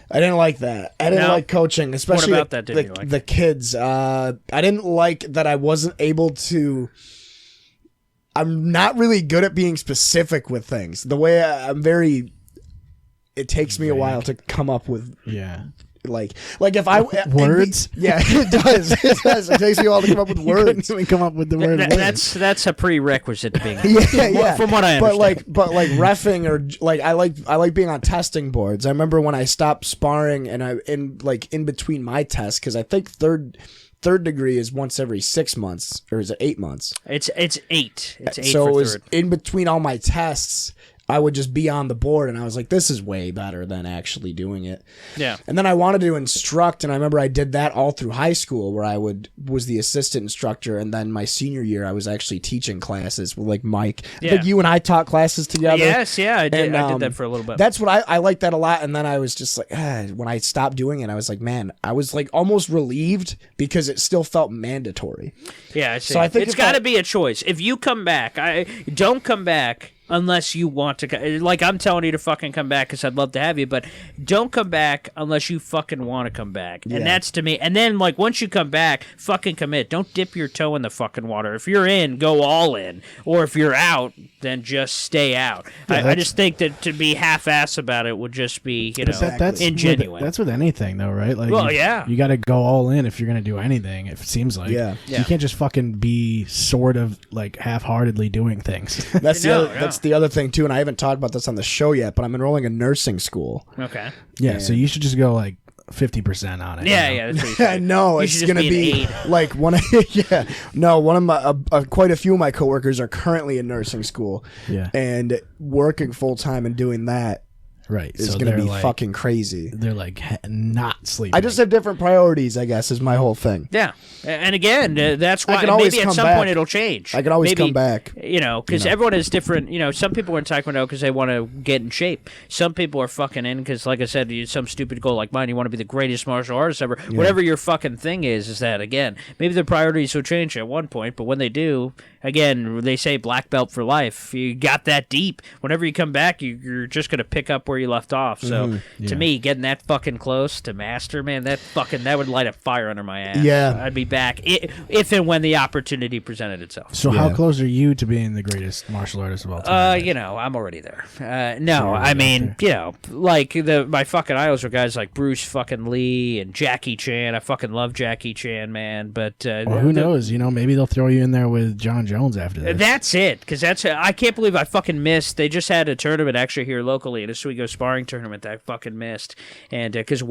I didn't like that. I didn't Now, like coaching, especially about that didn't you like? the kids. I didn't like that I wasn't able to... I'm not really good at being specific with things. The way I'm very... It takes me a while to come up with... Yeah. Like if I Words? yeah, it does. It does. It takes me a while to come up with Couldn't words. even come up with the word. words. That's a prerequisite to being. Yeah. From what I understand. But like reffing or like I like being on testing boards. I remember when I stopped sparring and in between my tests, because I think third degree is once every 6 months, or is it 8 months? It's 8. It's 8 So for it was third. in between all my tests. I would just be on the board, and I was like, this is way better than actually doing it. Yeah. And then I wanted to instruct, and I remember I did that all through high school, where I was the assistant instructor, and then my senior year I was actually teaching classes with like Mike. I think Yeah. you and I taught classes together. Yes, yeah, I did. And, I did that for a little bit. That's what I liked that a lot, and then I was just like, when I stopped doing it, I was like, man, I was like almost relieved because it still felt mandatory. Yeah, I see. So I think it's if got to I- be a choice. If you come back, don't come back unless you want to. Like, I'm telling you to fucking come back because I'd love to have you, but don't come back unless you fucking want to come back. And Yeah. that's to me. And then, like, once you come back, fucking commit. Don't dip your toe in the fucking water. If you're in, go all in. Or if you're out, then just stay out. I just think that to be half-ass about it would just be, That's ingenuine. That's with anything, though, right? Like, Well, yeah. you got to go all in if you're gonna do anything. It seems like, Yeah. you can't just fucking be sort of like half-heartedly doing things. That's No, that's the other thing too, and I haven't talked about this on the show yet, but I'm enrolling in nursing school. Okay. yeah, so you should just go like 50% on it. Yeah, you know? yeah. That's what you I should. know You it's should just gonna be an be aide. like one of my quite a few of my coworkers are currently in nursing school, Yeah. and working full time and doing that. Right. is So going to they're be like, fucking crazy. They're like not sleeping. I just have different priorities, I guess, is my whole thing. Yeah, and again, that's I why can always maybe at come some back. point it'll change. I can always Maybe, come back. Because everyone is different. Some people are in Taekwondo because they want to get in shape. Some people are fucking in because, like I said, some stupid goal like mine, you want to be the greatest martial artist ever. Yeah. Whatever your fucking thing is that, again, maybe the priorities will change at one point, but when they do, again, they say black belt for life. You got that deep. Whenever you come back, you're just going to pick up where you left off. So, to me, getting that fucking close to master, man, that would light a fire under my ass. Yeah. I'd be back if and when the opportunity presented itself. So how close are you to being the greatest martial artist of all time? I'm already there. No, I mean, like my fucking idols are guys like Bruce fucking Lee and Jackie Chan. I fucking love Jackie Chan, man. But who knows? Maybe they'll throw you in there with John Jones after this. That's it, because I can't believe I fucking missed. They just had a tournament actually here locally, an Oswego sparring tournament that I fucking missed, and because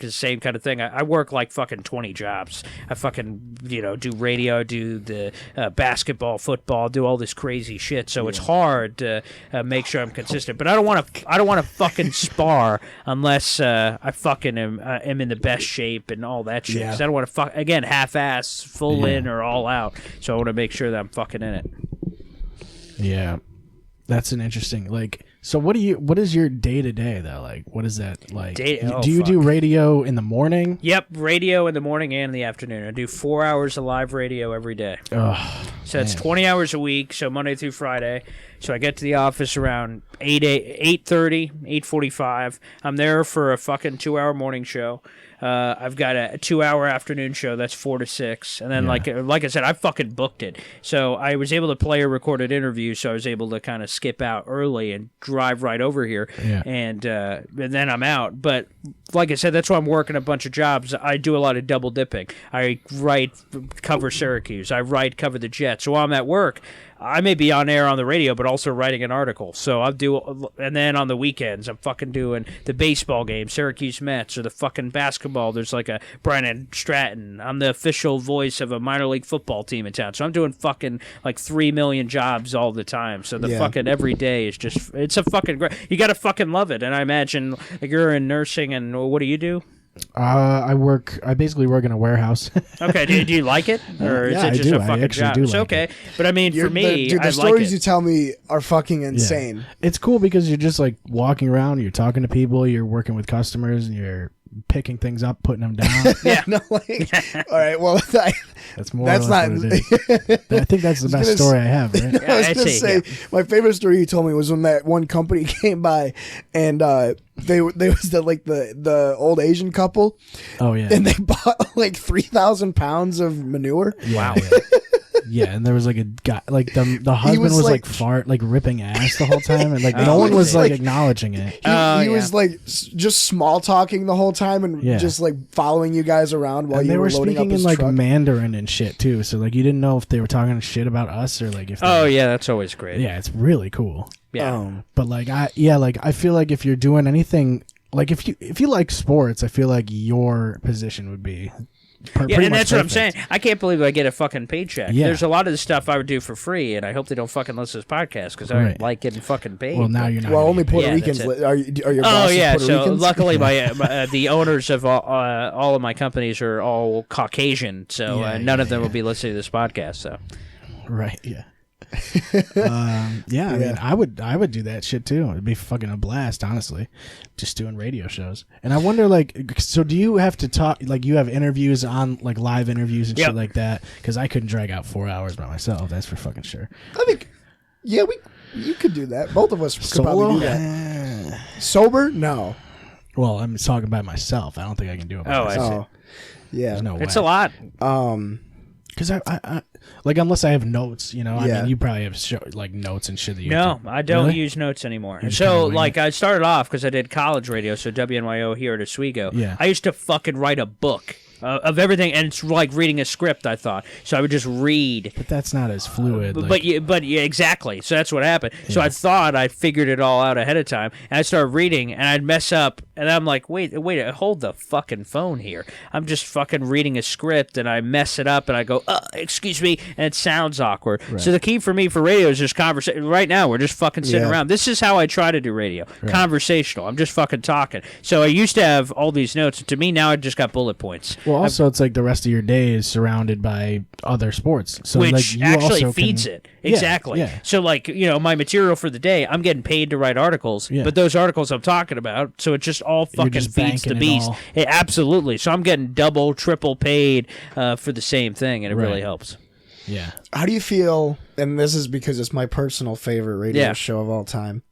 same kind of thing. I work like fucking 20 jobs. I fucking do radio, do the basketball, football, do all this crazy shit. So it's hard to make sure I'm consistent. But I don't want to fucking spar unless I fucking am in the best shape and all that shit. 'Cause I don't want to half-ass, full in or all out. So I want to make sure that I'm fucking in it. Yeah, that's an interesting So what is your day to day though? Like, what is that like? Do you do radio in the morning? Yep, radio in the morning and in the afternoon. I do 4 hours of live radio every day. Oh, so it's 20 hours a week, so Monday through Friday. So I get to the office around 8:30, 8:45. I'm there for a fucking 2-hour morning show. I've got a 2-hour afternoon show that's 4 to 6, and then like I said, I fucking booked it. So I was able to play a recorded interview, so I was able to kind of skip out early and drive right over here, and then I'm out. But like I said, that's why I'm working a bunch of jobs. I do a lot of double dipping. I cover Syracuse. I cover the Jets. So while I'm at work, I may be on air on the radio, but also writing an article. So and then on the weekends, I'm fucking doing the baseball game, Syracuse Mets, or the fucking basketball. There's like a Brandon Stratton. I'm the official voice of a minor league football team in town. So I'm doing fucking like 3 million jobs all the time. So the fucking every day is just, it's a fucking great, you got to fucking love it. And I imagine like you're in nursing, and what do you do? I basically work in a warehouse. Okay, do you like it, or is it just a fucking job? It's okay, but I mean, for me, the stories you tell me are fucking insane. Yeah. It's cool because you're just like walking around, you're talking to people, you're working with customers, and you're picking things up, putting them down. Yeah. No, all right. Well, that's more. That's not. What it is. I think that's the best story I have. Right? I was gonna say my favorite story you told me was when that one company came by, and they was the old Asian couple. Oh yeah. And they bought like 3,000 pounds of manure. Wow. Yeah, and there was like a guy, like the husband was like ripping ass the whole time, and like no one was like acknowledging it. He was like just small talking the whole time, and just like following you guys around while you were loading up his truck. They were speaking in like Mandarin and shit too, so like you didn't know if they were talking shit about us or like if. That's always great. Yeah, it's really cool. Yeah, but like I feel like if you're doing anything, like if you like sports, I feel like your position would be. And that's what I'm saying. I can't believe I get a fucking paycheck. Yeah. There's a lot of the stuff I would do for free, and I hope they don't fucking listen to this podcast because I don't like getting fucking paid. Well, now you're not. Well, only Puerto Ricans. Are your bosses Puerto so Ricans? Luckily, the owners of all of my companies are all Caucasian, so none of them will be listening to this podcast. So, right, yeah. I mean, I would do that shit too. It'd be fucking a blast, honestly, just doing radio shows. And I wonder, like, so do you have to talk? Like, you have interviews on, like, live interviews and shit like that? Because I couldn't drag out 4 hours by myself. That's for fucking sure. I think, you could do that. Both of us could probably do that. Sober? No. Well, I'm talking about myself. I don't think I can do it. By myself. I see. Yeah, there's no way. It's a lot. Because I like, unless I have notes, I mean, you probably have like notes and shit that you. No, I don't use notes anymore. So, like, I started off because I did college radio, so WNYO here at Oswego. Yeah. I used to fucking write a book of everything, and it's like reading a script, I thought. So I would just read. But that's not as fluid. But exactly. So that's what happened. Yeah. So I thought I figured it all out ahead of time, and I started reading, and I'd mess up And I'm like, wait, hold the fucking phone here. I'm just fucking reading a script and I mess it up and I go, excuse me, and it sounds awkward. Right. So the key for me for radio is just conversation. Right now, we're just fucking sitting around. This is how I try to do radio. Right. Conversational. I'm just fucking talking. So I used to have all these notes. To me, now I just got bullet points. Well, also, it's like the rest of your day is surrounded by other sports. So which like, you actually also feeds it. Exactly. Yeah. So, like, my material for the day, I'm getting paid to write articles, but those articles I'm talking about, so it just all fucking feeds the beast. Absolutely. So I'm getting double, triple paid for the same thing, and it really helps. Yeah. How do you feel, and this is because it's my personal favorite radio show of all time,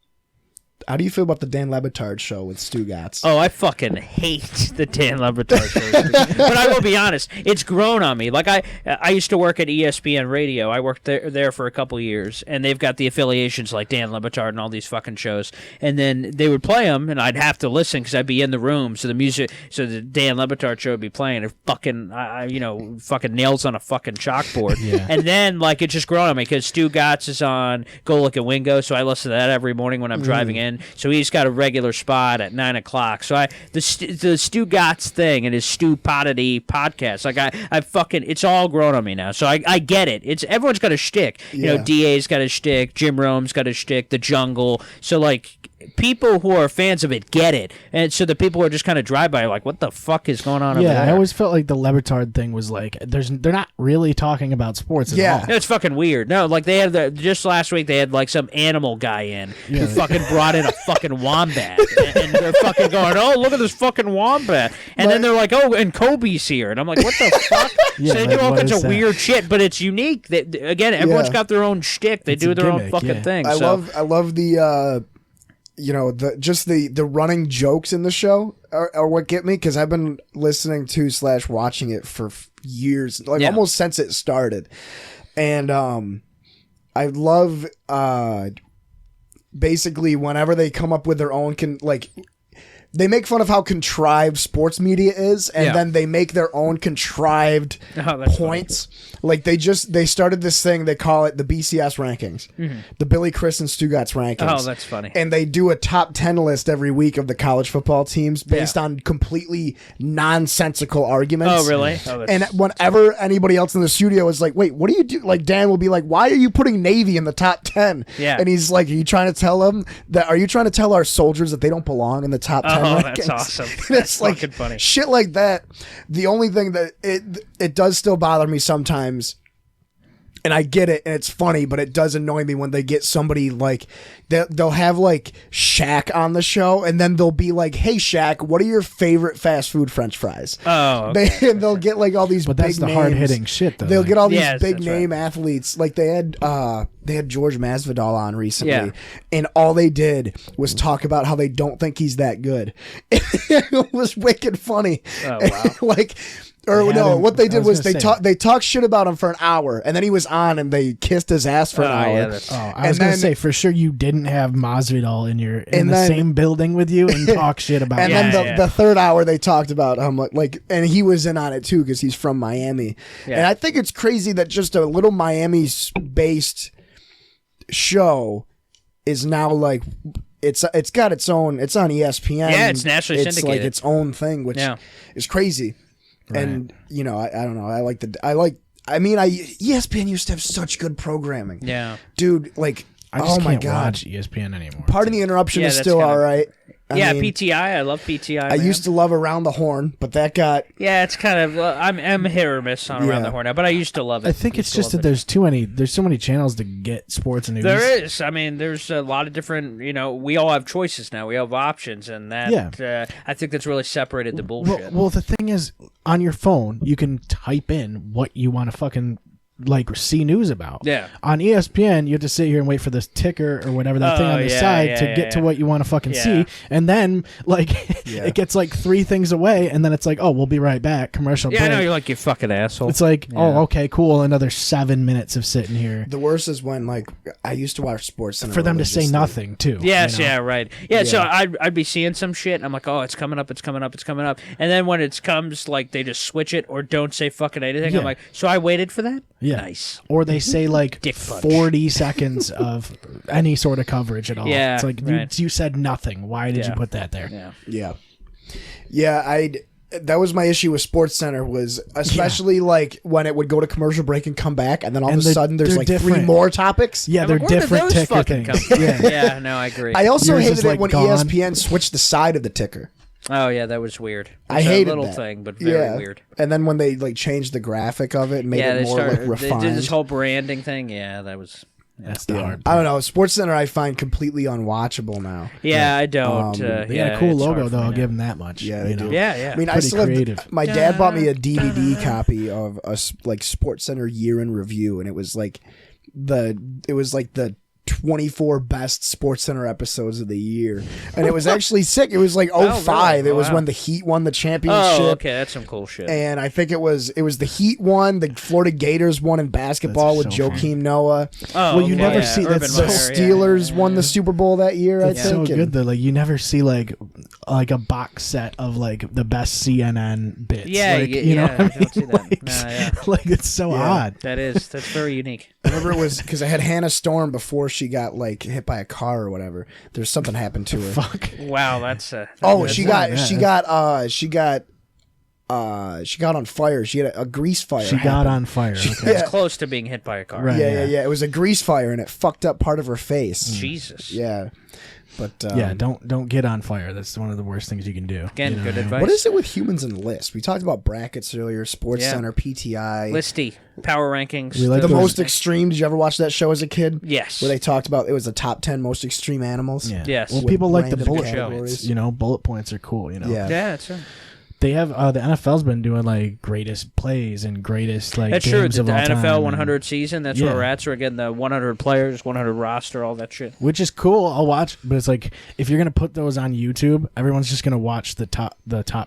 how do you feel about the Dan Le Batard show with Stu Gatz? Oh, I fucking hate the Dan Le Batard show. But I will be honest, it's grown on me. Like, I used to work at ESPN Radio. I worked there for a couple years, and they've got the affiliations like Dan Le Batard and all these fucking shows. And then they would play them, and I'd have to listen because I'd be in the room. So the Dan Le Batard show would be playing. And fucking nails on a fucking chalkboard. And then, like, it just grown on me because Stu Gatz is on Go Look at Wingo, so I listen to that every morning when I'm driving in. So he's got a regular spot at 9 o'clock. So the Stu Gatz thing and his Stupidity podcast, like I fucking, it's all grown on me now. So I get it. Everyone's got a shtick. DA's got a shtick. Jim Rome's got a shtick. The Jungle. So like, people who are fans of it get it, and so the people who are just kind of drive by are like, what the fuck is going on over there? I always felt like the Le Batard thing was like, they're not really talking about sports at all. No, it's fucking weird. No, like they had just last week they had like some animal guy in who fucking brought in a fucking wombat, and they're fucking going, oh, look at this fucking wombat, and then they're like, oh, and Kobe's here, and I'm like, what the fuck? So they do all kinds of weird shit, but it's unique. Again, everyone's got their own shtick. They do their own fucking thing. I love the the running jokes in the show are what get me, because I've been listening to / watching it for years, like almost since it started, and I love basically whenever they come up with their own they make fun of how contrived sports media is, and then they make their own contrived points. Funny. Like they started this thing, they call it the BCS rankings, the Billy Chris and Stu Gatz rankings. Oh, that's funny. And they do a top 10 list every week of the college football teams based on completely nonsensical arguments. Oh, really? And whenever anybody else in the studio is like, wait, what do you do? Like Dan will be like, why are you putting Navy in the top 10? Yeah. And he's like, are you trying to tell our soldiers that they don't belong in the top 10? Oh, that's awesome. That's like fucking funny. Shit like that. The only thing that it does still bother me sometimes, and I get it, and it's funny, but it does annoy me when they get somebody like they'll have like Shaq on the show, and then they'll be like, "Hey Shaq, what are your favorite fast food French fries?" Oh, okay. They'll get like all these, but big that's the names. hard hitting shit though. They'll get all these big that's name athletes. Like they had George Masvidal on recently, and all they did was talk about how they don't think he's that good. It was wicked funny. Oh wow! What they did was they talked shit about him for an hour, and then he was on, and they kissed his ass for an hour. I was gonna say for sure you didn't have Masvidal in the same building with you and talk shit about. And then the third hour they talked about how much and he was in on it too because he's from Miami, and I think it's crazy that just a little Miami-based show is now like. It's got its own. It's on ESPN. Yeah, it's nationally syndicated. It's like its own thing, which is crazy. Right. And I don't know. ESPN used to have such good programming. Yeah, dude. Like, I just can't watch ESPN anymore. Pardon the interruption is still all right. I mean, PTI. I love PTI. I used to love Around the Horn, but that got it's kind of I'm hit or miss on Around the Horn now, but I used to love it. I think it's just that there's so many channels to get sports news. There is. I mean, there's a lot of different. We all have choices now. We have options, and that I think that's really separated the bullshit. Well, the thing is, on your phone, you can type in what you want to fucking see news about. Yeah. On ESPN, you have to sit here and wait for this ticker or whatever that thing on the side to get to what you want to fucking see, and then it gets like 3 things away, and then it's like, oh, we'll be right back. Commercial break. I know, you're like, you fucking asshole. It's like, oh, okay, cool. Another 7 minutes of sitting here. The worst is when I used to watch Sports Center for them to say nothing too. Yes, right. Yeah, so I'd be seeing some shit, and I'm like, oh, it's coming up, and then when it comes, like they just switch it or don't say fucking anything. I'm like, so I waited for that. Yeah. Nice. Or they say like 40 seconds of any sort of coverage at all. Yeah. It's like you said nothing. Why did you put that there? Yeah. Yeah, that was my issue with SportsCenter was especially like when it would go to commercial break and come back, and then all of a sudden there's like different. 3 more topics. Yeah, they're Where did different those ticker fucking things. come from? Yeah. Yeah, no, I agree. I also Yours is, hated it like, when gone. ESPN switched the side of the ticker. Oh yeah, that was weird. I It's hated a little that. thing, but very weird. And then when they like changed the graphic of it, and made Yeah, it they more started. like They refined. did this whole branding thing. Yeah, that was. That's the hard I part. don't know. SportsCenter I find completely unwatchable now. Yeah, I don't. They got a cool logo, though. I'll give them that much. Yeah, you they know? do. Yeah, yeah. I mean, I Pretty still creative. have. My dad bought me a DVD copy of a like SportsCenter year in review, and it was like the 24 best SportsCenter episodes of the year, and it was actually sick. It was like 05. really? It was Wow. when the Heat won the championship. Oh, okay, that's some cool shit. And I think it was the Heat won, the Florida Gators won in basketball with That's so Joakim Noah. Oh, well, you okay, never yeah, see- Urban that's The so- Meyer, yeah, Steelers yeah, won the yeah. Super Bowl that year. I It's think. so good though. Like you never see like a box set of like the best CNN bits. Yeah, like, yeah, you know yeah, what I I don't mean? see that. Like, No, yeah. like it's so Yeah. odd. That's very unique. I remember it was because I had Hannah Storm before she got like hit by a car or whatever. There's something happened to her. Fuck. Wow, that's Oh, That's she not got bad. she got on fire. She had a grease fire. She got happen. on fire. Okay. that's yeah. close to being hit by a car. Right. Yeah. It was a grease fire, and it fucked up part of her face. Jesus. Yeah, but Yeah, don't get on fire. That's one of the worst things you can do. Again, You know good what I mean? advice. what is it with humans and lists? We talked about brackets earlier. SportsCenter, PTI. Listy power rankings? We like The those. most extreme. Did you ever watch that show as a kid? Yes. Where they talked about it was the top 10 most extreme animals. Yeah. Yes. Well, With people like the random bullet categories. points. You know, bullet points are cool. You know. Yeah. Yeah, that's right. They have the NFL's been doing like greatest plays and greatest like That's true. games The of all time, NFL and- 100 season. That's Yeah. where we're at. So we're getting the 100 players, 100 roster, all that shit. which is cool. I'll watch, but it's like if you're gonna put those on YouTube, everyone's just gonna watch the top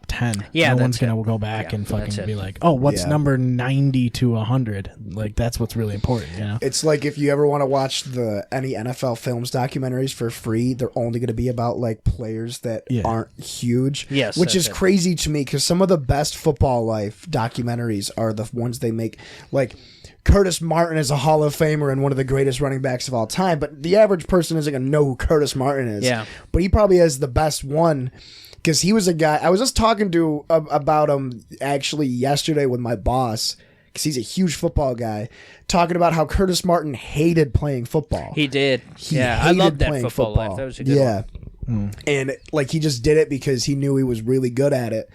10. Yeah, no that's one's gonna it. go back Yeah, and that's fucking it. be like, oh, what's Yeah. number 90 to 100? Like that's what's really important, you know? It's like if you ever want to watch any NFL films documentaries for free, they're only going to be about like players that Yeah. aren't huge. Yes, which that's is it. crazy to me because some of the best football life documentaries are the ones they make. Like Curtis Martin is a Hall of Famer and one of the greatest running backs of all time, but the average person isn't going to know who Curtis Martin is. Yeah. but he probably has the best one. Because he was a guy I was just talking to about him actually yesterday with my boss. Because he's a huge football guy, talking about how Curtis Martin hated playing football. He did. He yeah, I hated loved that playing football life. That was a good yeah. one. And like he just did it because he knew he was really good at it.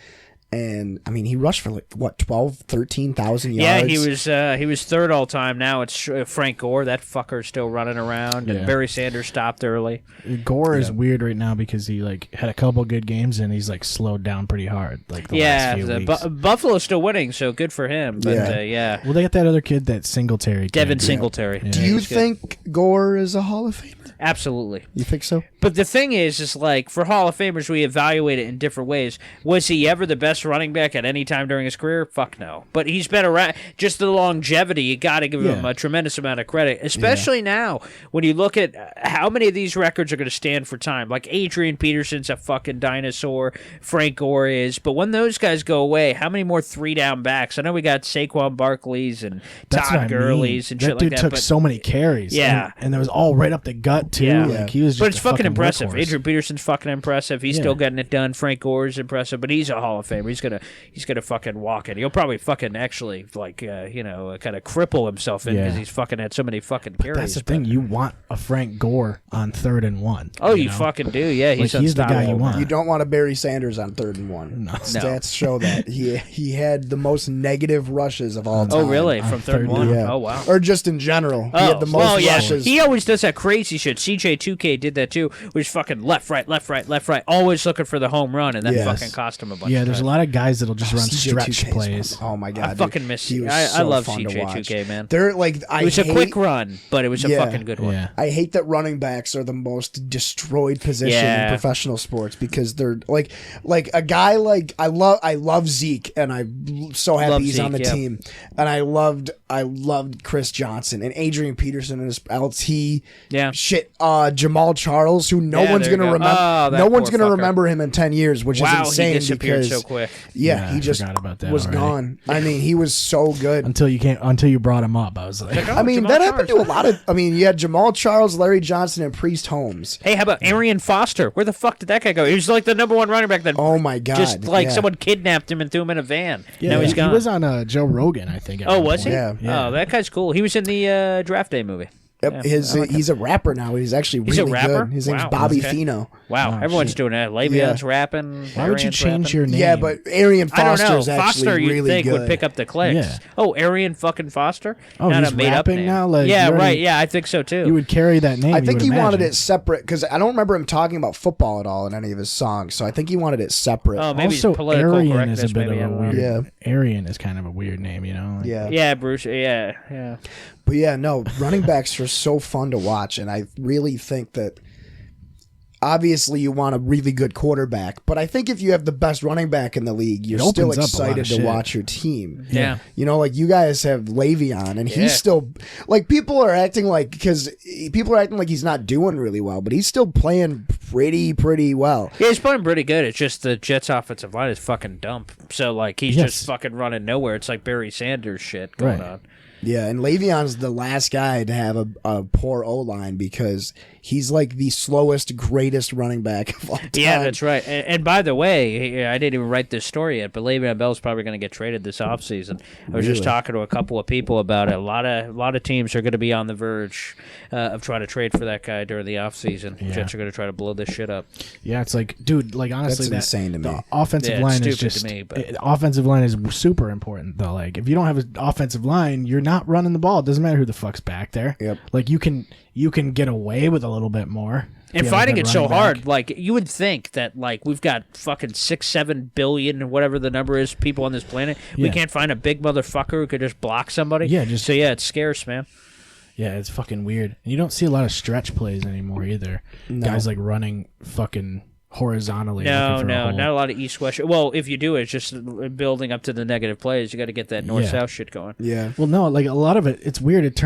And I mean, he rushed for like what 13,000 yards. Yeah, he was third all time. Now it's Frank Gore. That fucker's still running around. And Yeah. Barry Sanders stopped early. Gore is weird right now because he like had a couple good games and he's like slowed down pretty hard. Like the Yeah, last few the weeks. Buffalo's still winning, so good for him. But Yeah. yeah, Well, they got that other kid, that Singletary kid. Devin Singletary. Yeah. Do you He's good. think Gore is a Hall of Famer? Absolutely. You think so? But the thing is like for Hall of Famers, we evaluate it in different ways. Was he ever the best running back at any time during his career? Fuck no. But he's been around. Just the longevity, you got to give him Yeah. a tremendous amount of credit, especially now when you look at how many of these records are going to stand for time. Like Adrian Peterson's a fucking dinosaur. Frank Gore is. But when those guys go away, how many more 3-down backs? I know we got Saquon Barkley's and That's what I Todd mean. Gurley's and that shit dude like that. took But so many carries. Yeah. and it was all right up the gut too. Yeah. Like he was just But it's a fucking impressive. workhorse. Adrian Peterson's fucking impressive. He's Yeah. still getting it done. Frank Gore's impressive, but he's a Hall of Famer. He's gonna fucking walk it. He'll probably fucking actually like kind of cripple himself in because Yeah. he's fucking had so many fucking carries. That's the but- thing. You want a Frank Gore on 3rd and 1. Oh, you know? fucking do. Yeah, he's Like, he's the guy you unstoppable. want. You don't want a Barry Sanders on 3rd and 1. No. Stats show that he had the most negative rushes of all time. Oh, really? On From 3rd and 1? Yeah. Oh, wow. Or just in general, he had the most well, yeah. rushes. He always does that crazy shit. CJ2K did that too, which fucking left, right, always looking for the home run, and that Yes. fucking cost him a bunch. Yeah, of there's a times. lot of guys that'll just run CJ2K stretch is plays. fun. Oh my god, I fucking miss he was I so love fun to CJ2K, watch. man. They're like It was a quick run, but it was a Yeah. fucking good one. Yeah. I hate that running backs are the most destroyed position Yeah. in professional sports because they're like a guy like I love Zeke and I'm so happy Love he's on the Zeke, yeah. team, and I loved Chris Johnson and Adrian Peterson and his LT. Yeah. Shit, Jamal Charles, who no Yeah, one's there you gonna go. remember. Oh, that no one's poor gonna fucker. remember him in 10 years, which Wow, is insane he disappeared because so quick. quick. Yeah, he I just forgot about that was already. gone. I mean, he was so good. Until you brought him up. I was like, I mean, Jamal that happened to Charles. a lot of. I mean, you had Jamal Charles, Larry Johnson, and Priest Holmes. Hey, how about Arian Foster? Where the fuck did that guy go? He was like the number one running back. That Oh my God! just like yeah. someone kidnapped him and threw him in a van. yeah, now he's he gone. was on Joe Rogan, I think. at Oh, one was he? point. Yeah. Oh, that guy's cool. He was in the Draft Day movie. Yep, Yeah, he's a rapper now. He's actually He's a really rapper? good. His name's Wow, Bobby okay. Fino. Wow, everyone's doing that. Le'Veon's rapping. Why would you Arian's change rapping. your name? Yeah, but Arian I don't Foster know. is actually Foster, you'd really think good. would pick up the clicks. Yeah. Oh, Arian fucking Foster. Oh, not he's a made up rapping name. now? Like, yeah, you already- right. Yeah, I think so too. You would carry that name. I think you he would wanted imagine. it separate because I don't remember him talking about football at all in any of his songs. So I think he wanted it separate. Oh, maybe Also, political Aryan correctness. is a bit maybe, of I a don't know. weird. Yeah. Aryan is kind of a weird name, you know. Like, Yeah. Yeah, Bruce. Yeah. But yeah, no, running backs are so fun to watch, and I really think that obviously you want a really good quarterback, but I think if you have the best running back in the league, you're It still opens up a lot of excited to shit. watch your team. Yeah. You know, like you guys have Le'Veon, and Yeah. he's still like people are acting like he's not doing really well, but he's still playing pretty well. Yeah, he's playing pretty good. It's just the Jets' offensive line is fucking dump. So like he's Yes. just fucking running nowhere. It's like Barry Sanders shit going Right. on. Yeah, and Le'Veon's the last guy to have a poor O-line because he's like the slowest, greatest running back of all time. Yeah, that's right. And by the way, I didn't even write this story yet, but Le'Veon Bell's probably going to get traded this offseason. I was just talking to a couple of people about it. A lot of teams are going to be on the verge of trying to trade for that guy during the offseason. Yeah. Jets are going to try to blow this shit up. Yeah, it's like, dude, like honestly, That's insane to me. The offensive Yeah, it's line is stupid to just me, but- offensive line is super important though. Like, if you don't have an offensive line, you're not running the ball. It doesn't matter who the fuck's back there. Yep. Like you can get away with a little bit more. if And you have a fighting good it so running hard, back. like you would think that like we've got fucking 6-7 billion, whatever the number is, people on this planet. We Yeah. can't find a big motherfucker who could just block somebody. Yeah, just- so yeah, it's scarce, man. Yeah, it's fucking weird. And you don't see a lot of stretch plays anymore either. Guys like running fucking horizontally. No, looking for a hole. not a lot of east-west. Well, if you do, it's just building up to the negative plays. You got to get that north-south shit going. Yeah. Well, no, like a lot of it, it's weird. It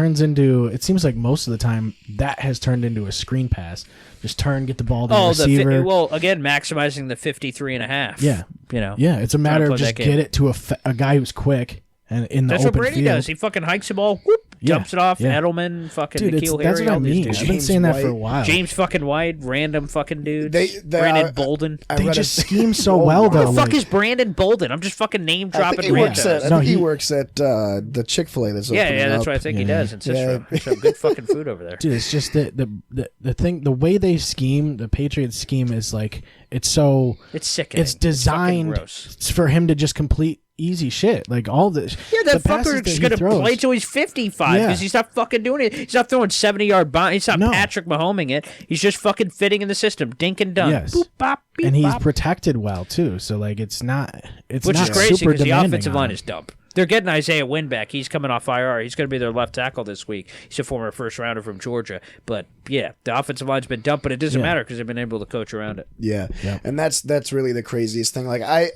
seems like most of the time that has turned into a screen pass. Just get the ball to the receiver. Again, maximizing the 53.5. Yeah. You know. Yeah, it's a matter play of that just game. get it to a guy who's quick and in the That's what open Brady field. does. He fucking hikes the ball, whoop, Yeah, dumps it off. yeah. Edelman, fucking Dude, Nikhil that's Harry, what I all these mean. dudes. I've been James saying that for a White. while. James fucking White, random fucking dudes. They Brandon Bolden. They read just a- scheme so Oh, well, wow. though. Who the fuck like- is Brandon Bolden? I'm just fucking name I think dropping he works randos. at. No, I think he he- works at the Chick-fil-A. That's Yeah, opening that's up. what I think he Yeah. does in Cicero. Some good fucking food over there. Dude, it's just the thing, the way they scheme, the Patriots scheme is like, it's so, It's sickening. it's designed fucking gross. for him to just complete easy shit. Like all the Yeah, that the passes fucker's he gonna throws. play till he's 55 Yeah. because he's not fucking doing it. He's not throwing 70-yard bomb. He's not No. Patrick Mahoming it. He's just fucking fitting in the system, dink and dunk. Yes. Boop, bop, beep, and he's bop. protected well too. So like it's not Which not is crazy super because the demanding offensive on line him. is dumb. They're getting Isaiah Wynn back. He's coming off IR. He's going to be their left tackle this week. He's a former first rounder from Georgia. But yeah, the offensive line's been dumped, but it doesn't Yeah. matter because they've been able to coach around it. Yeah. Yep. And that's really the craziest thing. Like I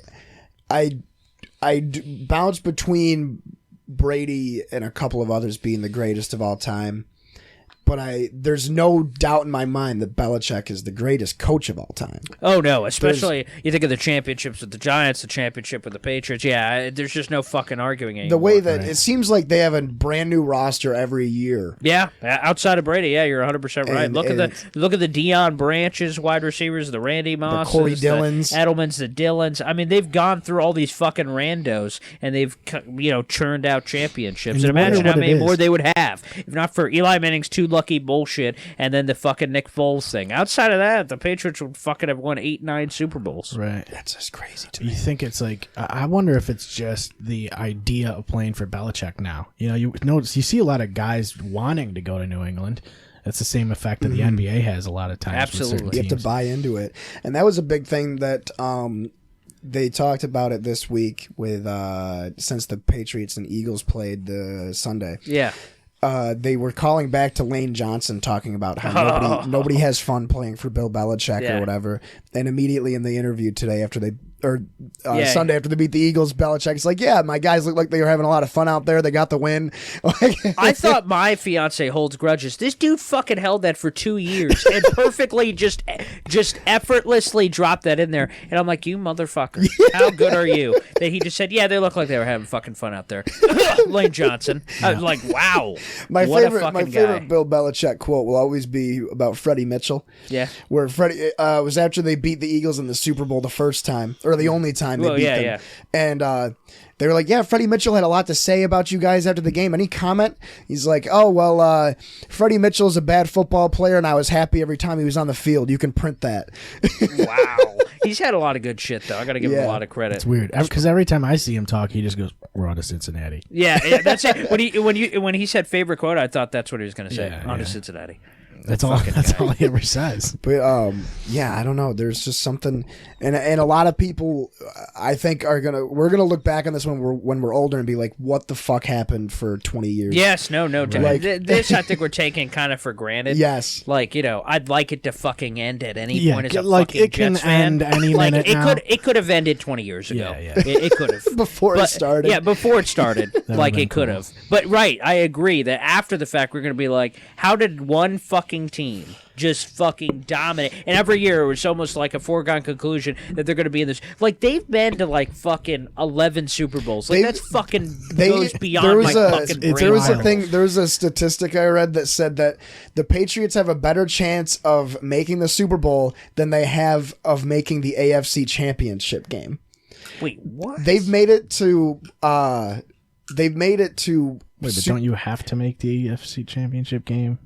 bounce between Brady and a couple of others being the greatest of all time. But there's no doubt in my mind that Belichick is the greatest coach of all time. Oh, no, especially you think of the championships with the Giants, the championship with the Patriots. Yeah, there's just no fucking arguing anymore. The way that it seems like they have a brand new roster every year. Yeah, outside of Brady, yeah, you're 100% right. And- Look at the Deion Branches wide receivers, the Randy Mosses, Corey Dillons. the Edelmans, the Dillons. I mean, they've gone through all these fucking randos and they've churned out championships. And And you wonder imagine how what it many is. more they would have if not for Eli Manning's too lucky bullshit and then the fucking Nick Foles thing. Outside of that, the Patriots would fucking have won 8-9 Super Bowls. Right. That's just crazy to You me. think it's like, I wonder if it's just the idea of playing for Belichick now. You know, you notice, you see a lot of guys wanting to go to New England. That's the same effect that the NBA has a lot of times. with certain Absolutely. You have to teams. buy into it. And that was a big thing that they talked about it this week with since the Patriots and Eagles played the Sunday. Yeah. They were calling back to Lane Johnson talking about how nobody has fun playing for Bill Belichick Yeah. or whatever. And immediately in the interview today after they Sunday after they beat the Eagles, Belichick's like, yeah, my guys look like they were having a lot of fun out there. They got the win. I thought my fiance holds grudges. This dude fucking held that for 2 years and perfectly just effortlessly dropped that in there. And I'm like, you motherfucker, how good are you? That he just said, yeah, they look like they were having fucking fun out there. Lane Johnson. I was like, wow. My what favorite a fucking guy. Bill Belichick quote will always be about Freddie Mitchell. Yeah. Where Freddie was after they beat the Eagles in the Super Bowl the first time, or the only time they beat them. Yeah. And they were like, yeah, Freddie Mitchell had a lot to say about you guys after the game. Any comment? He's like, oh, well, Freddie Mitchell's a bad football player, and I was happy every time he was on the field. You can print that. Wow. He's had a lot of good shit, though. I got to give him a lot of credit. It's weird because every time I see him talk, he just goes, "We're on to Cincinnati." Yeah, that's it. When he said favorite quote, I thought that's what he was going to say. On to Cincinnati. That's all he ever says. But I don't know. There's just something, and a lot of people, I think, we're gonna look back on this when we're older and be like, what the fuck happened for 20 years? Yes, no, Like, this I think we're taking kind of for granted. Yes, like I'd like it to fucking end at any point as a like fucking it can Jets fan. end any like minute it now. it could have ended 20 years ago. Yeah. It could have before it started. Yeah, before it started, like been it could cool. have. But right, I agree that after the fact, we're gonna be like, how did one fucking team just fucking dominate? And every year it was almost like a foregone conclusion that they're going to be in this. Like, they've been to like fucking 11 Super Bowls. Like, that's fucking goes beyond my fucking brain. There was a statistic I read that said that the Patriots have a better chance of making the Super Bowl than they have of making the AFC Championship game. Wait, what? They've made it to. Wait, but don't you have to make the AFC Championship game?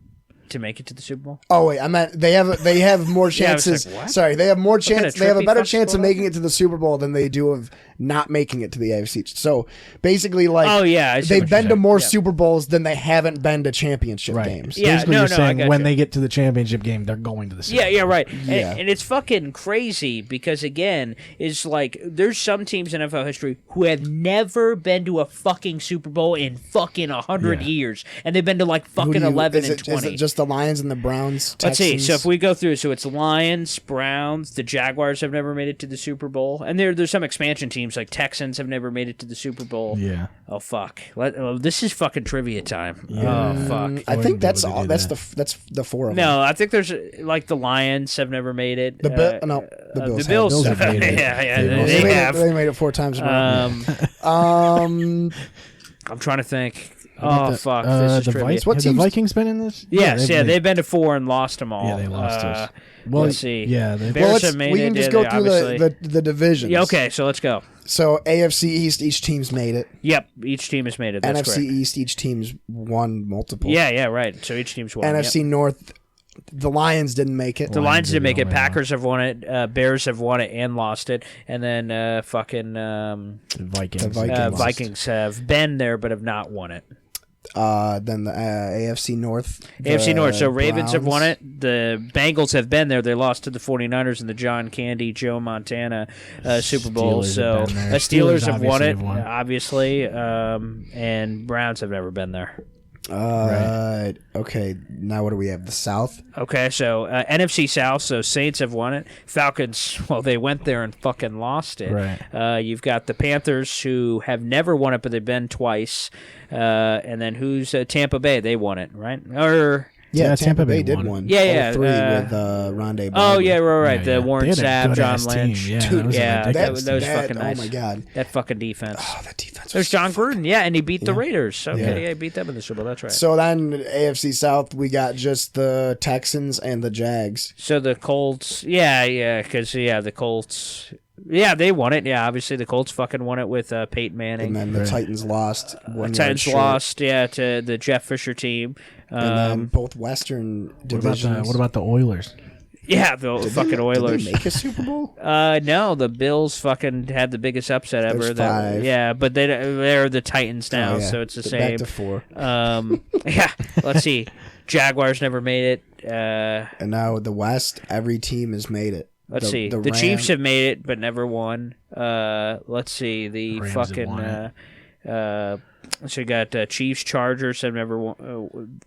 To make it to the Super Bowl? Oh wait, I meant they have more chances. like, what? Sorry, they have more chance. They have a trippy better fuck chance of sport? making it to the Super Bowl than they do of not making it to the AFC. So basically, like, Oh, yeah, I see they've what you're been to saying. more Yeah. Super Bowls than they haven't been to championship Right. games. Yeah, Basically, no, you're no, I saying got when you. they get to the championship game, they're going to the Super Bowl. Yeah, right. Yeah. And it's fucking crazy because, again, is like there's some teams in NFL history who have never been to a fucking Super Bowl in fucking 100 Yeah. years. And they've been to like Who do fucking you- 11 is and it, is 20. it just the Lions and the Browns? Let's see. Texans? So if we go through, so it's Lions, Browns, the Jaguars have never made it to the Super Bowl, and there's some expansion teams like Texans have never made it to the Super Bowl. Yeah. Oh fuck! This is fucking trivia time. Yeah. Oh fuck! I think that's able to all. do That's that. that's the four of them. No, I think there's like the Lions have never made it. The Bills the have. Bills have made it. yeah, They they made have. They made it 4 times in a row. I'm trying to think. Oh fuck! This is the trivia. Have the Vikings been in this? Yes, they've been to 4 and lost them all. Yeah, they lost us. Well, let's see. yeah, Bears have made we it. can just yeah, go they through obviously- the divisions. Yeah, okay, so let's go. So AFC East, each team's made it. Yep, each team has made it. That's NFC correct. East, each team's won multiple. Yeah, right. So each team's won. NFC Yep. North, the Lions didn't make it. The Lions didn't make it. only Packers have won it. Bears have won it and lost it. And then Vikings. The Vikings. Vikings have been there but have not won it. Then the AFC North. AFC North. So the Ravens have won Browns. it. The Bengals have been there. They lost to the 49ers in the John Candy, Joe Montana Super Bowl. Steelers So have been there. Steelers have Steelers won it, obviously have won. obviously. And Browns have never been there. Okay, now what do we have? The South. Okay, so NFC South, so Saints have won it. Falcons, well, they went there and fucking lost it. Right. You've got the Panthers, who have never won it, but they've been twice. And then who's Tampa Bay? They won it, right? Or Yeah, Yeah, Tampa Bay did won. one. Yeah, 0-3 yeah, with Rondé. oh yeah, right. Yeah, The yeah. Warren They had a Sapp, John good-ass team. Lynch, Yeah, Dude, that was a yeah, ridiculous that was that- fucking nice. Oh my god. That fucking defense. Oh, that defense. There's Was John Gruden, yeah, and he beat the Raiders. Okay, Yeah. he beat them in the Super Bowl. That's right. So then AFC South, we got just the Texans and the Jags. So the Colts, because the Colts, they won it. Yeah, obviously the Colts fucking won it with Peyton Manning. And then the Titans lost. The Titans lost, to the Jeff Fisher team. And then both Western divisions. What about the Oilers? Yeah, the fucking Oilers. Did they make a Super Bowl? No, the Bills fucking had the biggest upset ever. There's 5. Yeah, but they're the Titans now, Oh, yeah. so it's the Back same. to 4. Yeah, let's see. Jaguars never made it. And now the West, every team has made it. Let's see. The Rams- Chiefs have made it, but never won. Let's see. The Rams have fucking. won So you got Chiefs, Chargers have never won.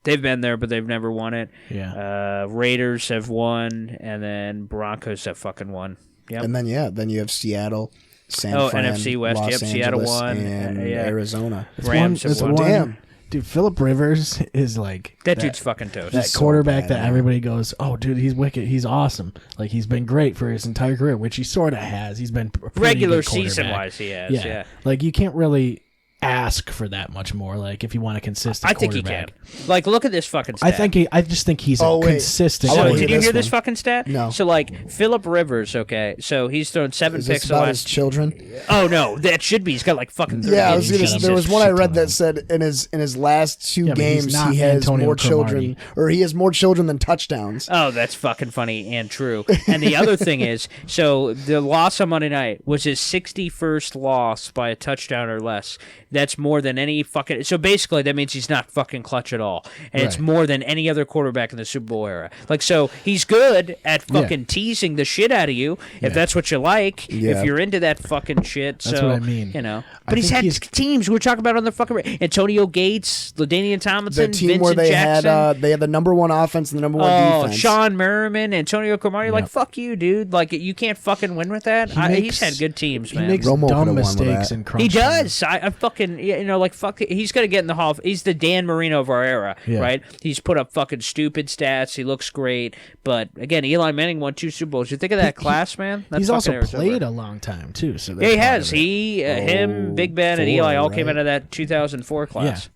They've been there, but they've never won it. Yeah. Raiders have won, and then Broncos have fucking won. Yep. And then you have Seattle, San Fran, NFC West. Los Yep, Angeles, Seattle won. and Yeah. Arizona. Rams have It's won. one- Damn. Dude, Phillip Rivers is like That dude's fucking toast. that so quarterback bad, that man. everybody goes, "Oh, dude, he's wicked. He's awesome. Like he's been great for his entire career," which he sort of has. He's been a pretty Regular good quarterback. season wise, he has. Yeah. Like you can't really ask for that much more. Like if you want a consistent, I think he can. quarterback. Like, look at this fucking stat. I just think he's Oh, a wait. consistent. I So, wanna did hear you hear this this one. fucking stat? No. So, like, Phillip Rivers, okay, so he's thrown 7 Is picks this the about his last. children? Oh no, that should be. He's got like fucking 30. Yeah, I was Shut gonna. up. There was one I Shit read ton that of said in his last 2 Yeah, but he's games not he has Antonio more Cromartie. children, or he has more children than touchdowns. Oh, that's fucking funny and true. And the other thing is, so the loss on Monday night was his 61st loss by a touchdown or less. That's more than any fucking. So basically, that means he's not fucking clutch at all, and it's Right. more than any other quarterback in the Super Bowl era. Like, so he's good at fucking teasing the shit out of you if that's what you like. Yeah. If you're into that fucking shit, That's so what I mean. you know. I But he's think had he's- teams we were talking about on the fucking Antonio Gates, LaDainian Tomlinson, The team Vincent where they Jackson. had the number 1 offense and the number 1 Oh, defense. Sean Merriman, Antonio Cromartie, like Yep. fuck you, dude. Like you can't fucking win with that. He's had good teams, He man. makes Romo could've dumb won with mistakes that. in crunch He time. does. I fucking like fuck. He's gonna get in the hall. He's the Dan Marino of our era, Yeah. right? He's put up fucking stupid stats. He looks great, but again, Eli Manning won 2 Super Bowls. You think of that class, man? That's He's fucking also Arizona. played a long time too. So Yeah, he that's part has. of it. Him, Big Ben, and Eli all came right? out of that 2004 class.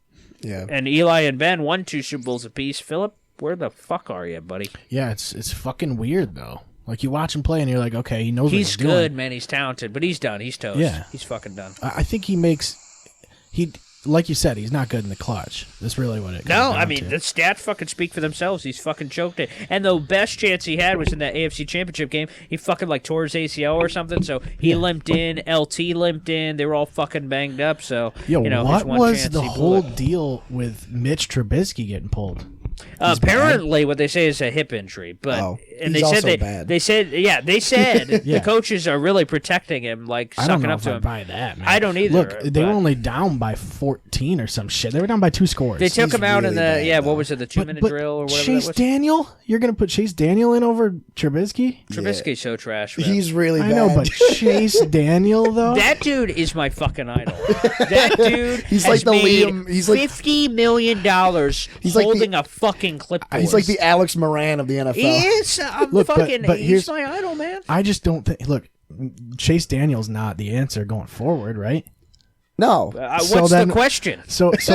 Yeah. And Eli and Ben won 2 Super Bowls apiece. Phillip, where the fuck are you, buddy? Yeah, it's fucking weird though. Like you watch him play and you're like, okay, he knows what He's he's good, doing. man. He's talented, but he's done. He's toast. Yeah. He's fucking done. I think he like you said, he's not good in the clutch. That's really what it comes No, down I mean, to. the stats fucking speak for themselves. He's fucking choked it. And the best chance he had was in that AFC Championship game. He fucking, like, tore his ACL or something, so he limped in. LT limped in. They were all fucking banged up, so, Yo, you know, his what one was chance, the he blew whole it. deal with Mitch Trubisky getting pulled? Apparently, what they say is a hip injury, but Oh, and he's they said also bad. they said they said Yeah. the coaches are really protecting him, like I don't sucking know up if to I him. buy that, man. I don't either, Look, they were but- only down by 14 or some shit. They were down by 2 scores. They took He's him out in really the bad, what though. was it, the 2-minute drill or whatever Chase that was? Daniel? You're gonna put Chase Daniel in over Trubisky? Trubisky's so trash. Man. He's really I bad. know, but Chase Daniel though. That dude is my fucking idol. That dude He's has like the made Liam- he's like- $50 million He's like the- holding a fucking clipboard. He's like the Alex Moran of the NFL. He is. I'm Look, but fucking. here's- he's my idol, man. I just don't think. Look, Chase Daniel's not the answer going forward, right? No. So What's then- the question? So here's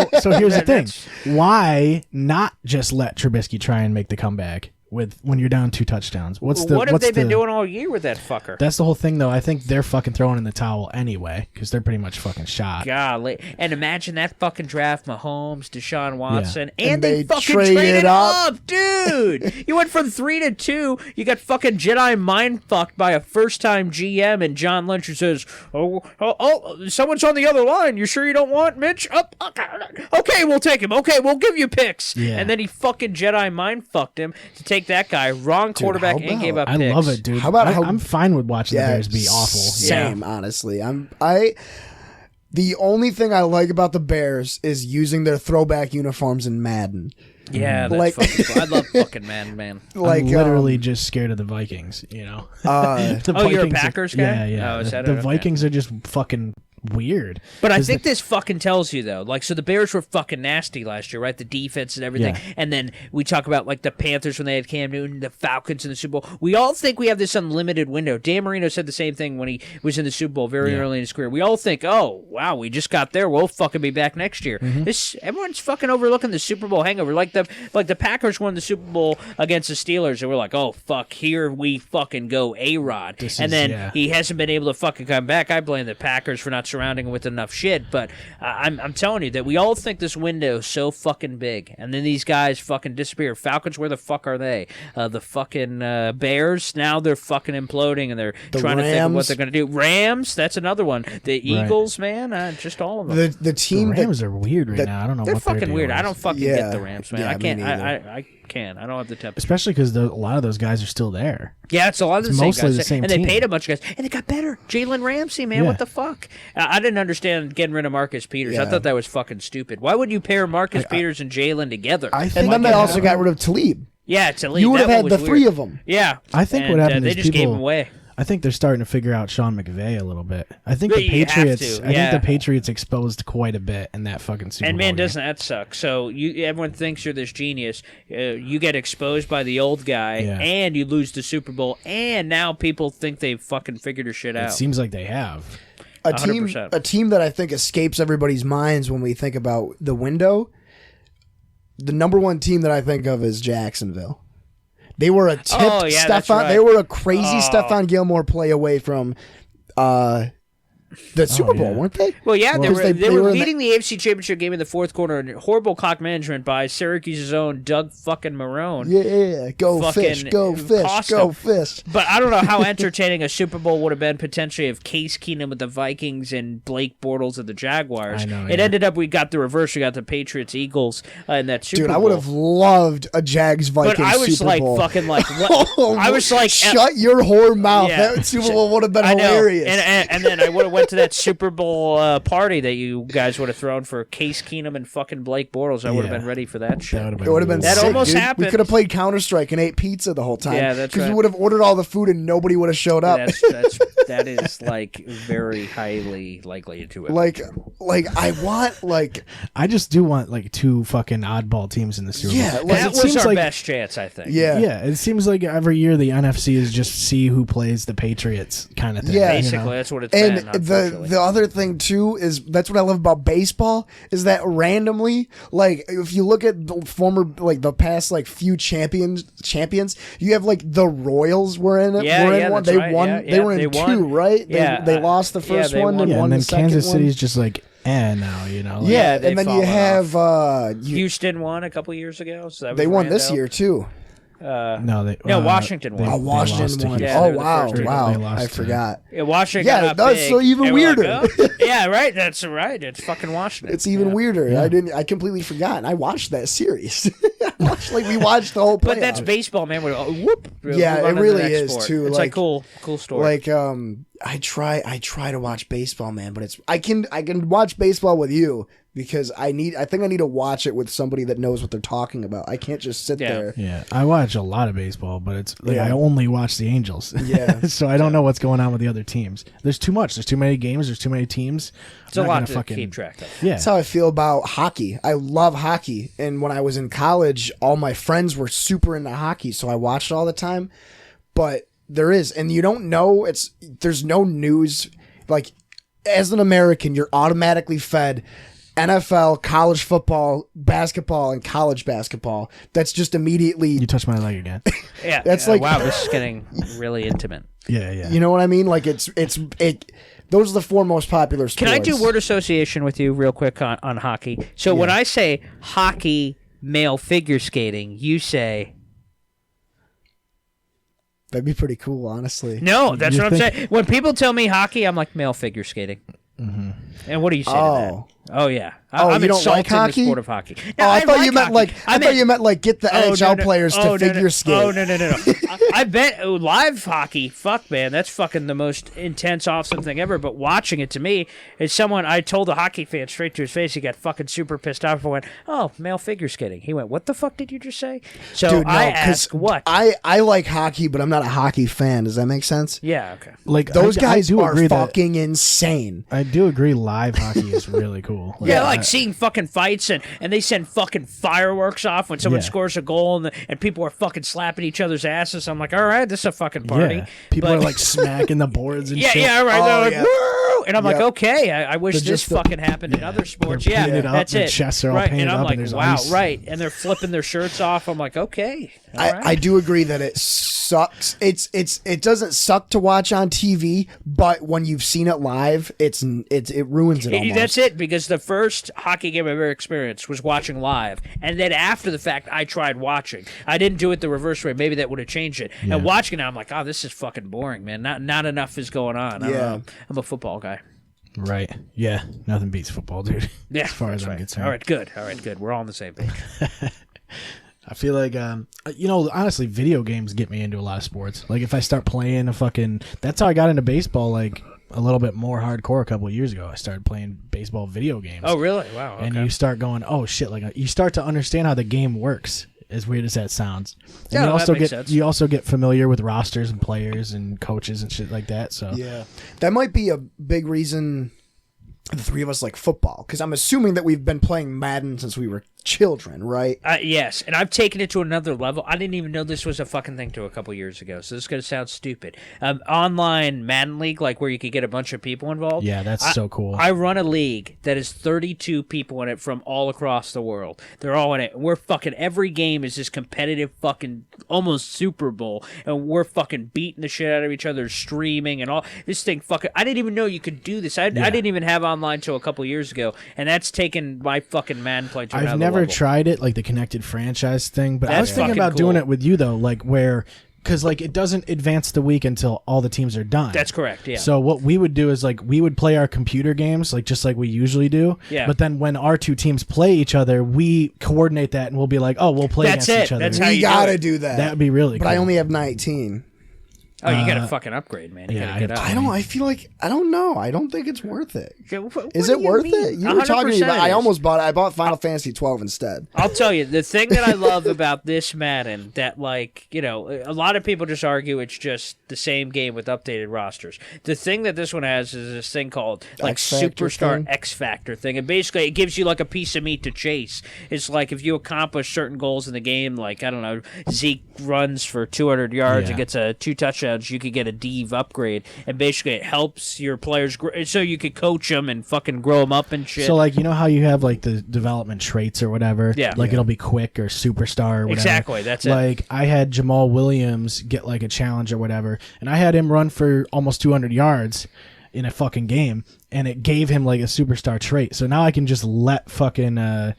the thing: That's- why not just let Trubisky try and make the comeback with when you're down 2 touchdowns? What What have they been doing all year with that fucker? That's the whole thing, though. I think they're fucking throwing in the towel anyway because they're pretty much fucking shot. Golly. And imagine that fucking draft, Mahomes, Deshaun Watson, and And they they fucking traded traded up. up, dude. You went from 3 to 2. You got fucking Jedi mind fucked by a first-time GM and John Lynch who says, oh, someone's on the other line. You sure you don't want Mitch? Okay, we'll take him. Okay, we'll give you picks. Yeah. And then he fucking Jedi mind fucked him to take that guy, wrong quarterback, how and gave up I picks. love it, dude. How about how- I'm fine with watching the Bears be awful. Same, honestly. The only thing I like about the Bears is using their throwback uniforms in Madden. Yeah, that's Like- fucking cool. I love fucking man. Like I'm literally just scared of the Vikings. You know. The Oh, you're a Vikings are- Packers guy? Yeah, yeah. Oh, is that the it? Okay. Vikings are just fucking weird. But I 'Cause think this fucking tells you though, like, so the Bears were fucking nasty last year, right? The defense and everything, Yeah. and then we talk about like the Panthers when they had Cam Newton, the Falcons in the Super Bowl. We all think we have this unlimited window. Dan Marino said the same thing when he was in the Super Bowl very early in his career. We all think, oh wow, we just got there. We'll fucking be back next year. Mm-hmm. Everyone's fucking overlooking the Super Bowl hangover. Like the Packers won the Super Bowl against the Steelers, and we're like, oh fuck, here we fucking go, A-Rod. And then he hasn't been able to fucking come back. I blame the Packers for not surrounding him with enough shit, but I'm telling you that we all think this window is so fucking big, and then these guys fucking disappear. Falcons, where the fuck are they? The fucking Bears, now they're fucking imploding, and they're trying to think of what Rams. they're going to do. Rams, that's another one. The Eagles, man, just all of them. the the team Rams are weird right now. I don't know They're what fucking deal weird. is. I don't fucking Yeah. get the Rams, man. Yeah, I me can't. neither. I can't. I don't have the temper. Especially because a lot of those guys are still there. Yeah, it's a lot of the It's same mostly guys, the same and they team. paid a bunch of guys, and they got better. Jalen Ramsey, man, Yeah. what the fuck? I didn't understand getting rid of Marcus Peters. I Yeah. thought that was fucking stupid. Why would you pair Marcus Peters and Jalen together? I think And then they also got rid of Talib. yeah, it's elite. You would That have one had the was three weird. of them. Yeah, I think and, what happened they is just gave people- him away. I think they're starting to figure out Sean McVay a little bit. I think But the you have Patriots. to, I yeah. think the Patriots exposed quite a bit in that fucking Super And Bowl. man, game. doesn't that suck? So everyone thinks you're this genius. You get exposed by the old guy, Yeah. and you lose the Super Bowl, and now people think they've fucking figured their shit It out. seems like they have. A team 100%. that I think escapes everybody's minds when we think about the window. The number one team that I think of is Jacksonville. They were a tipped yeah, that's Stephon. right. They were a crazy Stephon Gilmore play away from the Super Bowl, yeah. weren't they? Well, yeah, they Because were in the- leading the AFC Championship game in the fourth quarter, and horrible clock management by Syracuse's own Doug fucking Marrone. Yeah, go Fucking fish, go fish, cost go them. fish. But I don't know how entertaining a Super Bowl would have been potentially if Case Keenum with the Vikings and Blake Bortles of the Jaguars. I know, It yeah. ended up we got the reverse. We got the Patriots Eagles in that Super Dude, Bowl. I would have loved a Jags Vikings But I was Super like Bowl. fucking like what? I was like shut your whore mouth. Yeah. That Super Bowl would have been I know. hilarious. And then I would have went to that Super Bowl party that you guys would have thrown for Case Keenum and fucking Blake Bortles. I would have Yeah. been ready for that shit. That would have been. It would have been That sick, almost dude. happened. We could have played Counter-Strike and ate pizza the whole time. Yeah, that's Because right. we would have ordered all the food and nobody would have showed up. That is like very highly likely to it. like I want I just do want like two fucking oddball teams in the Super Yeah, Bowl. like, that it was seems our like best chance, I think. yeah. yeah, it seems like every year the NFC is just see who plays the Patriots kind of thing. Yeah. you know? Basically, that's what it's And been. Unfortunately. the other thing too is that's what I love about baseball is that randomly, like if you look at the former like the past like few champions, you have like the Royals were in it. Yeah, were in yeah, one. that's They right. won. Yeah, they were in they two, won. right? Yeah, they lost the yeah, first they one won. and Yeah, won and then the second Kansas one. City's just like, now, you know. Like, Yeah, and then you fallen have Houston won a couple years ago. So that they was won this rando. year too. no, Washington won. Oh, Washington lost to won. Houston. Yeah, they Oh were the wow, first team. wow! They lost I to- forgot. Yeah, Washington Yeah, got that's big, so even and we're like, weirder. oh. Yeah, right. That's right. It's fucking Washington. It's even weirder. I completely forgot. And I watched that series. We watched the whole. But that's playoffs. baseball, man. We're, whoop, Yeah, move on it to the really next is, sport. too, It's like- cool story. Like I try to watch baseball, man, but I can watch baseball with you because I think I need to watch it with somebody that knows what they're talking about. I can't just sit Yeah. there. Yeah, I watch a lot of baseball, but it's like Yeah. I only watch the Angels. Yeah. So I don't know what's going on with the other teams. There's too much. There's too many games. There's too many teams. it's a I'm not lot gonna to fucking, keep track of. Yeah. That's how I feel about hockey. I love hockey, and when I was in college, all my friends were super into hockey, so I watched all the time. But there is, and you don't know. There's no news. Like as an American, you're automatically fed NFL, college football, basketball, and college basketball. That's just immediately. You touched my leg again. Yeah, That's like- wow. This is getting really intimate. Yeah, yeah. You know what I mean? Like it. Those are the four most popular sports. Can I do word association with you real quick on hockey? So when I say hockey, male figure skating, you say That'd be pretty cool, honestly. no. That's You what I'm think- saying. When people tell me hockey, I'm like male figure skating. And what do you say to that? Oh. Oh yeah. Oh, I'm you don't insulted like in the hockey? sport of hockey. Oh, I thought you meant hockey. like I thought you meant like get the NHL players to figure skate. Oh no. I bet live hockey. Fuck man, that's fucking the most intense, awesome thing ever. But watching it to me is someone. I told a hockey fan straight to his face. He got fucking super pissed off. I went, "Oh, male figure skating." He went, "What the fuck did you just say?" So Dude, no, I 'cause asked, "What?" I like hockey, but I'm not a hockey fan. Does that make sense? Yeah. Okay. Like Those I guys do are agree that fucking insane. I do agree. Live hockey is really cool. Yeah, like seeing fucking fights and they send fucking fireworks off when someone Yeah. scores a goal and people are fucking slapping each other's asses. I'm like, all right, this is a fucking party. Yeah. People But- are like smacking the boards and yeah, shit. yeah, right. Oh, They're like, yeah. woo! And I'm like, Yep. okay, I wish They're this just the- fucking happened in other sports. They're Yeah, painted up, that's their it. chests are all right. painted And I'm up, like, and there's wow, ice. right. And they're flipping their shirts off. I'm like, okay. all right. I do agree that it sucks. It doesn't suck to watch on TV, but when you've seen it live, it ruins it almost. That's it, because the first hockey game I've ever experienced was watching live, and then after the fact, I tried watching. I didn't do it the reverse way. Maybe that would have changed it. And watching it, I'm like, oh, this is fucking boring, man. Not enough is going on. I don't Yeah. know. I'm a football guy. Right. Yeah. Nothing beats football, dude. Yeah, As far as that's I'm right. concerned. All right, good. All right, good. We're all on the same page. I feel like, honestly, video games get me into a lot of sports. Like if I start playing that's how I got into baseball. Like a little bit more hardcore a couple of years ago. I started playing baseball video games. Oh, really? Wow. Okay. And you start going, oh shit! Like you start to understand how the game works. as weird as that sounds. And Yeah, that makes sense. you also get familiar with rosters and players and coaches and shit like that. So Yeah, that might be a big reason the three of us like football, because I'm assuming that we've been playing Madden since we were children, right? Yes, and I've taken it to another level. I didn't even know this was a fucking thing to a couple years ago, so this is going to sound stupid. Online Madden League, like where you could get a bunch of people involved. yeah, that's so cool. I run a league that is 32 people in it from all across the world. They're all in it. We're fucking, every game is this competitive fucking, almost Super Bowl, and we're fucking beating the shit out of each other, streaming and all. This thing fucking, I didn't even know you could do this. I didn't even have online till a couple years ago, and that's taken my fucking Madden play to another I've never level. tried it, like the connected franchise thing, but I was That's thinking fucking about doing cool. it with you though, like where, because like it doesn't advance the week until all the teams are done. That's correct, yeah. So what we would do is like we would play our computer games like just like we usually do. Yeah. But then when our two teams play each other, we coordinate that and we'll be like, oh, we'll play That's against it. each other. That's how We you gotta do do that. That would be really But cool. I only have 19. Oh, you gotta fucking upgrade, man. You yeah, gotta get up. I feel like, I don't know. I don't think it's worth it. What Is do it you worth mean? it? You were talking to me 100% about, I it is. almost bought it. I bought Final Fantasy 12 instead. I'll tell you, the thing that I love about this Madden, that, like, you know, a lot of people just argue it's just the same game with updated rosters. The thing that this one has is this thing called, like, X Factor Superstar thing? X Factor thing. And basically, it gives you, like, a piece of meat to chase. It's like if you accomplish certain goals in the game, like, I don't know, Zeke runs for 200 yards and Yeah. gets 2 touchdowns, you could get a Deve upgrade. And basically, it helps your players so you could coach them and fucking grow them up and shit. So like you know how you have like the development traits or whatever. Yeah. Like it'll be quick or superstar or whatever. Exactly, that's it. Like I had Jamal Williams get like a challenge or whatever, and I had him run for almost 200 yards in a fucking game, and it gave him like a superstar trait. So now I can just let fucking I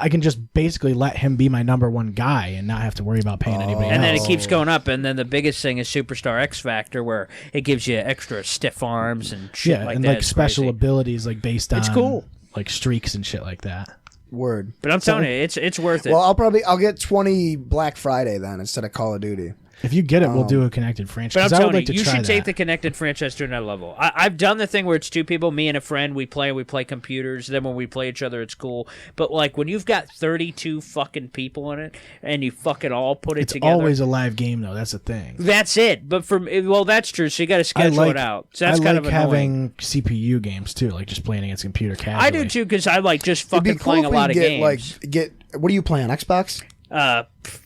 can just basically let him be my number one guy and not have to worry about paying anybody And then else. it keeps going up, and then the biggest thing is Superstar X Factor, where it gives you extra stiff arms and shit yeah, like and that. like It's special crazy. abilities like based on It's cool. like streaks and shit like that. Word. But I'm telling you, it's worth it. Well, I'll get 20 Black Friday then instead of Call of Duty. If you get it, we'll do a connected franchise. But I'm 'cause I would telling like to you, you try should take that. the connected franchise to another level. I've done the thing where it's 2 people, me and a friend, we play computers, then when we play each other, it's cool. But, like, when you've got 32 fucking people in it, and you fucking all put it It's together... always a live game, though. That's the thing. That's it. But well, that's true, so you got to schedule it out. So that's I kind like of annoying. having CPU games, too, like just playing against computer casually. I do, too, because I like just It'd be fucking cool playing if a we lot of get, games. What do you play on Xbox?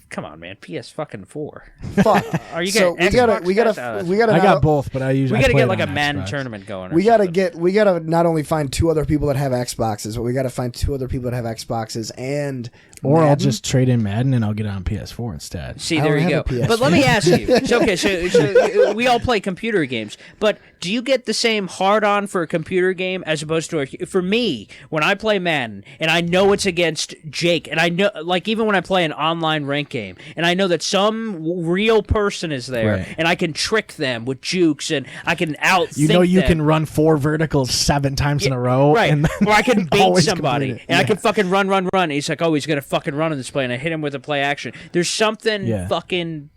Come on, man. PS fucking 4. Fuck. Are you So getting we gotta I got both, but I usually We got to play get it like a on Madden Xbox. tournament going. or We something. gotta not only find 2 other people that have Xboxes, but we gotta find 2 other people that have Xboxes and Or I'll Madden. just trade in Madden and I'll get it on PS4 instead. See, I there don't you have go. a PS4. But let me ask you. So we all play computer games, but do you get the same hard-on for a computer game as opposed to for me, when I play Madden, and I know it's against Jake, and I know, like, even when I play an online rank game, and I know that some real person is there, Right. and I can trick them with jukes, and I can outthink You know you them. can run 4 verticals 7 times in a row. Right. And then Or I can bait always somebody. complete it. And I Yeah. can fucking run. He's like, oh, he's going to fucking run in this play. And I hit him with a play action. There's something Yeah. fucking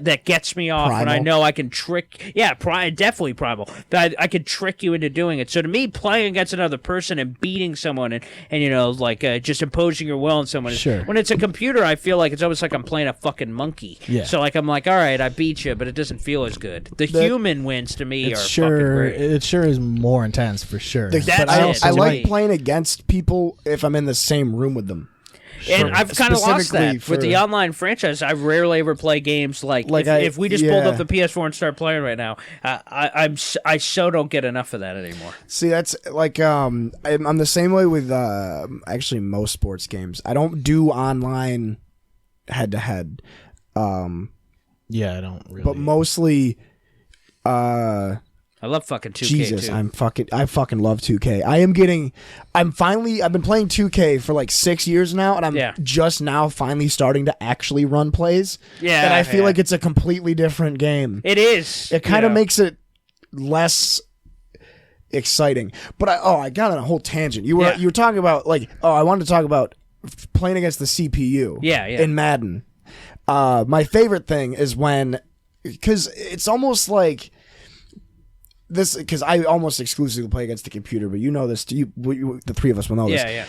that gets me off when I Primal. know I can trick. Yeah, definitely primal. That I could trick you into doing it. So to me, playing against another person and beating someone and you know, like just imposing your will on someone. Sure. When it's a computer, I feel like it's almost like I'm playing a fucking monkey. Yeah. So like I'm like, all right, I beat you, but it doesn't feel as good. The human wins to me are fucking great. It sure is more intense for sure. The- That's but it. I I also to like me. playing against people if I'm in the same room with them. And I've kind of lost Specifically that with the for- online franchise. I rarely ever play games like Like if we just pulled yeah. up the PS4 and start playing right now. I so don't get enough of that anymore. See, that's like I'm the same way with actually most sports games. I don't do online head to head, Yeah, I don't really. but mostly. I love fucking 2K Jesus, too. I fucking love 2K. I've been playing 2K for like 6 years now, and I'm just now finally starting to actually run plays. Yeah, and I feel yeah. like it's a completely different game. It is. It kind of Yeah. makes it less exciting. But I got on a whole tangent. You were talking about I wanted to talk about playing against the CPU. Yeah, yeah. In Madden. My favorite thing is when, because it's almost like this because I almost exclusively play against the computer, but you know this. The three of us will know this. Yeah.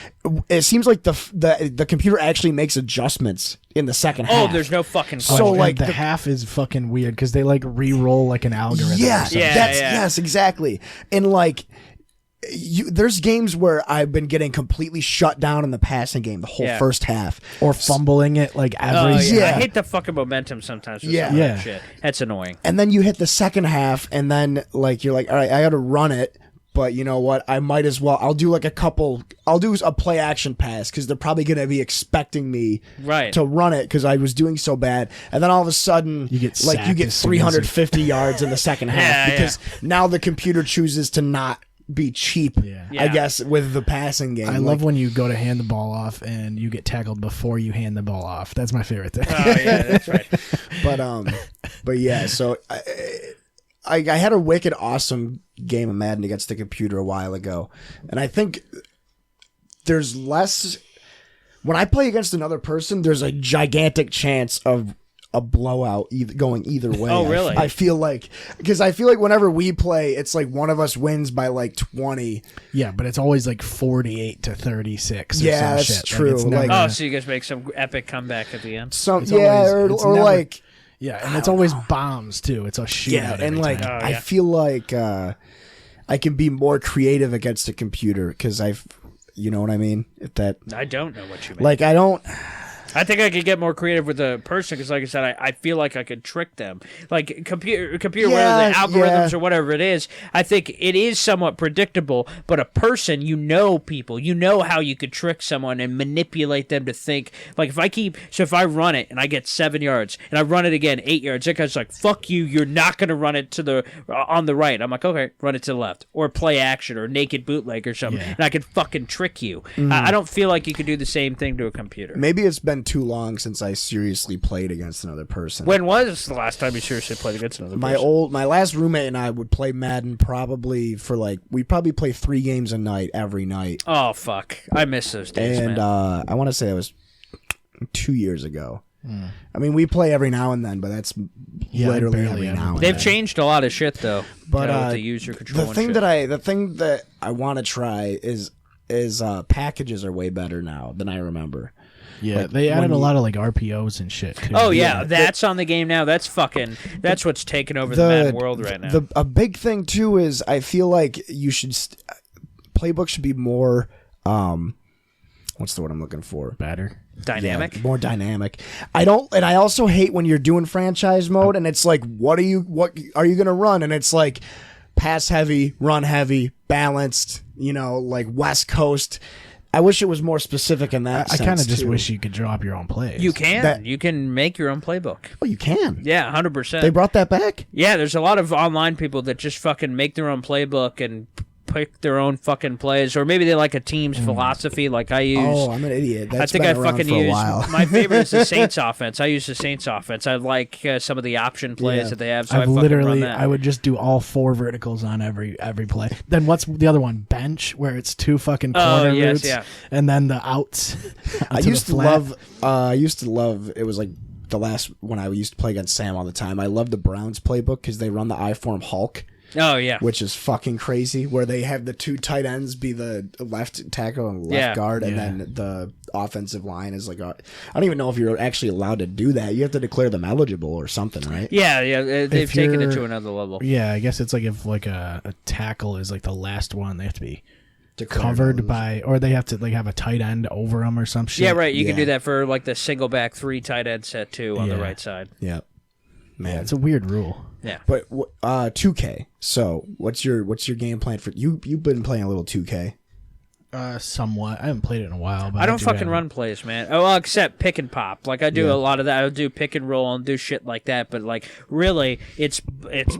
It seems like the computer actually makes adjustments in the second half. Oh, there's no fucking question. So, And like, the half is fucking weird because they like re-roll like an algorithm. or something. Yes, exactly. And like, there's games where I've been getting completely shut down in the passing game the whole first half, Or fumbling it like every. Oh, Yeah. I hate the fucking momentum sometimes. With Yeah. some of that Yeah. shit. That's annoying. and then you hit the second half, and then like you're like, all right, I got to run it. But you know what? I might as well. I'll do a play action pass because they're probably going to be expecting me Right. to run it because I was doing so bad. And then all of a sudden, You get like you sacked get as soon as 350 yards in the second half Yeah, because now the computer chooses to not be cheap. Yeah. I guess with the passing game. I love when you go to hand the ball off and you get tackled before you hand the ball off. That's my favorite thing. Oh yeah, that's right. but yeah. So I had a wicked awesome game of Madden against the computer a while ago, and I think there's less when I play against another person. There's a gigantic chance of a blowout going either way. Oh, really? I feel like because whenever we play, it's like one of us wins by like 20. Yeah, but it's always like 48-36. Or Yeah, some that's shit. true. Like, it's never, Oh, so you guys make some epic comeback at the end? it's always- it's or never- like. yeah, and it's always bombs too. It's a shootout. Yeah, and every like time. Oh, I yeah. feel like I can be more creative against a computer because you know what I mean? If that I don't know what you mean. like I don't. I think I could get more creative with a person because, like I said, I feel like I could trick them. Like computer, whether the algorithms or whatever it is, I think it is somewhat predictable. But a person, people, how you could trick someone and manipulate them to think. Like if I run it and I get 7 yards and I run it again 8 yards, that guy's like, "Fuck you! You're not gonna run it to on the right." I'm like, "Okay, run it to the left," or play action or naked bootleg or something, Yeah. and I could fucking trick you. I don't feel like you could do the same thing to a computer. Maybe it's been too long since I seriously played against another person. When was the last time you seriously played against another person? My last roommate and I would play Madden probably for we'd probably play 3 games a night every night. Oh, fuck. I miss those days, And man. I want to say it was 2 years ago. I mean, we play every now and then, but that's literally barely every ever now and They've then. changed a lot of shit, though. But with the user control the and thing shit. the thing that I want to try is packages are way better now than I remember. yeah, like, they when added a you- lot of like RPOs and shit too. Oh, yeah. That's on the game now. That's what's taking over the Madden world right now. A big thing too is I feel like you should playbook should be more what's the word I'm looking for? better. Dynamic. Yeah, more dynamic. I also hate when you're doing franchise mode and it's like what are you going to run and it's like pass heavy, run heavy, balanced, like West Coast. I wish it was more specific in that I sense, kind of just too. wish you could drop your own plays. You can. That- You can make your own playbook. Oh, you can. Yeah, 100%. They brought that back? Yeah, there's a lot of online people that just fucking make their own playbook and pick their own fucking plays, or maybe they like a team's philosophy, like I use. Oh, I'm an idiot. That's I think been I around fucking for a use while. my favorite is the Saints offense. I use the Saints offense. I like some of the option plays Yeah. that they have. So I've I literally, run that. I would just do all 4 verticals on every play. Then what's the other one? Bench, where it's 2 fucking corner yes, routes, yeah. and then the outs. I used to love. It was like the last when I used to play against Sam all the time. I love the Browns playbook because they run the I-form Hulk, Oh yeah. which is fucking crazy. Where they have the 2 tight ends be the left tackle and left guard, and then the offensive line is like I don't even know if you're actually allowed to do that. You have to declare them eligible or something, right? Yeah. They've taken it you're- to another level. Yeah, I guess it's like if like a tackle is like the last one, they have to be Declare covered those. by, or they have to like have a tight end over them or some shit. Yeah, right. You can Yeah. do that for like the single back 3 tight end set too on the Yeah. right side. Yeah, man. It's a weird rule. Yeah. But 2K. So what's your game plan for you? You've been playing a little 2K. Somewhat. I haven't played it in a while, but I don't do fucking have- run plays, man. Oh, well, except pick and pop. Like I do a lot of that. I'll do pick and roll and do shit like that. But like, really, it's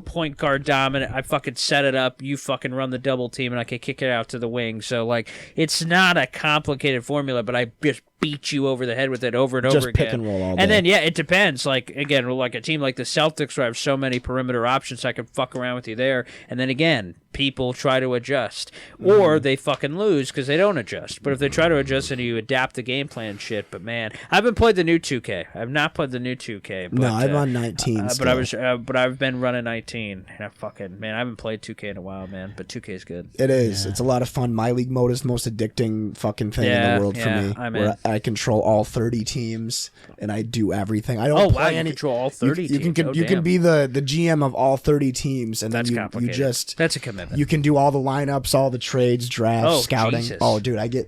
point guard dominant. I fucking set it up. You fucking run the double team, and I can kick it out to the wing. So like, it's not a complicated formula, but I just beat you over the head with it over and Just over again. pick and roll all day. And then it depends. Like again, like a team like the Celtics, where I have so many perimeter options, I can fuck around with you there. And then again, people try to adjust, or they fucking lose because because they don't adjust. But if they try to adjust and you adapt the game plan and shit, but man, I haven't played the new 2K. I've not played the new 2K. But, no, I'm on 19. But I've been running 19. And I haven't played 2K in a while, man. But 2K is good. It is. Yeah. It's a lot of fun. My League mode is the most addicting fucking thing in the world for me. Where I control all 30 teams and I do everything. I don't play any. You control all 30 teams. You can be the GM of all 30 teams, and that's then you just that's a commitment. You can do all the lineups, all the trades, drafts, scouting. Jesus. Oh, dude, I do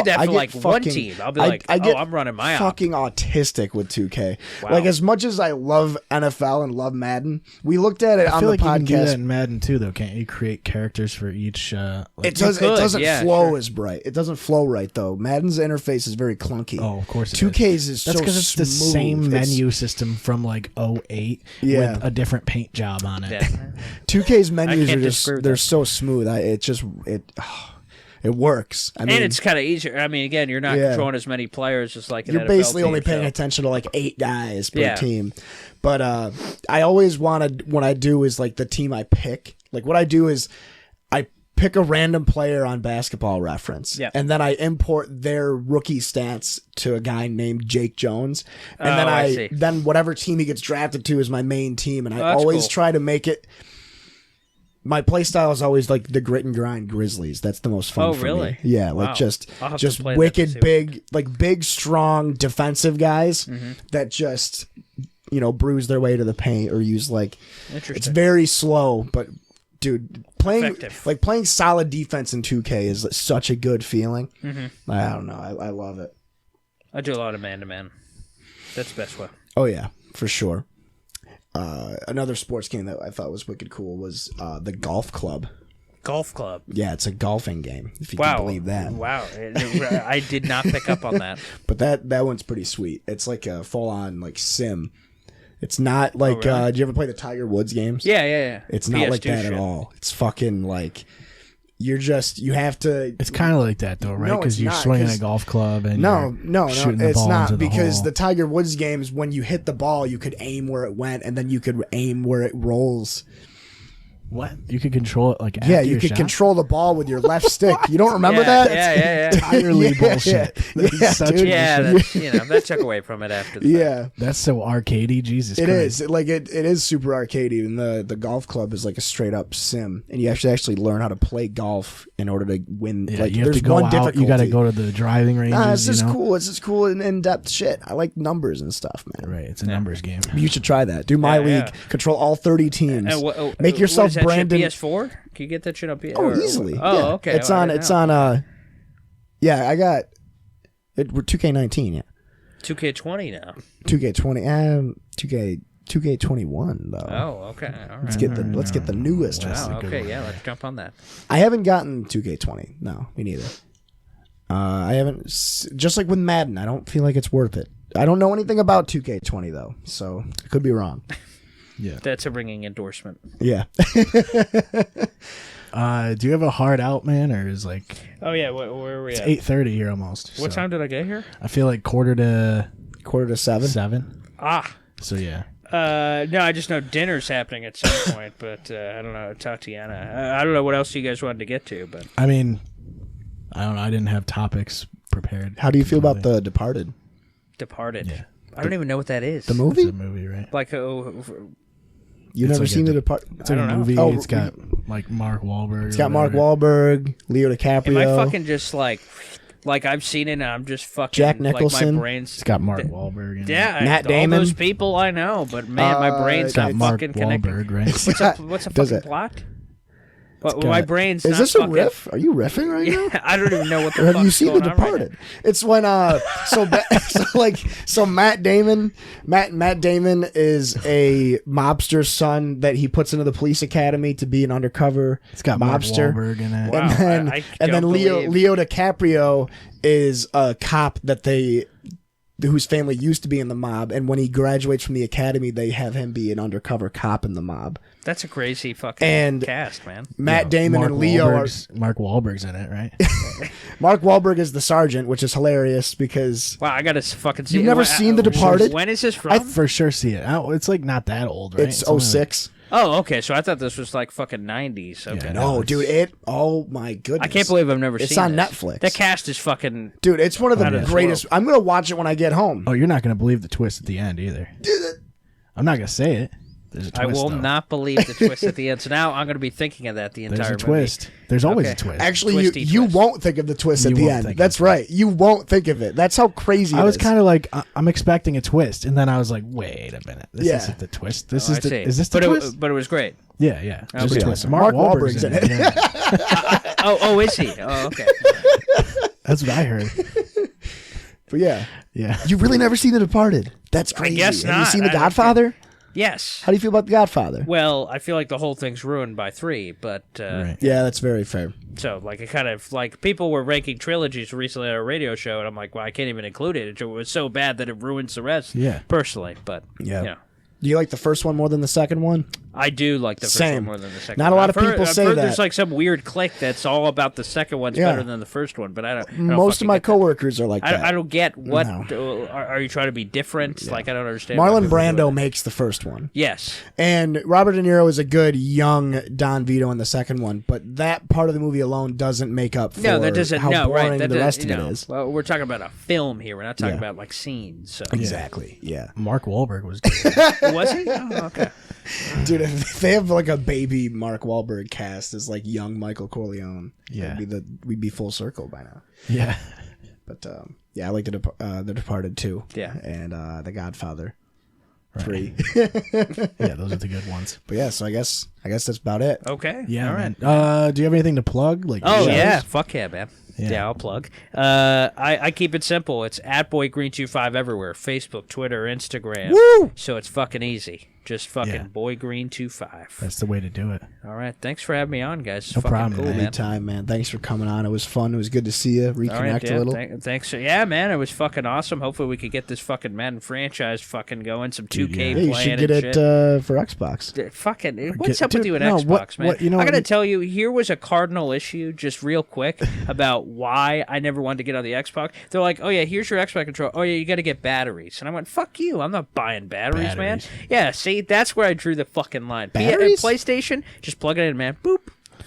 that for like one team. I'll be like, I'm running my fucking autistic with 2K. Wow. Like as much as I love NFL and love Madden, we looked at it on the podcast. You can do that in Madden too, though, can't you? Create characters for each. It doesn't flow as bright. It doesn't flow right though. Madden's interface is very clunky. Oh, of course. 2K's is that's because it's the same menu system from like 08 with a different paint job on it. 2K's menus are they're so smooth. It works. I mean, and it's kind of easier. I mean, again, you're not controlling as many players as like an you're NFL basically team, only paying attention to like 8 guys per team. But I always wanted, what I do is like the team I pick. Like what I do is I pick a random player on Basketball Reference, and then I import their rookie stats to a guy named Jake Jones, and then whatever team he gets drafted to is my main team, and I always try to make it. My play style is always like the grit and grind Grizzlies. That's the most fun for me. Yeah, like just wicked big, strong defensive guys that just bruise their way to the paint or use like. It's very slow, but. Dude, playing solid defense in 2K is such a good feeling. I don't know. I love it. I do a lot of man-to-man. That's the best way. Oh, yeah, for sure. Another sports game that I thought was wicked cool was the Golf Club. Golf Club? Yeah, it's a golfing game, if you can believe that. Wow. I did not pick up on that. But that one's pretty sweet. It's like a full-on like sim. It's not like, really? Do you ever play the Tiger Woods games? Yeah. It's not like that at all. It's fucking like, you have to. It's kind of like that though, right? Because you're swinging a golf club and no, it's not because the the Tiger Woods games, when you hit the ball, you could aim where it went, and then you could aim where it rolls. What? You could control it like after you could control the ball with your left stick. You don't remember that? Yeah. Entirely bullshit. That took away from it after the fact. That's so arcadey. Jesus Christ. It is. It is super arcadey, and the golf club is like a straight up sim, and you actually learn how to play golf in order to win. Yeah, like you have to go out. Difficulty. You got to go to the driving ranges. It's just cool. It's just cool and in-depth shit. I like numbers and stuff, man. Right. It's a numbers game. You should try that. Do my league. Control all 30 teams. Make yourself Brandon. PS4? Can you get that shit on PS4? Oh, easily. Okay. It's on. I got it. We're 2K19. Yeah. 2K20 now. 2K20. 2K21 though. Oh, okay. All right. Let's get the newest. Wow. Okay. Yeah. Let's jump on that. I haven't gotten 2K20. No, me neither. I haven't. Just like with Madden, I don't feel like it's worth it. I don't know anything about 2K20 though, so I could be wrong. Yeah, that's a ringing endorsement. Yeah. Do you have a hard out, man, or is like? Oh yeah, where are we? It's 8:30 here almost. What time did I get here? I feel like quarter to 7. 7. Ah. So yeah. No, I just know dinner's happening at some point, but I don't know. Tatiana. I don't know what else you guys wanted to get to, but I mean, I don't know. I didn't have topics prepared. How do you feel about The Departed? Departed. Yeah. I don't even know what that is. The movie? It's a movie, right? Like You've never seen The Departed? It's like a movie. Oh, it's got like Mark Wahlberg. It's got Mark Wahlberg, Leo DiCaprio. Am I fucking just like I've seen it and I'm just fucking Jack Nicholson. Like my brain's it's got Mark Wahlberg in it. Yeah, Matt Damon. All those people I know, but man, my brain's not fucking connected. Right? What's a fucking plot? But my brain's is not this a fucking... riff? Are you riffing right now? I don't even know what the fuck. Have you seen The Departed? Right, it's when so Matt Damon is a mobster's son that he puts into the police academy to be an undercover it's got mobster. Mark Wahlberg in it. Wow, and then Leo DiCaprio is a cop whose family used to be in the mob, and when he graduates from the academy, they have him be an undercover cop in the mob. That's a crazy fucking cast, man. Matt Damon and Leo Mark Wahlberg's in it, right? Mark Wahlberg is the sergeant, which is hilarious because wow, I gotta fucking see. You've never seen The Departed? When is this from? I for sure see it. It's like not that old, right? It's 06. Oh, okay. So I thought this was like fucking 90s. Okay. Yeah, No, dude, oh my goodness. I can't believe I've never seen It's on this. Netflix. The cast is fucking... Dude, it's one of the Out of this greatest. I'm going to watch it when I get home. Oh, you're not going to believe the twist at the end either. I'm not going to say it. There's a twist, I will though. not believe the twist at the end. So now I'm going to be thinking of that the entire There's a movie. twist. There's always Okay. a twist. Actually, Twisty you twist. won't think of the twist at You the won't end. think of That's it. right. You won't think of it. That's how crazy I it was is. kind of like, I'm expecting a twist, and then I was like, wait a minute, this Yeah. isn't the twist. This Oh, is I the. see. Is this the but twist? But it was great. Yeah. There's pretty a twist. awesome. Mark Mark Wahlberg's Wahlberg's in in it. it. Yeah. Oh, is he? Oh, okay. That's what I heard. But yeah. Yeah. You've really never seen The Departed. That's crazy. guess Have you not. seen The I don't Godfather? Yes. How do you feel about The Godfather? Well, I feel like the whole thing's ruined by 3, but Right. Yeah, that's very fair. so like it kind of like people were ranking trilogies recently on a radio show, and I'm like, well, I can't even include it. It was so bad that it ruins the rest. Yeah. Personally, but Yeah. you know, Do you like the first one more than the second one? I do like the first Same. one more than the second. Not a one. lot of I've heard- people I've say heard that. There's like some weird clique that's all about the second one's Yeah. better than the first one, but I don't. Most fucking of my get that. coworkers are like that. I don't get what. No. Are you trying to be different? Like I don't understand. Marlon why people do Brando that. makes the first one. Yes. And Robert De Niro is a good young Don Vito in the second one, but that part of the movie alone doesn't make up for No, that doesn't. how No, boring right. That the does- rest of you it know, is. Well, we're talking about a film here. We're not talking Yeah. about like scenes. So. Exactly. Yeah. Mark Wahlberg was good. Was he? Oh, okay. Dude, if they have like a baby Mark Wahlberg cast as like young Michael Corleone, Yeah. we'd be full circle by now. Yeah. But yeah, I like The Departed too. Yeah. And The Godfather 3. Yeah, those are the good ones. But yeah, so I guess that's about it. Okay. Yeah, All right. man. Do you have anything to plug? Like, Oh shows? yeah, fuck yeah, man. Yeah. Yeah, I'll plug. I keep it simple. It's @BoyGreen25 everywhere: Facebook, Twitter, Instagram. Woo! So it's fucking easy. Just fucking Yeah. BoyGreen25. That's the way to do it. All right. Thanks for having me on, guys. It's No fucking problem, cool, man. man. Anytime, man. Thanks for coming on. It was fun. It was good to see you. Reconnect All right, yeah, a little. Thanks. Yeah, man, it was fucking awesome. Hopefully, we could get this fucking Madden franchise fucking going. Some 2K yeah. Yeah, playing you should and get it shit. for Xbox. Fucking, what's Get- up with dude, you and no, Xbox, what- man? what- you know I what gotta you- tell you, here was a cardinal issue, just real quick, about why I never wanted to get on the Xbox. They're like, oh yeah, here's your Xbox controller. Oh yeah, you gotta get batteries. And I went, fuck you, I'm not buying batteries, man. Batteries. Yeah, see, that's where I drew the fucking line. Batteries? PlayStation, just plug it in, man. Boop.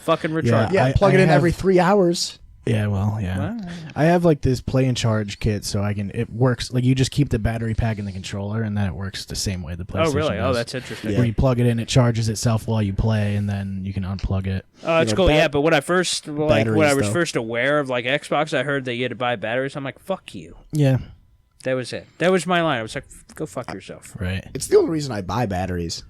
Fucking recharge. Yeah, I- plug I it in have- every 3 hours. Yeah, well, yeah. I have like this play and charge kit, so it works. Like you just keep the battery pack in the controller, and then it works the same way the PlayStation Oh really? Oh, does. that's interesting. Where you plug it in, it charges itself while you play, and then you can unplug it. Oh, that's know, cool. bat- Yeah, but when I first when I was though. first aware of like Xbox, I heard that you had to buy batteries. I'm like, fuck you. Yeah, That was it. That was my line. I was like, go fuck yourself. right. It's the only reason I buy batteries.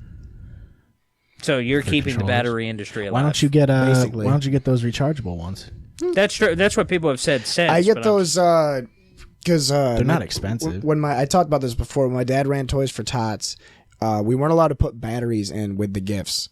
So you're keeping the controllers. battery industry alive. Why don't you get Basically. Why don't you get those rechargeable ones? That's true. That's what people have said since. I get but those because They're not expensive. When I talked about this before, when my dad ran Toys for Tots, we weren't allowed to put batteries in with the gifts.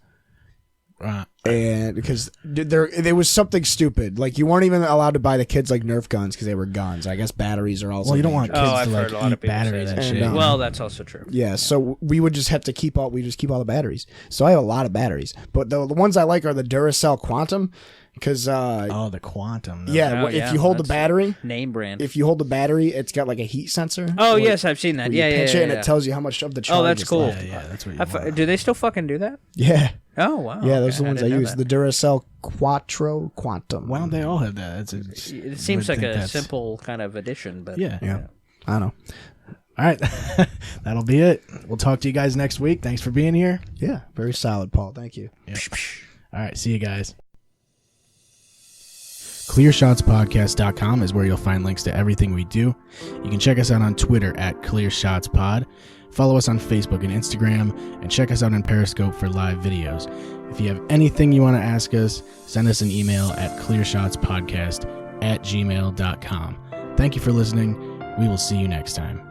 And because there was something stupid, like you weren't even allowed to buy the kids like Nerf guns because they were guns. I guess batteries are also. Well, you don't want dangerous. kids I've to heard a like lot of eat people say batteries that. and And, shit. well, that's also true. Yeah, so we would just have to keep all the batteries. So I have a lot of batteries, but the ones I like are the Duracell Quantum, because Oh, the Quantum. no. yeah, Oh, if yeah, you hold the that's- battery, Name brand. if you hold the battery, it's got like a heat sensor. Oh where- yes, I've seen that. where Yeah, you yeah, pinch yeah, it and yeah. it tells you how much of the charge. Oh, that's is cool. left. Yeah, that's what you want. Do they still fucking do that? Yeah, Oh wow. yeah, those okay, are the ones I didn't know use. that. The Duracell Quattro Quantum. Why don't they all have that? It seems like a simple kind of addition, but Yeah. Yeah, I don't know. All right, that'll be it. We'll talk to you guys next week. Thanks for being here. Yeah, very solid, Paul. Thank you. All right, see you guys. ClearShotsPodcast.com is where you'll find links to everything we do. You can check us out on Twitter @ClearShotsPod. Follow us on Facebook and Instagram, and check us out on Periscope for live videos. If you have anything you want to ask us, send us an email at clearshotspodcast@gmail.com. Thank you for listening. We will see you next time.